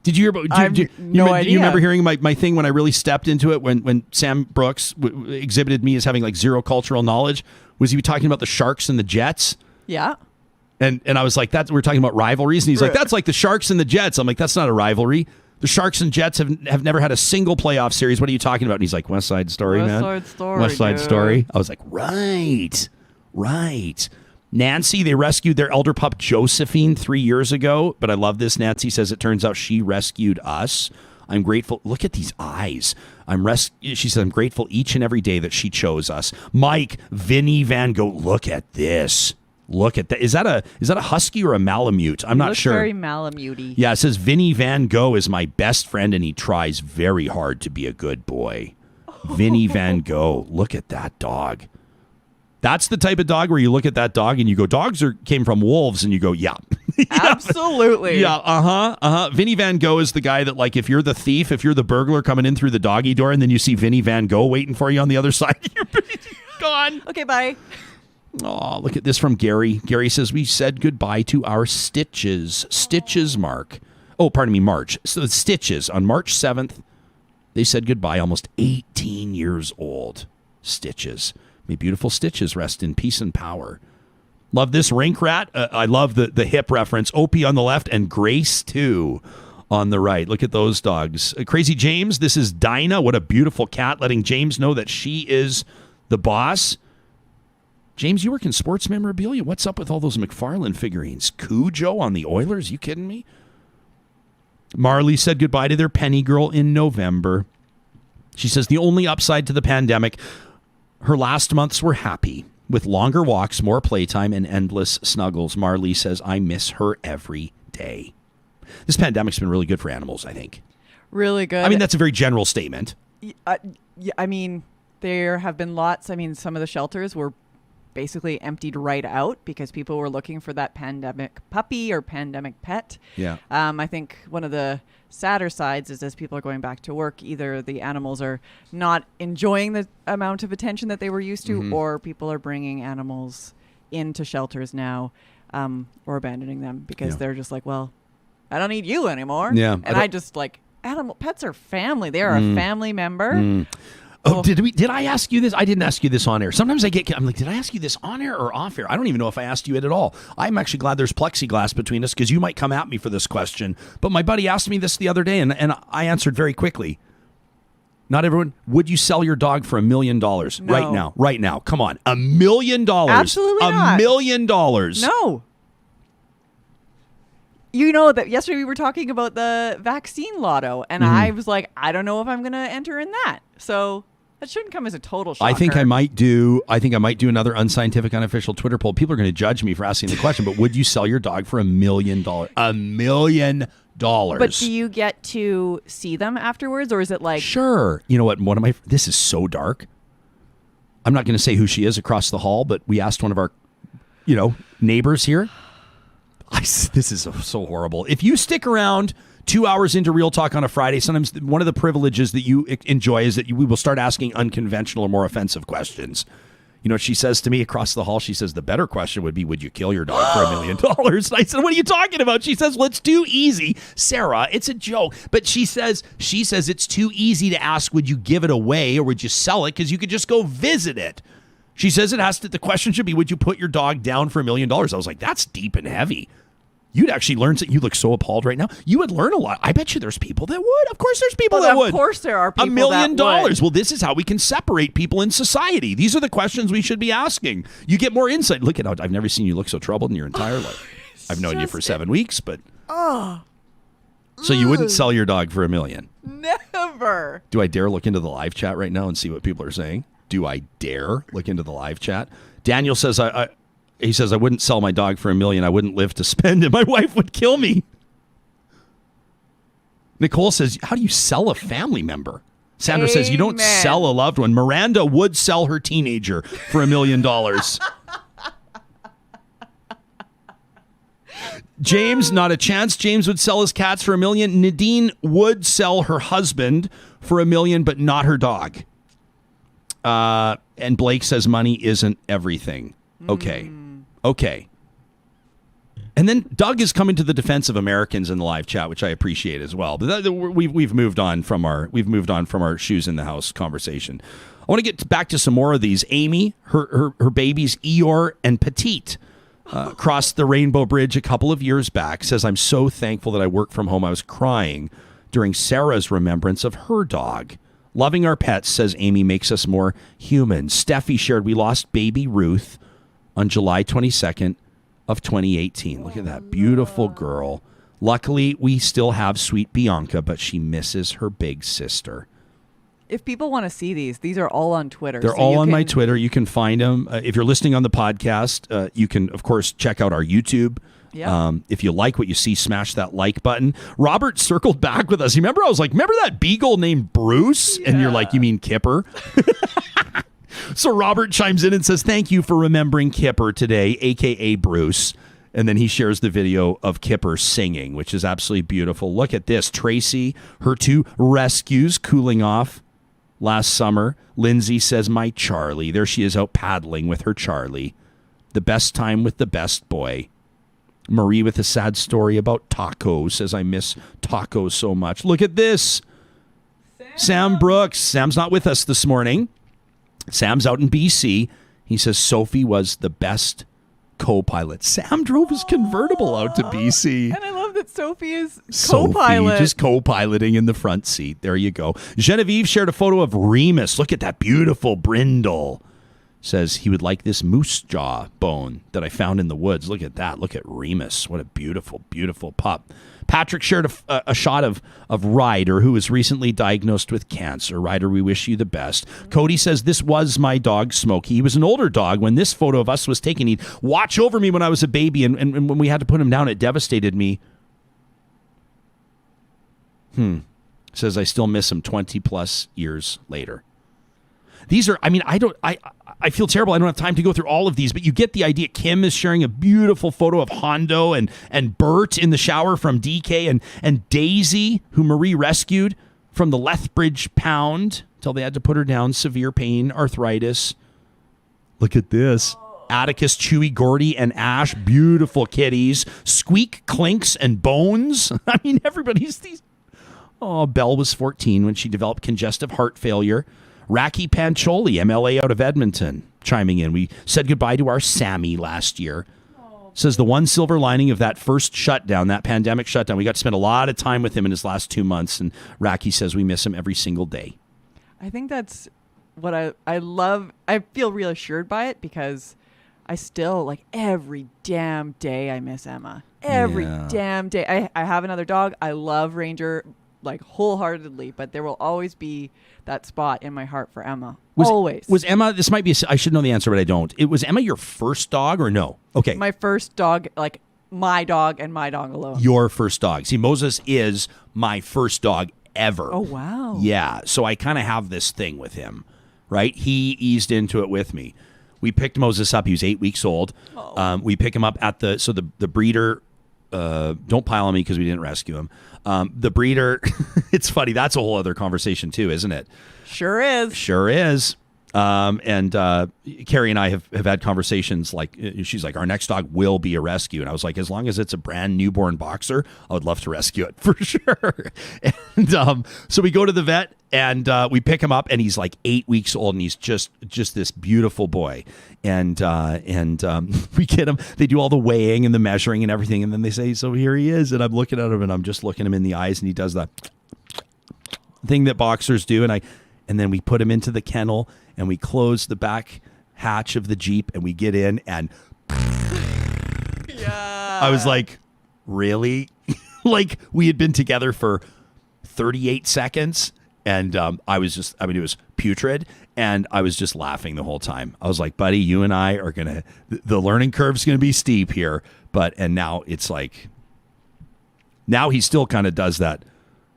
Did you hear about? No idea. You remember hearing my thing when I really stepped into it when Sam Brooks exhibited me as having like zero cultural knowledge? Was he talking about the Sharks and the Jets? Yeah. And I was like, we're talking about rivalries, and he's like, that's like the Sharks and the Jets. I'm like, that's not a rivalry. The Sharks and Jets have never had a single playoff series. What are you talking about? And he's like, West Side Story, man. West Side Story. I was like, right. Nancy, they rescued their elder pup Josephine 3 years ago. But I love this. Nancy says it turns out she rescued us. I'm grateful. Look at these eyes. She says, I'm grateful each and every day that she chose us. Mike, Vinny Van Gogh. Look at this. Look at that. Is that a husky or a Malamute? I'm not sure. Very Malamute-y. Yeah, it says Vinny Van Gogh is my best friend and he tries very hard to be a good boy. Vinny Van Gogh. Look at that dog. That's the type of dog where you look at that dog and you go, dogs came from wolves, and you go, yeah. Absolutely. Yeah, Vinny Van Gogh is the guy that, like, if you're the thief, if you're the burglar coming in through the doggy door and then you see Vinny Van Gogh waiting for you on the other side, you're gone. Okay, bye. Oh, look at this from Gary. Gary says, we said goodbye to our Stitches. Stitches, Mark. Oh, pardon me, March. So the Stitches, on March 7th, they said goodbye, almost 18 years old. Stitches. May beautiful Stitches rest in peace and power. Love this rink rat. I love the hip reference. Opie on the left and Grace, too, on the right. Look at those dogs. Crazy James, this is Dinah. What a beautiful cat, letting James know that she is the boss. James, you work in sports memorabilia. What's up with all those McFarlane figurines? Cujo on the Oilers? You kidding me? Marley said goodbye to their penny girl in November. She says the only upside to the pandemic, her last months were happy, with longer walks, more playtime, and endless snuggles. Marley says, I miss her every day. This pandemic's been really good for animals, I think. Really good. I mean, that's a very general statement. I mean, there have been lots. I mean, some of the shelters were basically emptied right out because people were looking for that pandemic puppy or pandemic pet. Yeah. I think one of the sadder sides is as people are going back to work, either the animals are not enjoying the amount of attention that they were used to, or people are bringing animals into shelters now, or abandoning them because they're just like, well, I don't need you anymore. Yeah. And I just like, pets are family. They are a family member. Oh, did I ask you this? I didn't ask you this on air. Sometimes I'm like, did I ask you this on air or off air? I don't even know if I asked you it at all. I'm actually glad there's plexiglass between us because you might come at me for this question. But my buddy asked me this the other day, and I answered very quickly. Not everyone. Would you sell your dog for $1 million right now? Right now. Come on. $1 million. Absolutely not. $1 million. No. You know that yesterday we were talking about the vaccine lotto, and I was like, I don't know if I'm going to enter in that. So that shouldn't come as a total shocker. I think I might do another unscientific, unofficial Twitter poll. People are going to judge me for asking the question, but would you sell your dog for $1 million? $1 million. But do you get to see them afterwards, or is it like... Sure. You know what? This is so dark. I'm not going to say who she is across the hall, but we asked one of our, neighbors here. This is so horrible. If you stick around 2 hours into Real Talk on a Friday, sometimes one of the privileges that you enjoy is that we will start asking unconventional or more offensive questions. You know what she says to me across the hall? She says, the better question would be, would you kill your dog for $1 million? And I said, what are you talking about? She says, well, it's too easy. Sarah, it's a joke. But she says it's too easy to ask, would you give it away or would you sell it? Because you could just go visit it. She says the question should be, would you put your dog down for $1 million? I was like, that's deep and heavy. You'd actually learn that. You look so appalled right now. You would learn a lot. I bet you there's people that would. Of course there's people that would. Of course there are people $1 million. that would. Well, this is how we can separate people in society. These are the questions we should be asking. You get more insight. Look at how I've never seen you look so troubled in your entire life. I've known you for 7 weeks, but Oh, so you wouldn't sell your dog for $1 million? never. Do I dare look into the live chat right now and see what people are saying? Do I dare look into the live chat? Daniel says he says I wouldn't sell my dog for $1 million. I wouldn't live to spend it. My wife would kill me. Nicole says, how do you sell a family member? Sandra says you don't Amen. sell a loved one. Miranda would sell her teenager for $1 million. James, not a chance. James would sell his cats for $1 million. Nadine would sell her husband for $1 million, but not her dog. And Blake says money isn't everything. Okay. Okay. And then Doug is coming to the defense of Americans in the live chat, which I appreciate as well. But we've moved on from our shoes in the house conversation. I want to get back to some more of these. Amy, her babies Eeyore and Petite crossed the Rainbow Bridge a couple of years back. Says, I'm so thankful that I work from home. I was crying during Sarah's remembrance of her dog. Loving our pets, says Amy, makes us more human. Steffi shared, we lost baby Ruth on July 22nd of 2018. Look at that beautiful girl. Luckily, we still have sweet Bianca, but she misses her big sister. If people want to see these are all on Twitter. They're all on my Twitter. You can find them. If you're listening on the podcast, you can, of course, check out our YouTube. Yeah. If you like what you see, smash that like button. Robert circled back with us. Remember that beagle named Bruce? Yeah. And you're like, you mean Kipper? So Robert chimes in and says, thank you for remembering Kipper today, a.k.a. Bruce. And then he shares the video of Kipper singing, which is absolutely beautiful. Look at this. Tracy, her 2 rescues cooling off last summer. Lindsay says, my Charlie. There she is out paddling with her Charlie. The best time with the best boy. Marie with a sad story about tacos says, I miss tacos so much. Look at this. Sam Brooks. Sam's not with us this morning. Sam's out in BC. He says Sophie was the best co-pilot. Sam drove his convertible out to BC. And I love that Sophie is Sophie co-pilot. just co-piloting in the front seat. There you go. Genevieve shared a photo of Remus. Look at that beautiful brindle. Says he would like this moose jaw bone that I found in the woods. Look at that. Look at Remus. What a beautiful, beautiful pup. Patrick shared a shot of Ryder, who was recently diagnosed with cancer. Ryder, we wish you the best. Cody says, this was my dog, Smokey. He was an older dog. When this photo of us was taken, he'd watch over me when I was a baby, and when we had to put him down, it devastated me. Says, I still miss him 20 plus years later. These are, I feel terrible. I don't have time to go through all of these, but you get the idea. Kim is sharing a beautiful photo of Hondo and Bert in the shower from DK and Daisy, who Marie rescued from the Lethbridge pound until they had to put her down. Severe pain, arthritis. Look at this. Atticus, Chewy, Gordy, and Ash, beautiful kitties. Squeak, Clinks, and Bones. I mean, everybody's these. Oh, Belle was 14 when she developed congestive heart failure. Racky Pancholi, MLA out of Edmonton, chiming in. We said goodbye to our Sammy last year. Says the one silver lining of that first shutdown, that pandemic shutdown, we got to spend a lot of time with him in his last 2 months. And Racky says we miss him every single day. I think that's what I love. I feel reassured by it because I still, like, every damn day I miss Emma. Every damn day. I have another dog. I love Ranger, like, wholeheartedly, but there will always be that spot in my heart for Emma. Always. Was Emma, this might be, I should know the answer, but I don't. Was Emma your first dog or no? Okay. My first dog, like my dog and my dog alone. Your first dog. See, Moses is my first dog ever. Oh, wow. Yeah. So I kind of have this thing with him, right? He eased into it with me. We picked Moses up. He was 8 weeks old. Oh. We pick him up at the breeder, don't pile on me because we didn't rescue him. The breeder, it's funny. That's a whole other conversation too, isn't it? Sure is. Sure is. And Carrie and I have had conversations like, she's like, our next dog will be a rescue. And I was like, as long as it's a brand newborn boxer, I would love to rescue it for sure. And so we go to the vet and we pick him up and he's like 8 weeks old and he's just this beautiful boy. And we get him, they do all the weighing and the measuring and everything. And then they say, so here he is. And I'm looking at him and I'm just looking him in the eyes and he does that thing that boxers do. And then we put him into the kennel and we close the back hatch of the Jeep and we get in and I was like, really? Like, we had been together for 38 seconds, and it was putrid, and I was just laughing the whole time. I was like, buddy, you and I are the learning curve's going to be steep here. And now it's like, now he still kind of does that.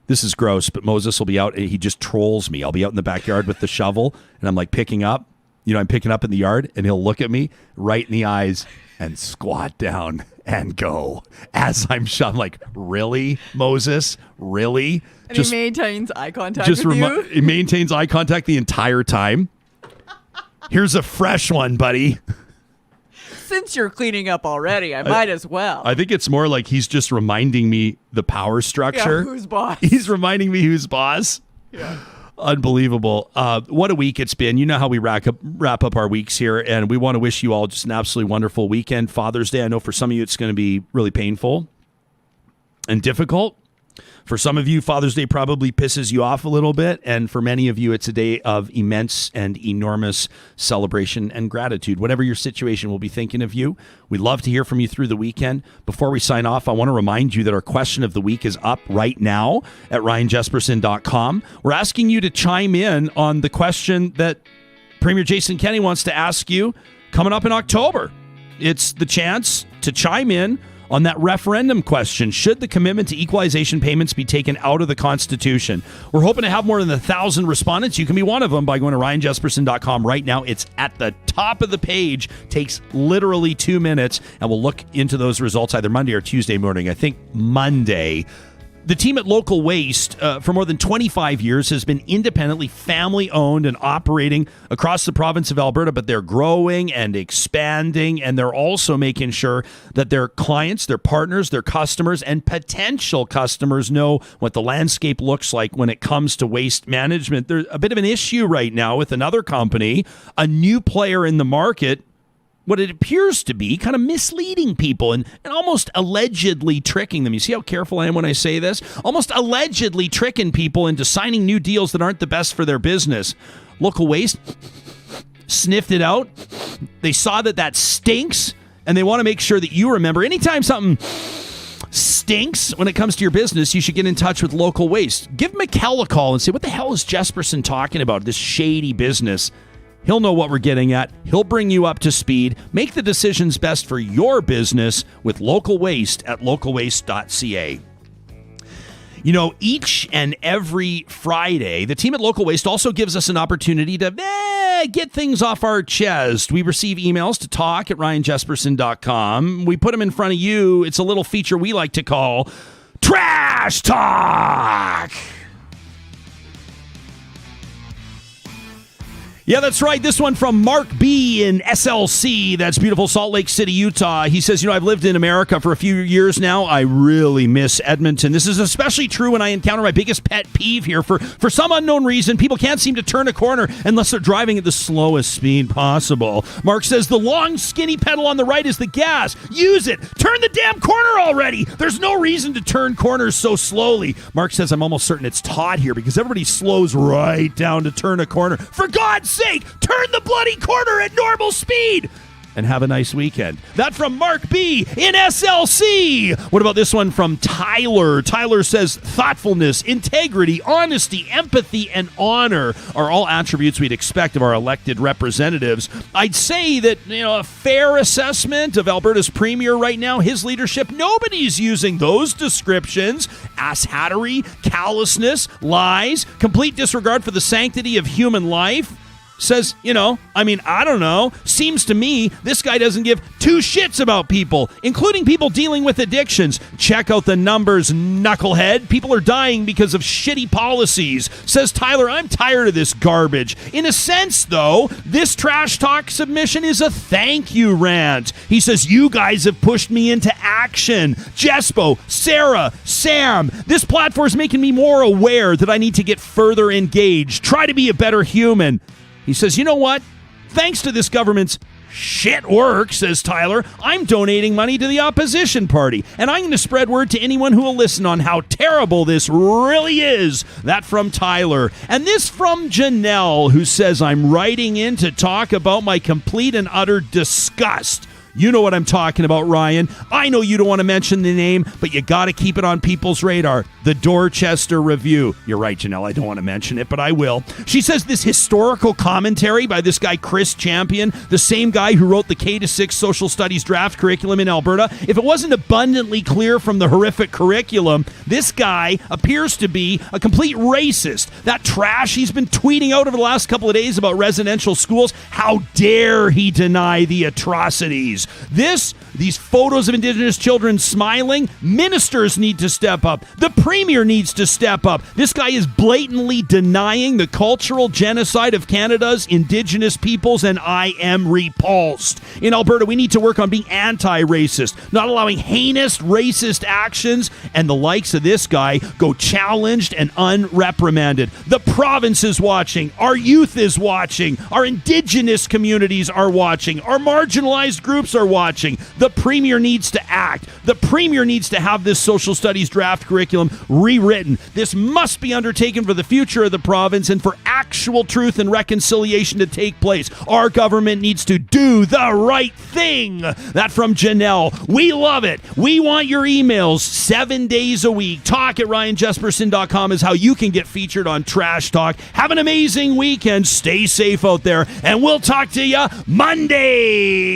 This is gross, but Moses will be out, and he just trolls me. I'll be out in the backyard with the shovel, and I'm like picking up in the yard, and he'll look at me right in the eyes and squat down and go as I'm like, really, Moses? Really? And he maintains eye contact with you? He maintains eye contact the entire time. Here's a fresh one, buddy. Since you're cleaning up already, I might as well. I think it's more like he's just reminding me the power structure. Yeah, who's boss? He's reminding me who's boss. Yeah. Unbelievable. What a week it's been. You know how we wrap up our weeks here, and we want to wish you all just an absolutely wonderful weekend. Father's Day, I know for some of you it's going to be really painful and difficult. For some of you, Father's Day probably pisses you off a little bit, and for many of you, it's a day of immense and enormous celebration and gratitude. Whatever your situation, we'll be thinking of you. We'd love to hear from you through the weekend. Before we sign off, I want to remind you that our question of the week is up right now at ryanjesperson.com. We're asking you to chime in on the question that Premier Jason Kenney wants to ask you coming up in October. It's the chance to chime in on that referendum question. Should the commitment to equalization payments be taken out of the Constitution? We're hoping to have more than 1,000 respondents. You can be one of them by going to ryanjesperson.com right now. It's at the top of the page. Takes literally 2 minutes, and we'll look into those results either Monday or Tuesday morning. I think Monday. The team at Local Waste for more than 25 years has been independently family-owned and operating across the province of Alberta, but they're growing and expanding, and they're also making sure that their clients, their partners, their customers, and potential customers know what the landscape looks like when it comes to waste management. There's a bit of an issue right now with another company, a new player in the market, what it appears to be kind of misleading people and almost allegedly tricking them. You see how careful I am when I say this? Almost allegedly tricking people into signing new deals that aren't the best for their business. Local Waste sniffed it out. They saw that stinks, and they want to make sure that you remember anytime something stinks when it comes to your business, you should get in touch with Local Waste. Give Mikkel a call and say, what the hell is Jesperson talking about, this shady business? He'll know what we're getting at. He'll bring you up to speed. Make the decisions best for your business with Local Waste at localwaste.ca. You know, each and every Friday, the team at Local Waste also gives us an opportunity to get things off our chest. We receive emails to talk at ryanjesperson.com. We put them in front of you. It's a little feature we like to call Trash Talk. Yeah, that's right. This one from Mark B. in SLC. That's beautiful Salt Lake City, Utah. He says, I've lived in America for a few years now. I really miss Edmonton. This is especially true when I encounter my biggest pet peeve here. For some unknown reason, people can't seem to turn a corner unless they're driving at the slowest speed possible. Mark says, the long, skinny pedal on the right is the gas. Use it. Turn the damn corner already. There's no reason to turn corners so slowly. Mark says, I'm almost certain it's taught here because everybody slows right down to turn a corner. For God's sake, turn the bloody corner at normal speed and have a nice weekend. That from Mark B. in SLC. What about this one from Tyler? Tyler says, thoughtfulness, integrity, honesty, empathy, and honor are all attributes we'd expect of our elected representatives. I'd say that, a fair assessment of Alberta's premier right now, his leadership, nobody's using those descriptions. Asshattery, callousness, lies, complete disregard for the sanctity of human life. Says, I don't know. Seems to me this guy doesn't give two shits about people, including people dealing with addictions. Check out the numbers, knucklehead. People are dying because of shitty policies. Says Tyler, I'm tired of this garbage. In a sense, though, this trash talk submission is a thank you rant. He says, you guys have pushed me into action. Jespo, Sarah, Sam, this platform is making me more aware that I need to get further engaged. Try to be a better human. He says, you know what? Thanks to this government's shit work, says Tyler, I'm donating money to the opposition party, and I'm going to spread word to anyone who will listen on how terrible this really is. That from Tyler. And this from Janelle, who says, I'm writing in to talk about my complete and utter disgust. You know what I'm talking about, Ryan. I know you don't want to mention the name, but you got to keep it on people's radar. The Dorchester Review. You're right, Janelle. I don't want to mention it, but I will. She says this historical commentary by this guy, Chris Champion, the same guy who wrote the K-6 social studies draft curriculum in Alberta. If it wasn't abundantly clear from the horrific curriculum, this guy appears to be a complete racist. That trash he's been tweeting out over the last couple of days about residential schools, how dare he deny the atrocities? These photos of Indigenous children smiling, ministers need to step up. The Premier needs to step up. This guy is blatantly denying the cultural genocide of Canada's Indigenous peoples, and I am repulsed. In Alberta, we need to work on being anti-racist, not allowing heinous racist actions, and the likes of this guy go challenged and unreprimanded. The province is watching. Our youth is watching. Our Indigenous communities are watching. Our marginalized groups are watching. The Premier needs to act. The Premier needs to have this social studies draft curriculum rewritten. This must be undertaken for the future of the province and for actual truth and reconciliation to take place. Our government needs to do the right thing. That from Janelle. We love it. We want your emails 7 days a week. Talk@ryanjesperson.com is how you can get featured on Trash Talk. Have an amazing weekend. Stay safe out there, and we'll talk to you Monday.